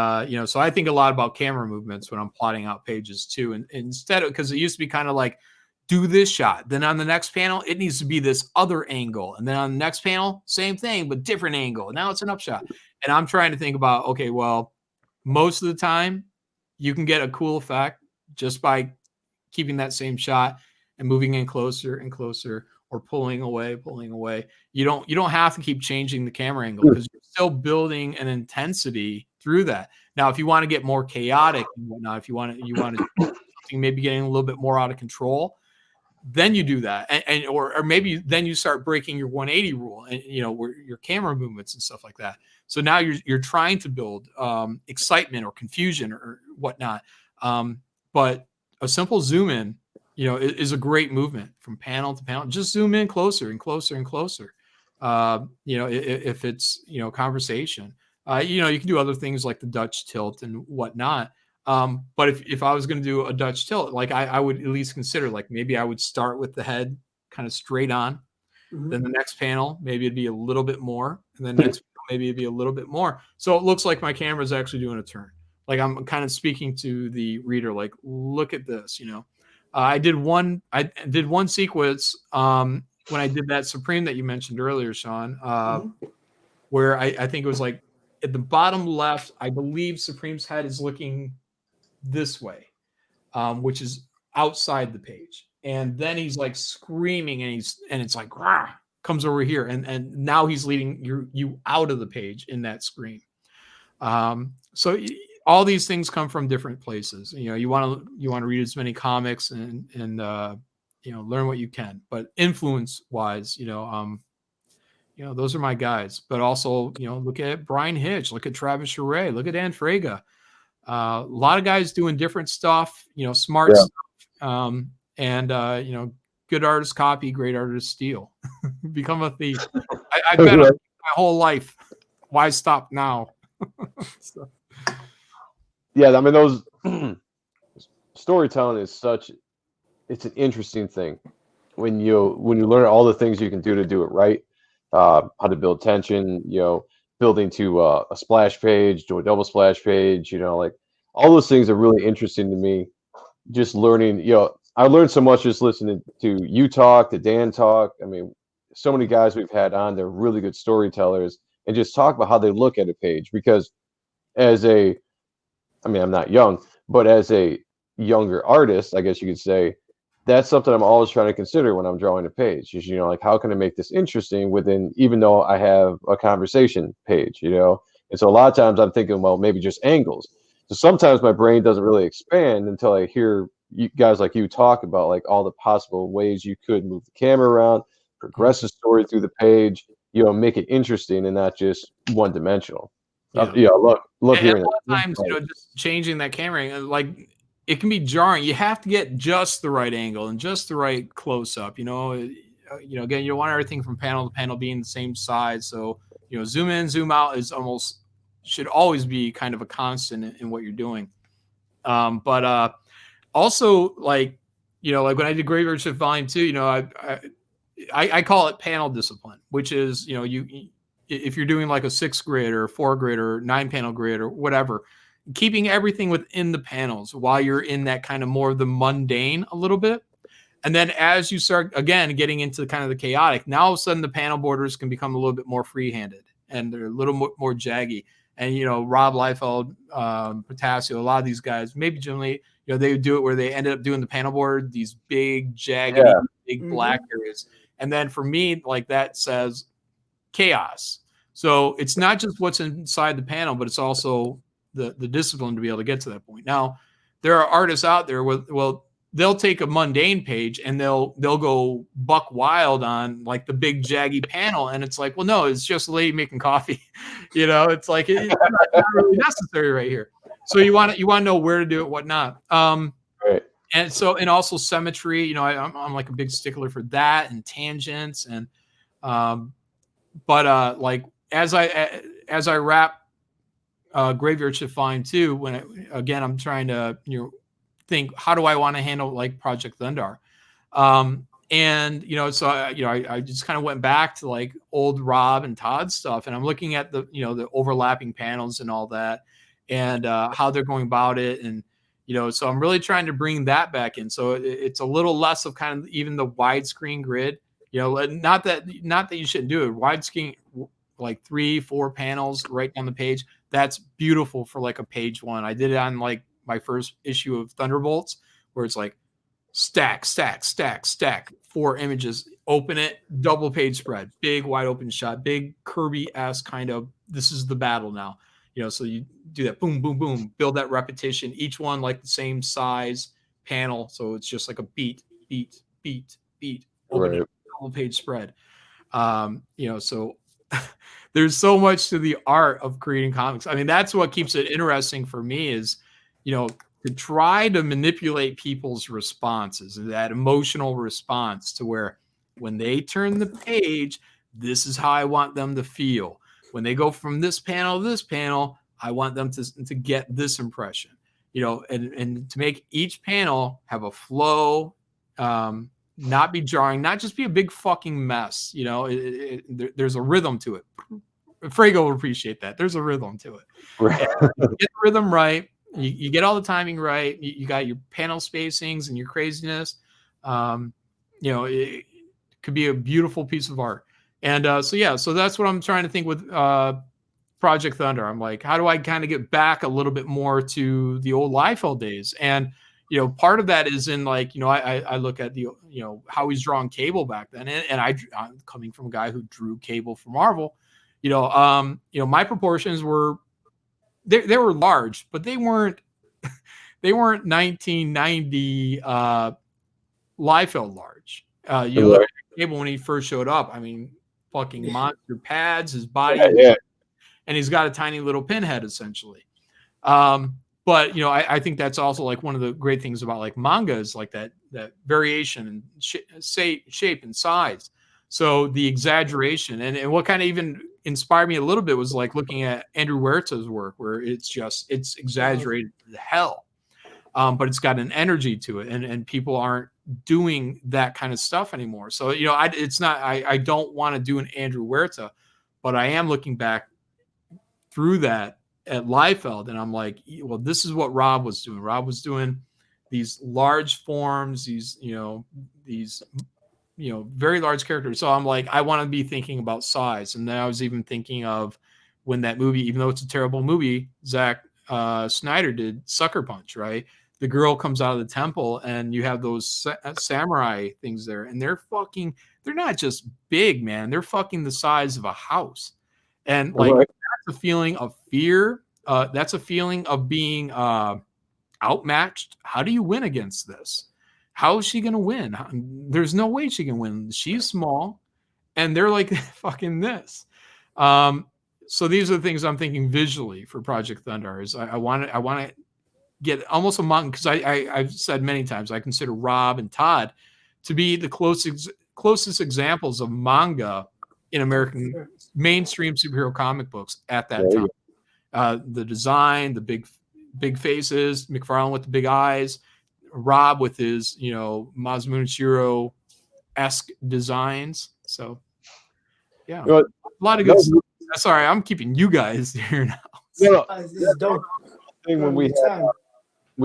so I think a lot about camera movements when I'm plotting out pages too. And instead of, because it used to be kind of like, do this shot, then on the next panel it needs to be this other angle, and then on the next panel same thing but different angle. Now it's an upshot, and I'm trying to think about, okay, well, most of the time you can get a cool effect just by keeping that same shot and moving in closer and closer, or pulling away. You don't have to keep changing the camera angle because you're still building an intensity through that. Now if you want to get more chaotic and whatnot, if you want to something maybe getting a little bit more out of control, then you do that, and or maybe then you start breaking your 180 rule, and where your camera movements and stuff like that. So now you're trying to build excitement or confusion or whatnot. But a simple zoom in, is a great movement from panel to panel. Just zoom in closer and closer and closer. If it's conversation, you can do other things like the Dutch tilt and whatnot. But if I was going to do a Dutch tilt, like I would at least consider, like maybe I would start with the head kind of straight on, then the next panel, maybe it'd be a little bit more, and then next panel, maybe it'd be a little bit more. So it looks like my camera is actually doing a turn. Like I'm kind of speaking to the reader, like, look at this, I did one sequence, when I did that Supreme that you mentioned earlier, Sean, where I think it was like at the bottom left, I believe Supreme's head is looking this way, which is outside the page, and then he's like screaming, and it's like rah, comes over here, and now he's leading you out of the page in that scream. So all these things come from different places. You want to read as many comics and learn what you can, but influence wise, those are my guys. But also, look at Brian Hitch, look at Travis Charest, look at Dan Frega. A lot of guys doing different stuff, smart stuff. And good artists copy, great artists steal. Become a thief. I've been my whole life. Why stop now? So. Yeah, I mean, those storytelling is it's an interesting thing when you learn all the things you can do to do it right, how to build tension, building to a splash page, to a double splash page, like all those things are really interesting to me. Just learning, I learned so much just listening to you talk, to Dan talk. I mean, so many guys we've had on, they're really good storytellers, and just talk about how they look at a page. Because I'm not young, but as a younger artist, I guess you could say, that's something I'm always trying to consider when I'm drawing a page. Is, like, how can I make this interesting even though I have a conversation page, And so a lot of times I'm thinking, well, maybe just angles. So sometimes my brain doesn't really expand until I hear you guys like you talk about like all the possible ways you could move the camera around, progress the story through the page, make it interesting and not just one dimensional. Love hearing a lot of times, just changing that camera, like it can be jarring. You have to get just the right angle and just the right close up. Again, you don't want everything from panel to panel being the same size. So, zoom in, zoom out should always be kind of a constant in what you're doing. But also, like when I did Graveyard Shift Volume 2, I call it panel discipline, which is, if you're doing like a 6 grid or a 4 grid or 9 panel grid or whatever, keeping everything within the panels while you're in that kind of more of the mundane a little bit. And then as you start, again, getting into kind of the chaotic, now all of a sudden the panel borders can become a little bit more free-handed and they're a little more jaggy. And, Rob Liefeld, Potasio, a lot of these guys, maybe Jim Lee, they would do it where they ended up doing the panel board, these big, jaggedy, big black areas. And then for me, like that says chaos. So it's not just what's inside the panel, but it's also the discipline to be able to get to that point. Now, there are artists out there they'll take a mundane page and they'll go buck wild on like the big jaggy panel. And it's like, well, no, it's just a lady making coffee. It's like, it's not really necessary right here. So you want to know where to do it, whatnot. Right. And also symmetry, I'm like a big stickler for that and tangents. And, like as I wrap Graveyard Shift Volume 2, I'm trying to, think, how do I want to handle like Project Thundar? So I just kind of went back to like old Rob and Todd stuff, and I'm looking at the overlapping panels and all that, and how they're going about it, and so I'm really trying to bring that back in. So it's a little less of kind of even the widescreen grid. Not that you shouldn't do it widescreen, like 3-4 panels right down the page. That's beautiful for like a page one. I did it on like my first issue of Thunderbolts, where it's like stack, 4 images, open it, double page spread, big wide open shot, big Kirby-esque kind of, this is the battle now. So you do that, boom, boom, boom, build that repetition, each one like the same size panel. So it's just like a beat, open it, double page spread. So there's so much to the art of creating comics. I mean, that's what keeps it interesting for me is, to try to manipulate people's responses, that emotional response to where when they turn the page, this is how I want them to feel. When they go from this panel to this panel, I want them to get this impression, and to make each panel have a flow, not be jarring, not just be a big fucking mess. There's a rhythm to it. Frago will appreciate that. There's a rhythm to it. Right. Get the rhythm right. You get all the timing right. You got your panel spacings and your craziness. It could be a beautiful piece of art. And so that's what I'm trying to think with Project Thunder. I'm like, how do I kind of get back a little bit more to the old Liefeld days? And part of that is in like, I look at the how he's drawing Cable back then, and I'm coming from a guy who drew Cable for Marvel. My proportions were. They were large, but they weren't 1990 Liefeld large. You look at Cable when he first showed up. I mean, fucking monster pads, his body, Yeah. and he's got a tiny little pinhead essentially. But I think that's also like one of the great things about like manga is like that variation and shape and size. So the exaggeration and what kind of even inspired me a little bit was like looking at Andrew Huerta's work, where it's exaggerated to hell, but it's got an energy to it, and people aren't doing that kind of stuff anymore. So I don't want to do an Andrew Huerta, but I am looking back through that at Liefeld, and I'm like, well, this is what Rob was doing. Rob was doing these large forms, these very large characters. So I'm like, I want to be thinking about size. And then I was even thinking of when that movie, even though it's a terrible movie, Zack Snyder did Sucker Punch, right? The girl comes out of the temple and you have those samurai things there, and they're not just big, man. They're fucking the size of a house. And like, that's a feeling of fear. That's a feeling of being outmatched. How do you win against this? How is she going to win? There's no way she can win. She's small, and they're like fucking this. So these are the things I'm thinking visually for Project Thunder. Is I want to get almost a manga, because I've said many times I consider Rob and Todd to be the closest examples of manga in American mainstream superhero comic books at that time. The design, the big faces, McFarlane with the big eyes, Rob with his, Masamune Shirow-esque designs. So, yeah, a lot of good stuff. Sorry, I'm keeping you guys here now. This is dope. Thing when we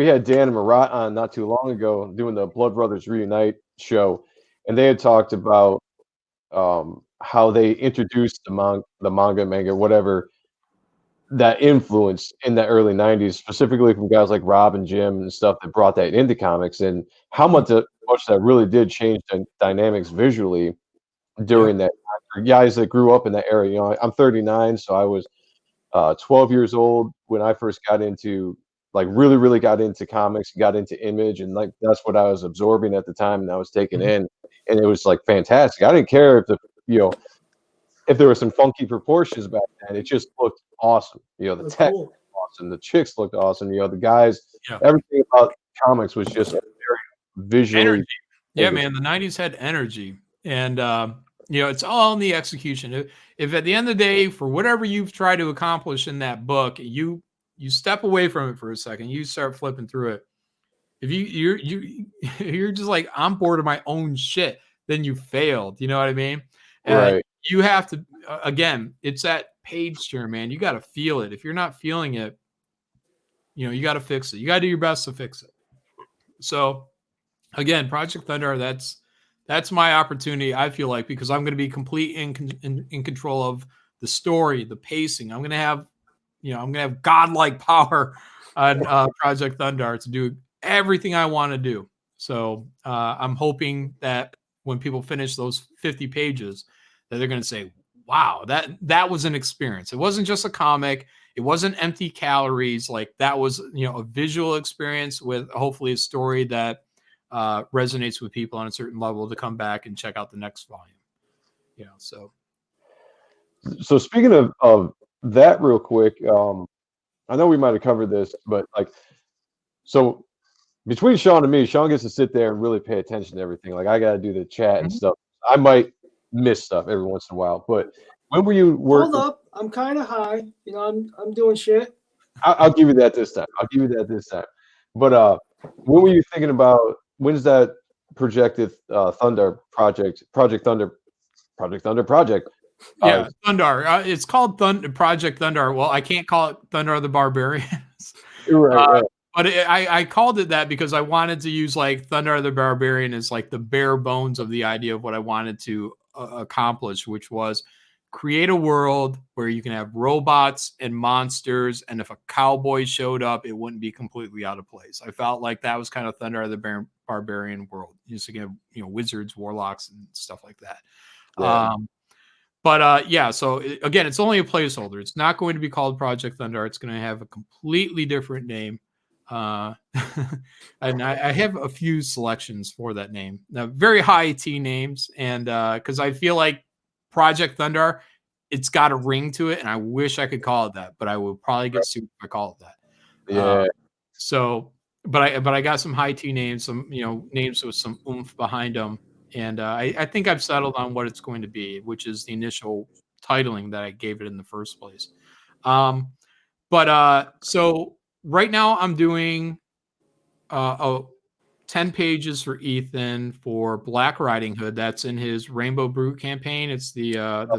had Dan and Marat on not too long ago doing the Blood Brothers Reunite show, and they had talked about how they introduced the manga, whatever, that influence in the early 90s, specifically from guys like Rob and Jim and stuff that brought that into comics, and how much that really did change the dynamics visually during that time. Guys that grew up in that era, I'm 39, so I was 12 years old when I first got into, like, really got into comics, got into Image, and like that's what I was absorbing at the time, and I was taking in, and it was like fantastic. I didn't care if there were some funky proportions back then. It just looked awesome. The text looked awesome, the chicks looked awesome, the guys, everything about comics was just very visually energy. Yeah, man, the 90s had energy, and it's all in the execution. If at the end of the day, for whatever you've tried to accomplish in that book, you step away from it for a second, you start flipping through it. If you're just like, I'm bored of my own shit, then you failed. You know what I mean? Right. You have to, again, it's that page turn, man. You got to feel it. If you're not feeling it, you got to fix it. You got to do your best to fix it. So, again, Project Thunder, that's my opportunity, I feel like, because I'm going to be complete in control of the story, the pacing. I'm going to have godlike power on Project Thunder to do everything I want to do. So I'm hoping that when people finish those 50 pages, that they're going to say, wow, that was an experience. It wasn't just a comic. It wasn't empty calories. Like, that was, a visual experience with hopefully a story that resonates with people on a certain level to come back and check out the next volume. So speaking of that real quick, I know we might have covered this, but so between Sean and me, Sean gets to sit there and really pay attention to everything. Like, I got to do the chat and stuff. I might miss stuff every once in a while, but when were you working? Hold up, I'm kind of high. I'm doing shit. I'll give you that this time. But when were you thinking about, when's that projected Thunder project? Yeah, Thunder. It's called Project Thunder. Well, I can't call it Thunder of the Barbarians. Right. But I called it that because I wanted to use like Thunder of the Barbarian as like the bare bones of the idea of what I wanted to accomplish, which was create a world where you can have robots and monsters, and if a cowboy showed up, it wouldn't be completely out of place. I felt like that was kind of Thunder of the Barbarian world. Just again, wizards, warlocks, and stuff like that. Yeah. So again, it's only a placeholder. It's not going to be called Project Thunder. It's going to have a completely different name. And I have a few selections for that name. Now, very high T names, and because I feel like Project Thunder, it's got a ring to it, and I wish I could call it that, but I would probably get sued if I call it that. Yeah. So, but I got some high T names, some names with some oomph behind them, and I think I've settled on what it's going to be, which is the initial titling that I gave it in the first place. So right now I'm doing 10 pages for Ethan for Black Riding Hood. That's in his Rainbow Brute campaign. It's the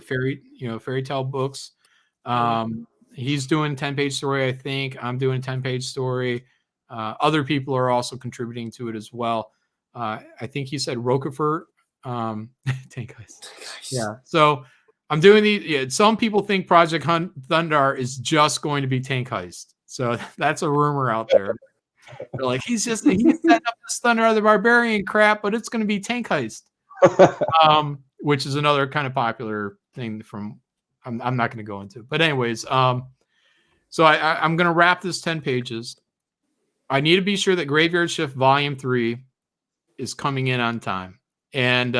fairy tale books. He's doing 10-page story, I think. I'm doing 10-page story. Other people are also contributing to it as well. I think he said Roquefort. Tank Heist. Yeah. So I'm doing these. Yeah, some people think Project Thunder is just going to be Tank Heist. So that's a rumor out there. They're like, he's setting up this Thunder of the Barbarian crap, but it's going to be Tank Heist. Which is another kind of popular thing from I'm not going to go into. But anyways, so I'm going to wrap this 10 pages. I need to be sure that Graveyard Shift Volume 3 is coming in on time. And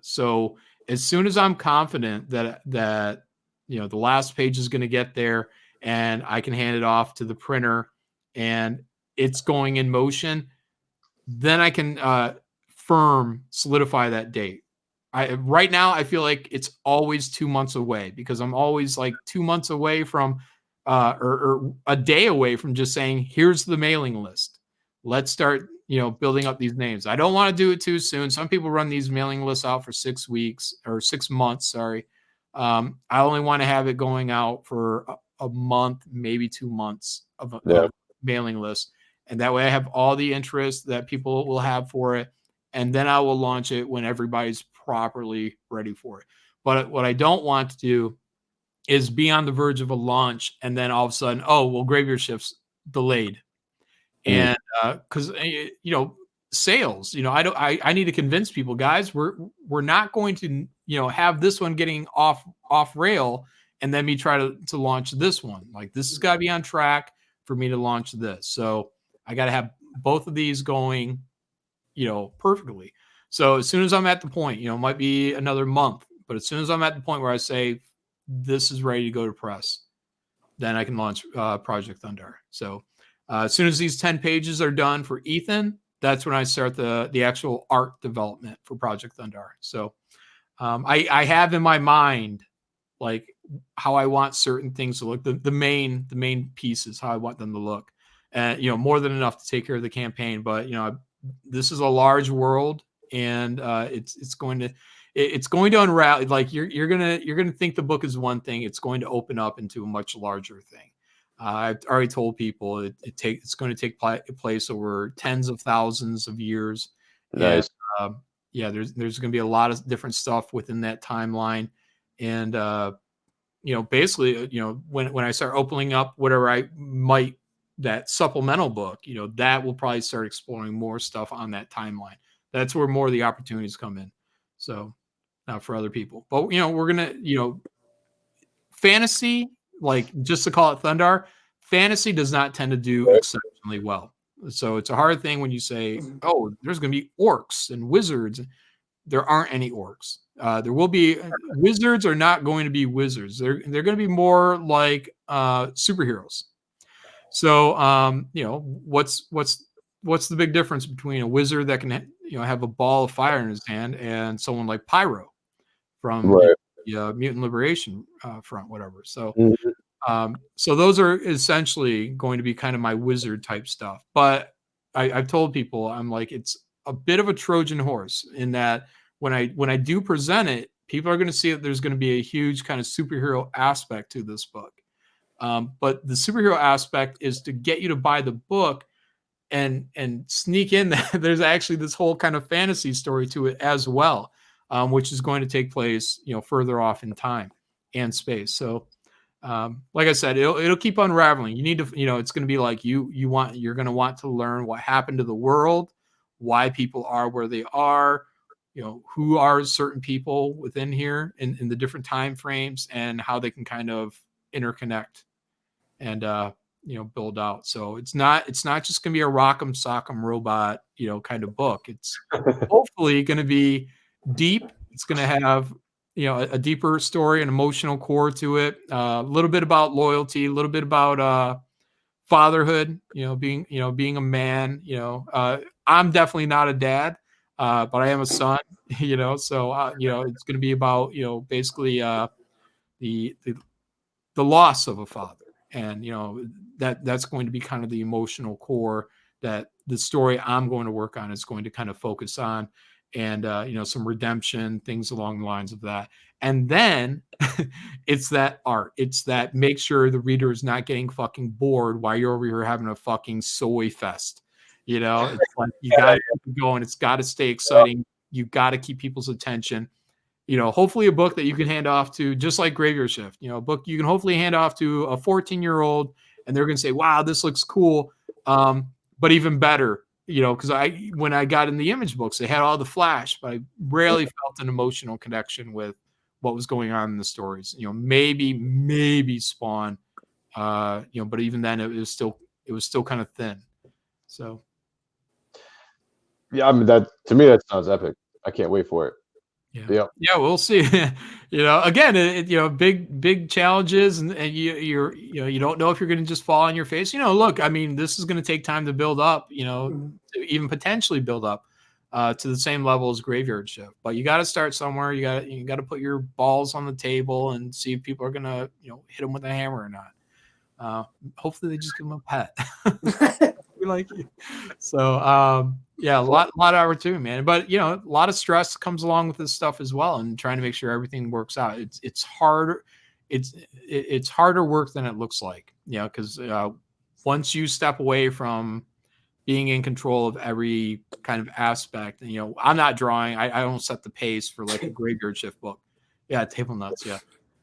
so as soon as I'm confident that the last page is going to get there and I can hand it off to the printer and it's going in motion, then I can solidify that date. Right now I feel like it's always 2 months away because I'm always like 2 months away from or a day away from just saying, here's the mailing list. Let's start, building up these names. I don't want to do it too soon. Some people run these mailing lists out for 6 weeks or 6 months. Sorry. I only want to have it going out for a month, maybe 2 months of a mailing list. And that way I have all the interest that people will have for it. And then I will launch it when everybody's properly ready for it. But what I don't want to do is be on the verge of a launch and then all of a sudden, Graveyard Shift's delayed. And because sales, I need to convince people, guys, we're not going to have this one getting off rail and then me try to launch this one. Like, this has got to be on track for me to launch this. So I got to have both of these going perfectly. So as soon as I'm at the point, it might be another month, but as soon as I'm at the point where I say this is ready to go to press, then I can launch Project Thunder. So as soon as these 10 pages are done for Ethan, that's when I start the actual art development for Project Thunder. So I have in my mind like how I want certain things to look, the main pieces, how I want them to look, and more than enough to take care of the campaign. But this is a large world, and it's going to unravel. Like you're gonna think the book is one thing. It's going to open up into a much larger thing. I've already told people it's going to take place over tens of thousands of years. Nice. And, there's going to be a lot of different stuff within that timeline, and basically, when I start opening up whatever I might, that supplemental book, that will probably start exploring more stuff on that timeline. That's where more of the opportunities come in. So for other people, but we're gonna, fantasy, like just to call it Thundar, fantasy does not tend to do exceptionally well. So it's a hard thing when you say, oh, there's going to be orcs and wizards. There aren't any orcs. There will be wizards are not going to be wizards. They're going to be more like superheroes. So what's the big difference between a wizard that can have a ball of fire in his hand and someone like Pyro from the Mutant Liberation Front, whatever. So so those are essentially going to be kind of my wizard type stuff. But I've told people, I'm like, it's a bit of a Trojan horse in that when I do present it, people are going to see that there's going to be a huge kind of superhero aspect to this book. But the superhero aspect is to get you to buy the book and sneak in that there's actually this whole kind of fantasy story to it as well, which is going to take place, further off in time and space. So, like I said, it'll keep unraveling. You need to, it's going to be like you're going to want to learn what happened to the world, why people are where they are, who are certain people within here in the different time frames and how they can kind of interconnect and build out. So it's not just going to be a rock'em sock'em robot, kind of book. It's hopefully going to be deep. It's going to have a deeper story, an emotional core to it. A little bit about loyalty, a little bit about fatherhood. Being a man. I'm definitely not a dad, but I am a son. So it's going to be about basically the the loss of a father, and that's going to be kind of the emotional core that the story I'm going to work on is going to kind of focus on, and some redemption, things along the lines of that. And then it's that art. It's that make sure the reader is not getting fucking bored while you're over here having a fucking soy fest. It's like you got to keep it going. It's got to stay exciting. You got to keep people's attention. Hopefully a book that you can hand off to, just like Graveyard Shift, a book you can hopefully hand off to a 14-year-old and they're going to say, wow, this looks cool. But even better, because when I got in the image books, they had all the flash, but I rarely felt an emotional connection with what was going on in the stories. Maybe Spawn, but even then it was still kind of thin. So. Yeah, I mean, that to me that sounds epic. I can't wait for it. Yeah, we'll see. Again, big challenges, and you don't know if you're going to just fall on your face. Look, I mean, this is going to take time to build up. To even potentially build up to the same level as Graveyard Shift. But you got to start somewhere. You got to put your balls on the table and see if people are going to hit them with a hammer or not. Hopefully, they just give them a pet. We like you. So a lot of opportunity, man. But a lot of stress comes along with this stuff as well, and trying to make sure everything works out. It's harder. It's harder work than it looks like. Because once you step away from being in control of every kind of aspect, and I'm not drawing. I don't set the pace for like a Graveyard Shift book. Yeah, table nuts. Yeah.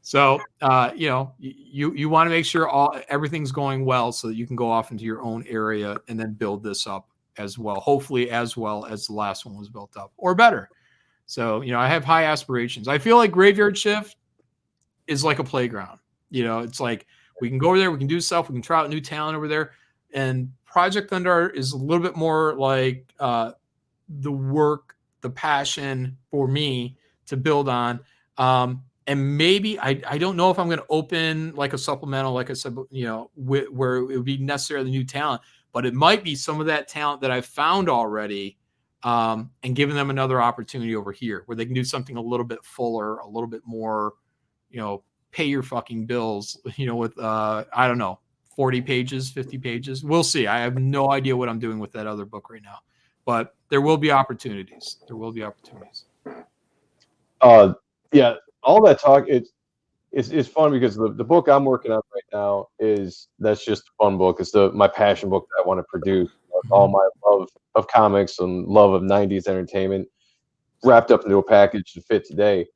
So, you want to make sure everything's going well so that you can go off into your own area and then build this up as well, hopefully as well as the last one was built up or better. So, I have high aspirations. I feel like Graveyard Shift is like a playground. It's like we can go over there, we can do stuff, we can try out new talent over there. And Project Thunder is a little bit more like the work, the passion for me to build on. And maybe I don't know if I'm going to open like a supplemental, like I said, where it would be necessarily new talent, but it might be some of that talent that I've found already, and giving them another opportunity over here where they can do something a little bit fuller, a little bit more, pay your fucking bills, with I don't know, 40 pages, 50 pages. We'll see. I have no idea what I'm doing with that other book right now, but there will be opportunities. Yeah. All that talk, it's fun because the book I'm working on right now that's just a fun book. It's my passion book that I want to produce. All my love of comics and love of 90s entertainment wrapped up into a package to fit today.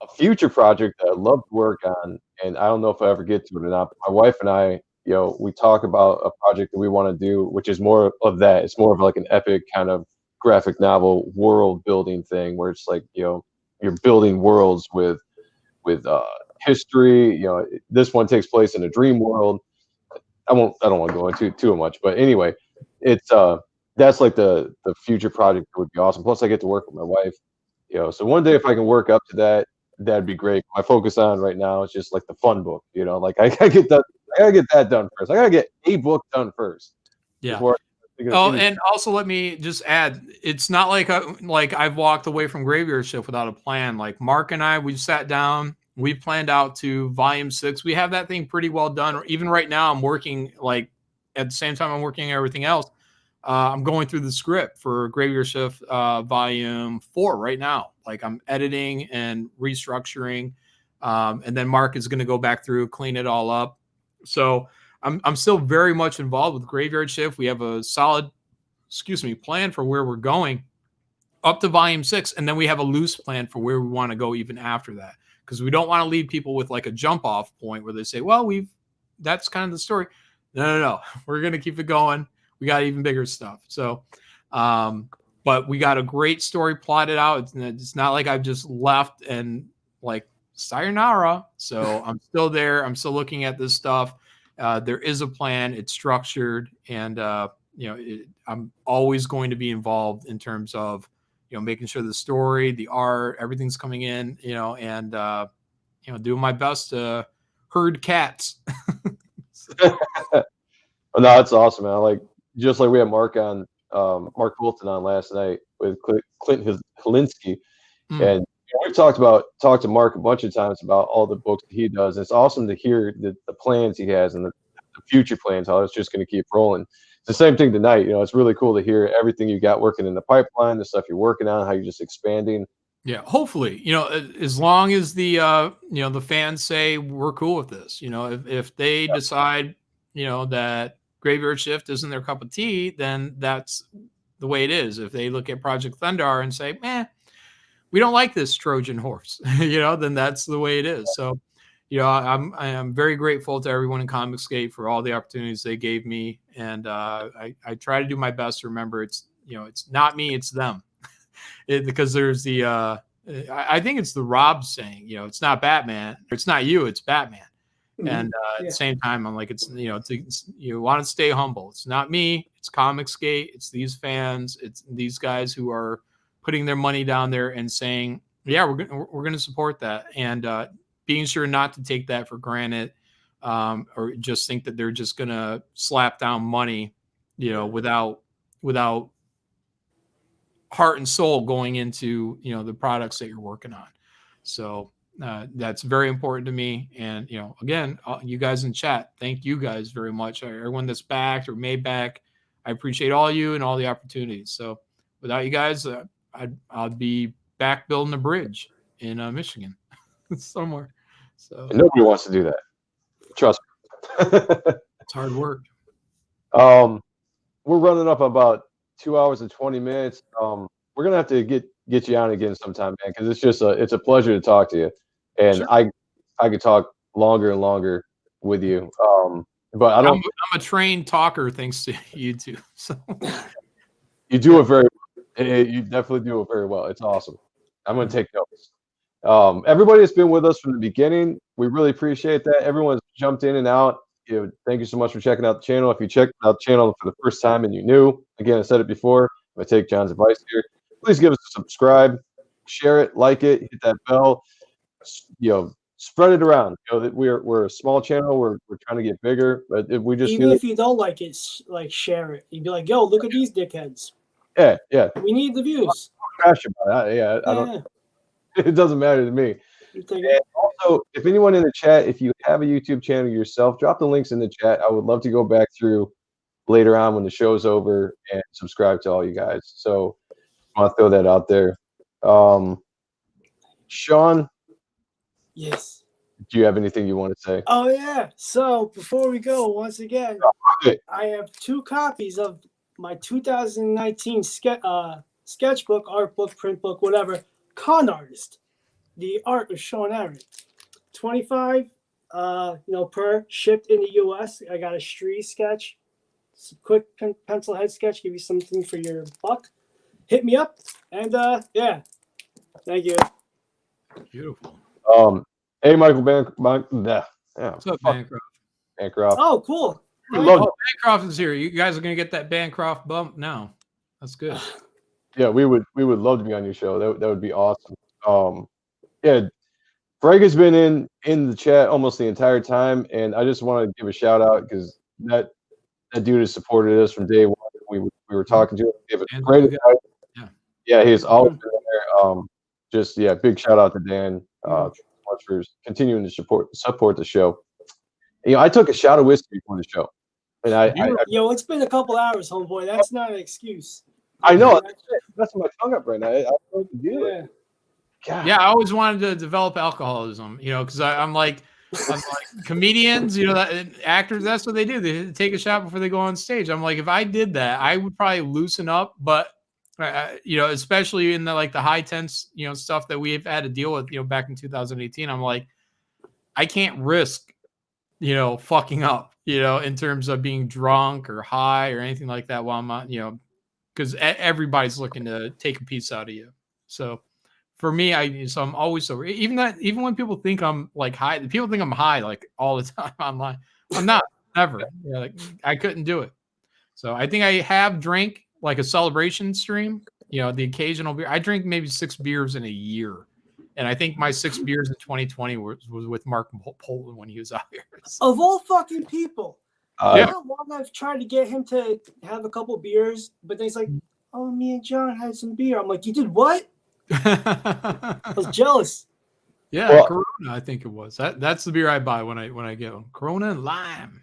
A future project that I'd love to work on, and I don't know if I ever get to it or not, but my wife and I, we talk about a project that we want to do, which is more of that. It's more of like an epic kind of graphic novel world building thing where it's like, you're building worlds with history. This one takes place in a dream world. I don't want to go into too much, but anyway, it's that's like the future project that would be awesome. Plus, I get to work with my wife. So one day if I can work up to that, that'd be great. My focus on right now is just like the fun book. Like I gotta get that done first. I gotta get a book done first. Yeah. And also let me just add, it's not like I've walked away from Graveyard Shift without a plan. Like Mark and I, we've sat down, we've planned out to volume 6. We have that thing pretty well done. Even right now, I'm working like at the same time I'm working on everything else. I'm going through the script for Graveyard Shift volume 4 right now. Like I'm editing and restructuring, and then Mark is going to go back through, clean it all up. So I'm still very much involved with Graveyard Shift. We have a solid, plan for where we're going up to volume 6. And then we have a loose plan for where we want to go even after that. Because we don't want to leave people with like a jump off point where they say, well, that's kind of the story. No. We're going to keep it going. We got even bigger stuff. So, but we got a great story plotted out. It's not like I've just left and like sayonara. So I'm still there. I'm still looking at this stuff. There is a plan. It's structured, and I'm always going to be involved in terms of making sure the story, the art, everything's coming in, and doing my best to herd cats. Oh, no, that's awesome, man. Like just like we had Mark on, Mark Fulton on last night with Clint Helinski, and we've talked to Mark a bunch of times about all the books that he does. And it's awesome to hear the plans he has and the future plans, how it's just going to keep rolling. It's the same thing tonight. It's really cool to hear everything you got working in the pipeline, the stuff you're working on, how you're just expanding. Yeah, hopefully, as long as the the fans say we're cool with this, if they decide, that Graveyard Shift isn't their cup of tea, then that's the way it is. If they look at Project Thundar and say, we don't like this Trojan horse, then that's the way it is. So, I am very grateful to everyone in Comicsgate for all the opportunities they gave me. And I try to do my best to remember it's not me, it's them. Because there's the I think it's the Rob saying, it's not Batman, it's not you, it's Batman. And at the same time, I'm like, it's you want to stay humble. It's not me, it's Comicsgate, it's these fans, it's these guys who are putting their money down there and saying, yeah, we're gonna support that, and being sure not to take that for granted, or just think that they're just gonna slap down money, without heart and soul going into the products that you're working on. So that's very important to me. And again, you guys in chat, thank you guys very much. Everyone that's backed or made back, I appreciate all you and all the opportunities. So without you guys, I'd be back building a bridge in Michigan somewhere. So And nobody wants to do that. Trust me. It's hard work. We're running up about 2 hours and 20 minutes. We're gonna have to get you on again sometime, man, because it's a pleasure to talk to you, and sure. I could talk longer and longer with you. But I'm a trained talker thanks to you too. So you do it very well. You definitely do it very well. It's awesome. I'm gonna take notes. Everybody that's been with us from the beginning, we really appreciate that. Everyone's jumped in and out. Thank you so much for checking out the channel. If you checked out the channel for the first time and you knew, again, I said it before, I'm going to take John's advice here. Please give us a subscribe, share it, like it, hit that bell, spread it around. That we're a small channel. We're trying to get bigger, but if we just even if you don't like it, share it. You'd be like, yo, look at these dickheads. Yeah. We need the views. Crash about it. Yeah, I don't. It doesn't matter to me. And also, if anyone in the chat, if you have a YouTube channel yourself, drop the links in the chat. I would love to go back through later on when the show's over and subscribe to all you guys. So I want to throw that out there. Sean? Yes. Do you have anything you want to say? Oh, yeah. So before we go, once again, I have 2 copies of my 2019 sketchbook, art book, print book, whatever, Con Artist. The art of Sean Aaron. $25 per, shipped in the US. I got a street sketch, quick pencil head sketch, give you something for your buck. Hit me up, and yeah, thank you. Beautiful. Hey, Michael What's up, Bancroft? Oh, cool. Bancroft is here. You guys are gonna get that Bancroft bump now. That's good. Yeah, we would love to be on your show. That would be awesome. Yeah, Greg has been in the chat almost the entire time, and I just want to give a shout out because that dude has supported us from day one. We were talking to him. Give a great advice. Yeah, he's always been there. Big shout out to Dan. Much for continuing to support the show. I took a shot of whiskey before the show, and yo, it's been a couple hours, homeboy. That's not an excuse. I know. That's my tongue up right now. I don't know what to do. Yeah. God. Yeah, I always wanted to develop alcoholism, because I'm like comedians, actors, that's what they do. They take a shot before they go on stage. I'm like, if I did that, I would probably loosen up. But, especially in the high tense, stuff that we've had to deal with, back in 2018, I'm like, I can't risk, fucking up, in terms of being drunk or high or anything like that while I'm not, because everybody's looking to take a piece out of you. So for me, I'm always sober. Even when people think I'm high, people think I'm high all the time online. I'm not, never. I couldn't do it. So I think I have drank a celebration stream, the occasional beer. I drink maybe 6 beers in a year. And I think my 6 beers in 2020 was with Mark Poland when he was out here. So. Of all fucking people. You know how long I've tried to get him to have a couple beers, but then he's like, oh, me and John had some beer. I'm like, you did what? I was jealous. Yeah, well, Corona, I think it was. That's the beer I buy when I get one. Corona and lime.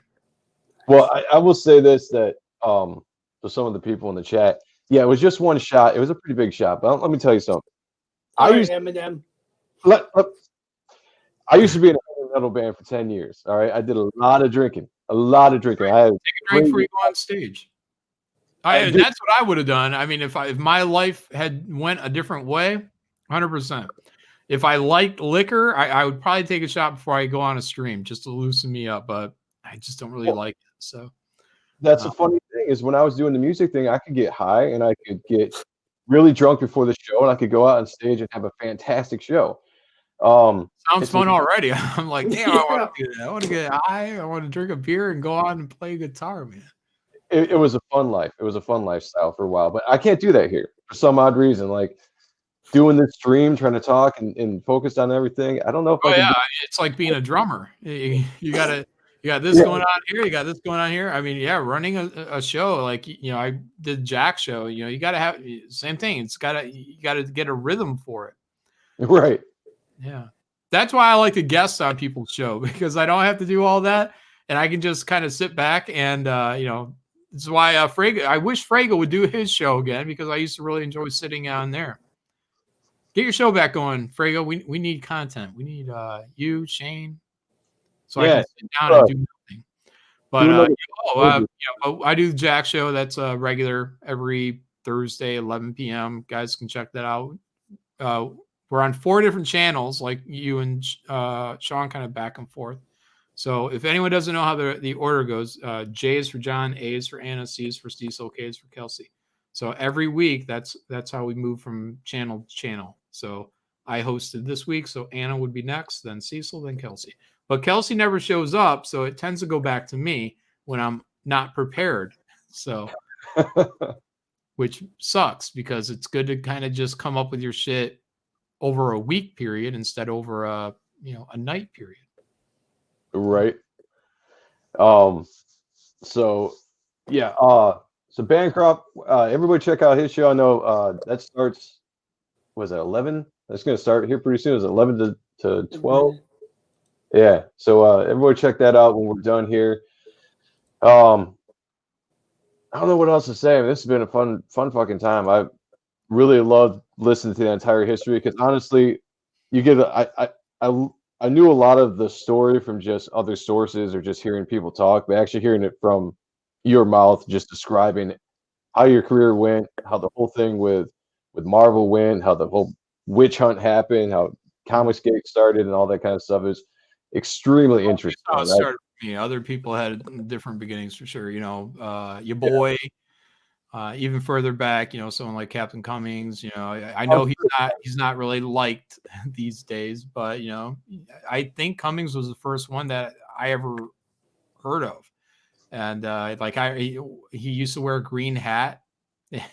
Well, I will say this, that for some of the people in the chat, yeah, it was just one shot. It was a pretty big shot. But let me tell you something. I used to be in a heavy metal band for 10 years. All right. I did a lot of drinking. I had take a drink before you go on stage. That's what I would have done. I mean, if my life had went a different way, 100%. If I liked liquor, I would probably take a shot before I go on a stream just to loosen me up. But I just don't really like it. So that's the funny thing is when I was doing the music thing, I could get high and I could get really drunk before the show, and I could go out on stage and have a fantastic show. Sounds fun already. I'm like, damn, I want to do that. I want to get high. I want to drink a beer and go on and play guitar, man. It was a fun life. It was a fun lifestyle for a while, but I can't do that here for some odd reason. Like doing this stream, trying to talk and focused on everything. I don't know if I can it's like being a drummer. You got this going on here. You got this going on here. I mean, running a show like I did Jack show. You got to have same thing. You got to get a rhythm for it. Right. Yeah. That's why I like to guest on people's show, because I don't have to do all that, and I can just kind of sit back and this is why Fraga. I wish Fraga would do his show again, because I used to really enjoy sitting on there. Get your show back going, Fraga. We need content. We need you, Shane, so I can sit down and do nothing. But I do the Jack show. That's regular every Thursday, 11 p.m. Guys can check that out. We're on 4 different channels, like you and Sean, kind of back and forth. So if anyone doesn't know how the order goes, J is for John, A is for Anna, C is for Cecil, K is for Kelsey. So every week, that's how we move from channel to channel. So I hosted this week, so Anna would be next, then Cecil, then Kelsey. But Kelsey never shows up, so it tends to go back to me when I'm not prepared. So, which sucks, because it's good to kind of just come up with your shit over a week period instead over a night period. Right. So yeah. So Bancroft, everybody check out his show. I know that starts. Was it 11? That's going to start here pretty soon. Is it 11 to 12? Yeah. So everybody check that out when we're done here. I don't know what else to say. I mean, this has been a fun fucking time. I really loved listening to the entire history, because honestly, you get I knew a lot of the story from just other sources or just hearing people talk, but actually hearing it from your mouth, just describing how your career went, how the whole thing with Marvel went, how the whole witch hunt happened, how Comicsgate started, and all that kind of stuff is extremely interesting. How it started for me. Other people had different beginnings for sure. Your boy. Even further back, someone like Captain Cummings, I know he's not really liked these days, but I think Cummings was the first one that I ever heard of. And he used to wear a green hat,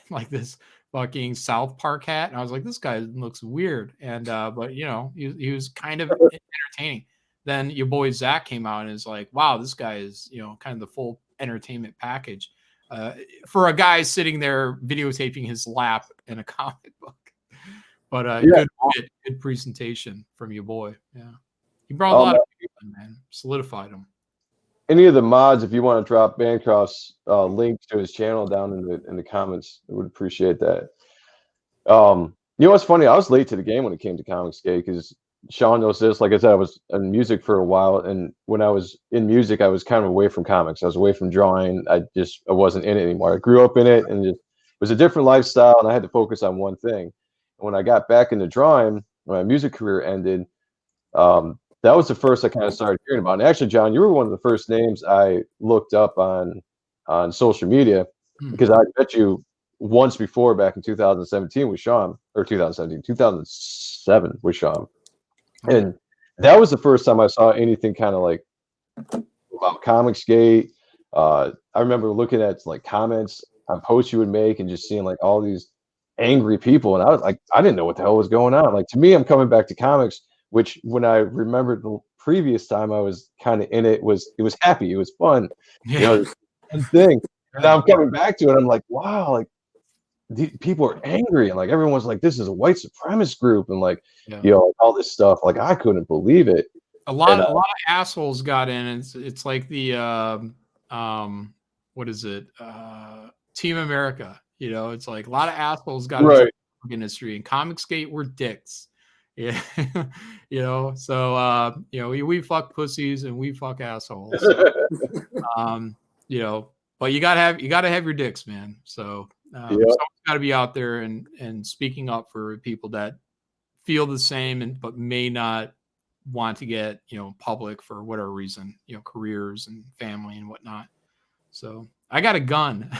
like this fucking South Park hat. And I was like, this guy looks weird. And, but he was kind of entertaining. Then your boy Zach came out and is like, wow, this guy is, kind of the full entertainment package. For a guy sitting there videotaping his lap in a comic book. But good presentation from your boy. Yeah. He brought a lot of people in, man. Solidified him. Any of the mods, if you want to drop Bancroft's link to his channel down in the comments, I would appreciate that. What's funny? I was late to the game when it came to Comicsgate, because Sean knows this. Like I said, I was in music for a while, and when I was in music, I was kind of away from comics. I was away from drawing. I wasn't in it anymore. I grew up in it, and it was a different lifestyle, and I had to focus on one thing. And when I got back into drawing, when my music career ended, that was the first I kind of started hearing about. And actually, John, you were one of the first names I looked up on social media, because I met you once before back in 2017 with Sean, or 2007 with Sean. And that was the first time I saw anything kind of like about Comicsgate. I remember looking at like comments on posts you would make and just seeing like all these angry people, and I was like, I didn't know what the hell was going on. Like, to me, I'm coming back to comics, which when I remembered the previous time I was kind of in it was happy, it was fun, you know, it was a fun thing. And now I'm coming back to it. I'm like, wow, like people are angry, and like everyone's like, this is a white supremacist group, and like, you know, all this stuff. Like, I couldn't believe it. A lot of assholes got in, and it's like the what is it? Team America. You know, it's like a lot of assholes got into the industry, and Comicsgate were dicks. Yeah, you know. So you know, we fuck pussies and we fuck assholes. So, you know, but you gotta have your dicks, man. So someone's got to be out there and speaking up for people that feel the same, but may not want to get, you know, public for whatever reason, you know, careers and family and whatnot. So I got a gun.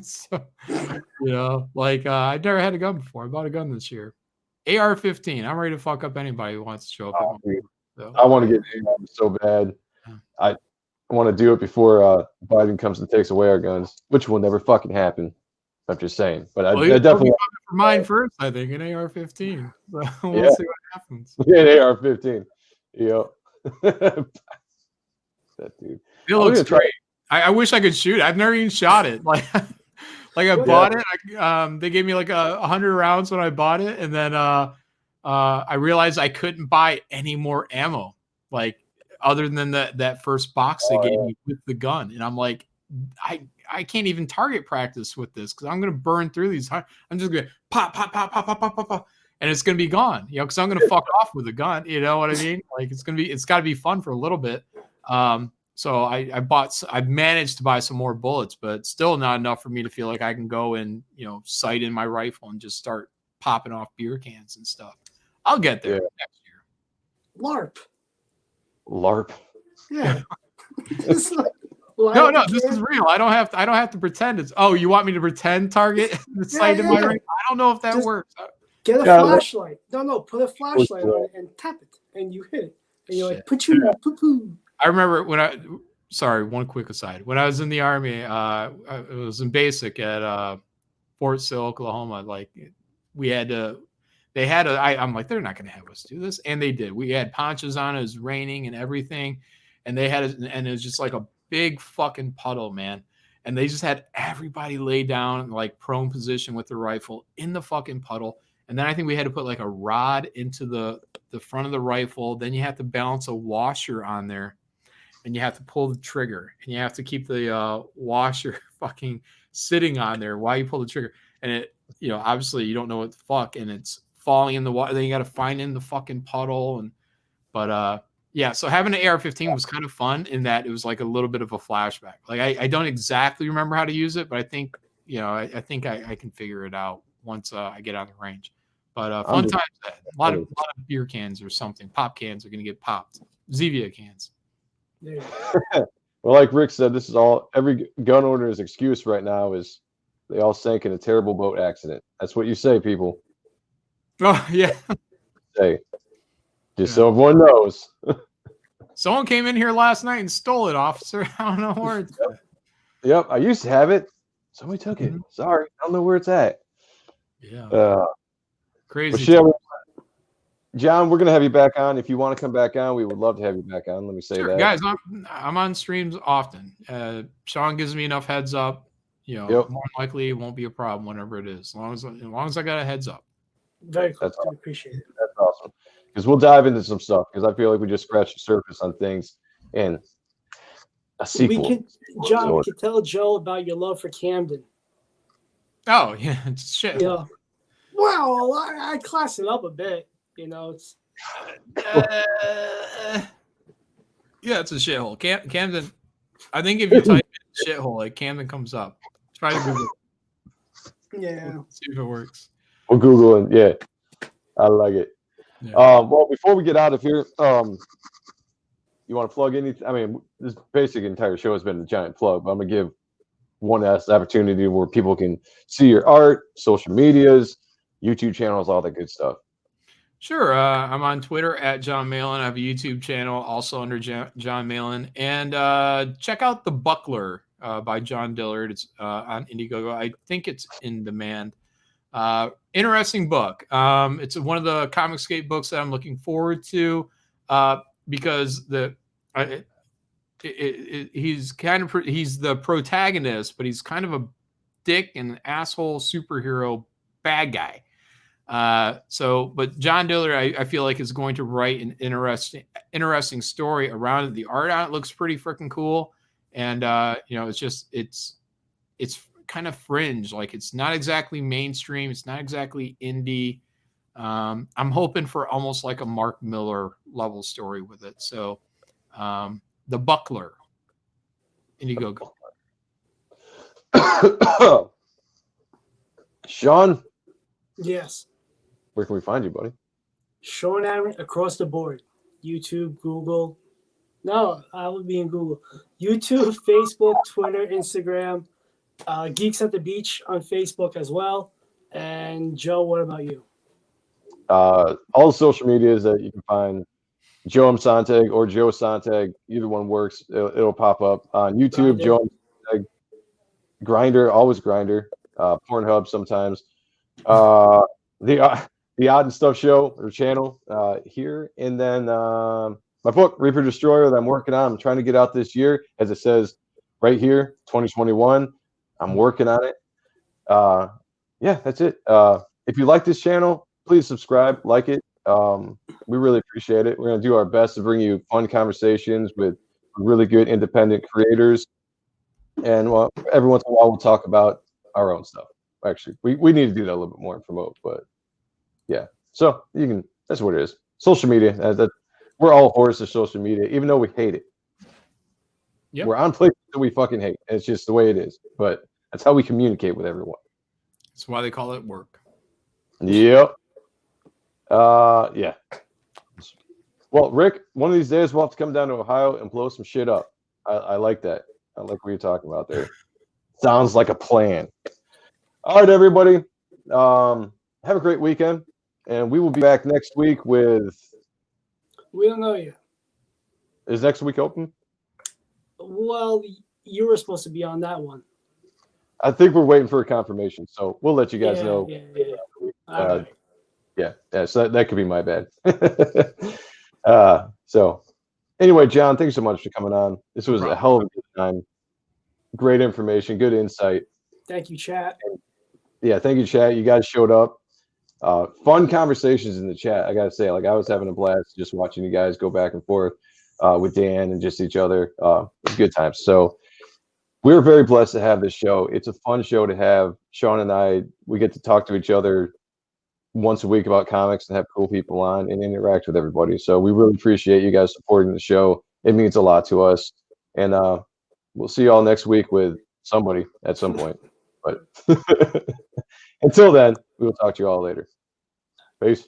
So, you know, like I never had a gun before. I bought a gun this year. AR-15. I'm ready to fuck up anybody who wants to show up. So, I want to get AR so bad. I want to do it before Biden comes and takes away our guns, which will never fucking happen. I'm just saying. But I definitely for mine first, I think, an AR-15. So we'll see what happens. Yeah, an AR-15. Yeah. That dude. It looks great. I wish I could shoot it. I've never even shot it. Like I bought it. They gave me like 100 rounds when I bought it, and then I realized I couldn't buy any more ammo, like other than that first box they gave me with the gun. And I'm like, I can't even target practice with this because I'm gonna burn through these. I'm just gonna pop, and it's gonna be gone. You know, because I'm gonna fuck off with a gun. You know what I mean? Like it's got to be fun for a little bit. So I managed to buy some more bullets, but still not enough for me to feel like I can go and, you know, sight in my rifle and just start popping off beer cans and stuff. I'll get there next year. LARP. Yeah. No, this is real. I don't have to pretend it's. Oh, you want me to pretend target the sight in my rifle? I don't know if that works. Get a flashlight. No, put a flashlight on it and tap it, and you hit it, and you're like, poo. I remember one quick aside. When I was in the Army, I was in basic at Fort Sill, Oklahoma. Like I'm like, they're not going to have us do this. And they did. We had ponchos on, it was raining and everything. And and it was just like a big fucking puddle, man. And they just had everybody lay down in like prone position with the rifle in the fucking puddle. And then I think we had to put like a rod into the front of the rifle. Then you have to balance a washer on there. And you have to pull the trigger, and you have to keep the washer fucking sitting on there while you pull the trigger. And it, you know, obviously you don't know what the fuck, and it's falling in the water. Then you got to find in the fucking puddle. Yeah. So having an AR-15 was kind of fun in that it was like a little bit of a flashback. Like I don't exactly remember how to use it, but I think, you know, I think I can figure it out once I get out of the range. But fun times. A lot of beer cans or something. Pop cans are going to get popped. Zevia cans. Well, like Rick said, this is all every gun owner's excuse right now is they all sank in a terrible boat accident. That's what you say, people. Oh yeah. Say, just so everyone knows. Someone came in here last night and stole it, officer. I don't know where it's at. Yep, I used to have it. Somebody took it. Sorry, I don't know where it's at. Yeah. Crazy. John, we're gonna have you back on. If you want to come back on, we would love to have you back on. Let me say that, guys. I'm on streams often. Sean gives me enough heads up. You know, more likely it won't be a problem whenever it is. As long as I got a heads up. Very cool. I appreciate it. That's awesome. Because we'll dive into some stuff. Because I feel like we just scratched the surface on things. And a sequel. John, we can tell Joe about your love for Camden. Oh yeah, it's shit. Yeah. Well, I class it up a bit. You know, it's it's a shithole. Camden. I think if you type in shithole, like Camden comes up. Try to Google it. Yeah. See if it works. We'll Google it. Yeah, I like it. Yeah. Well, before we get out of here, you want to plug anything? I mean, this basic entire show has been a giant plug, but I'm gonna give one last opportunity where people can see your art, social medias, YouTube channels, all that good stuff. Sure. I'm on Twitter at John Malin. I have a YouTube channel also under John Malin. And check out The Buckler by John Dillard. It's on Indiegogo. I think it's in demand. Interesting book. It's one of the Comicsgate books that I'm looking forward to because he's the protagonist, but he's kind of a dick and asshole superhero bad guy. But John Diller, I feel like is going to write an interesting story around it. The art on it looks pretty freaking cool. And, it's kind of fringe. Like it's not exactly mainstream. It's not exactly indie. I'm hoping for almost like a Mark Miller level story with it. So, The Buckler. Indiegogo. Sean, Yes. where can we find you, buddy? Sean Aaron across the board. YouTube, Google. No, I would be in Google. YouTube, Facebook, Twitter, Instagram. Geeks at the Beach on Facebook as well. And Joe, what about you? All the social medias that you can find Joe M. Sontag or Joe Sontag, either one works. It'll pop up on YouTube. Grindr. Joe M. Sontag, Grinder, always Grinder. Pornhub sometimes. The Odd and Stuff show or channel here, and then my book Reaper Destroyer that I'm working on. I'm trying to get out this year, as it says right here, 2021. I'm working on it. Yeah, that's it. If you like this channel, please subscribe, like it. We really appreciate it. We're going to do our best to bring you fun conversations with really good independent creators. And well, every once in a while, we'll talk about our own stuff. Actually, we need to do that a little bit more and promote. But yeah, so you can. That's what it is. Social media. We're all horrors of social media, even though we hate it. Yep. We're on places that we fucking hate. It's just the way it is. But that's how we communicate with everyone. That's why they call it work. Yep. Yeah. Well, Rick, one of these days we'll have to come down to Ohio and blow some shit up. I like that. I like what you're talking about there. Sounds like a plan. All right, everybody. Have a great weekend. And we will be back next week with... We don't know yet. Is next week open? Well, you were supposed to be on that one. I think we're waiting for a confirmation, so we'll let you guys know. Yeah. So that could be my bad. So anyway, John, thanks so much for coming on. This was a hell of a good time. Great information, good insight. Thank you, chat. Yeah, thank you, chat. You guys showed up. Fun conversations in the chat. I gotta say, like I was having a blast just watching you guys go back and forth with Dan and just each other. Good times. So we're very blessed to have this show. It's a fun show to have. Sean and I, we get to talk to each other once a week about comics and have cool people on and interact with everybody. So we really appreciate you guys supporting the show. It means a lot to us. And we'll see you all next week with somebody at some point. But until then, we will talk to you all later. Peace.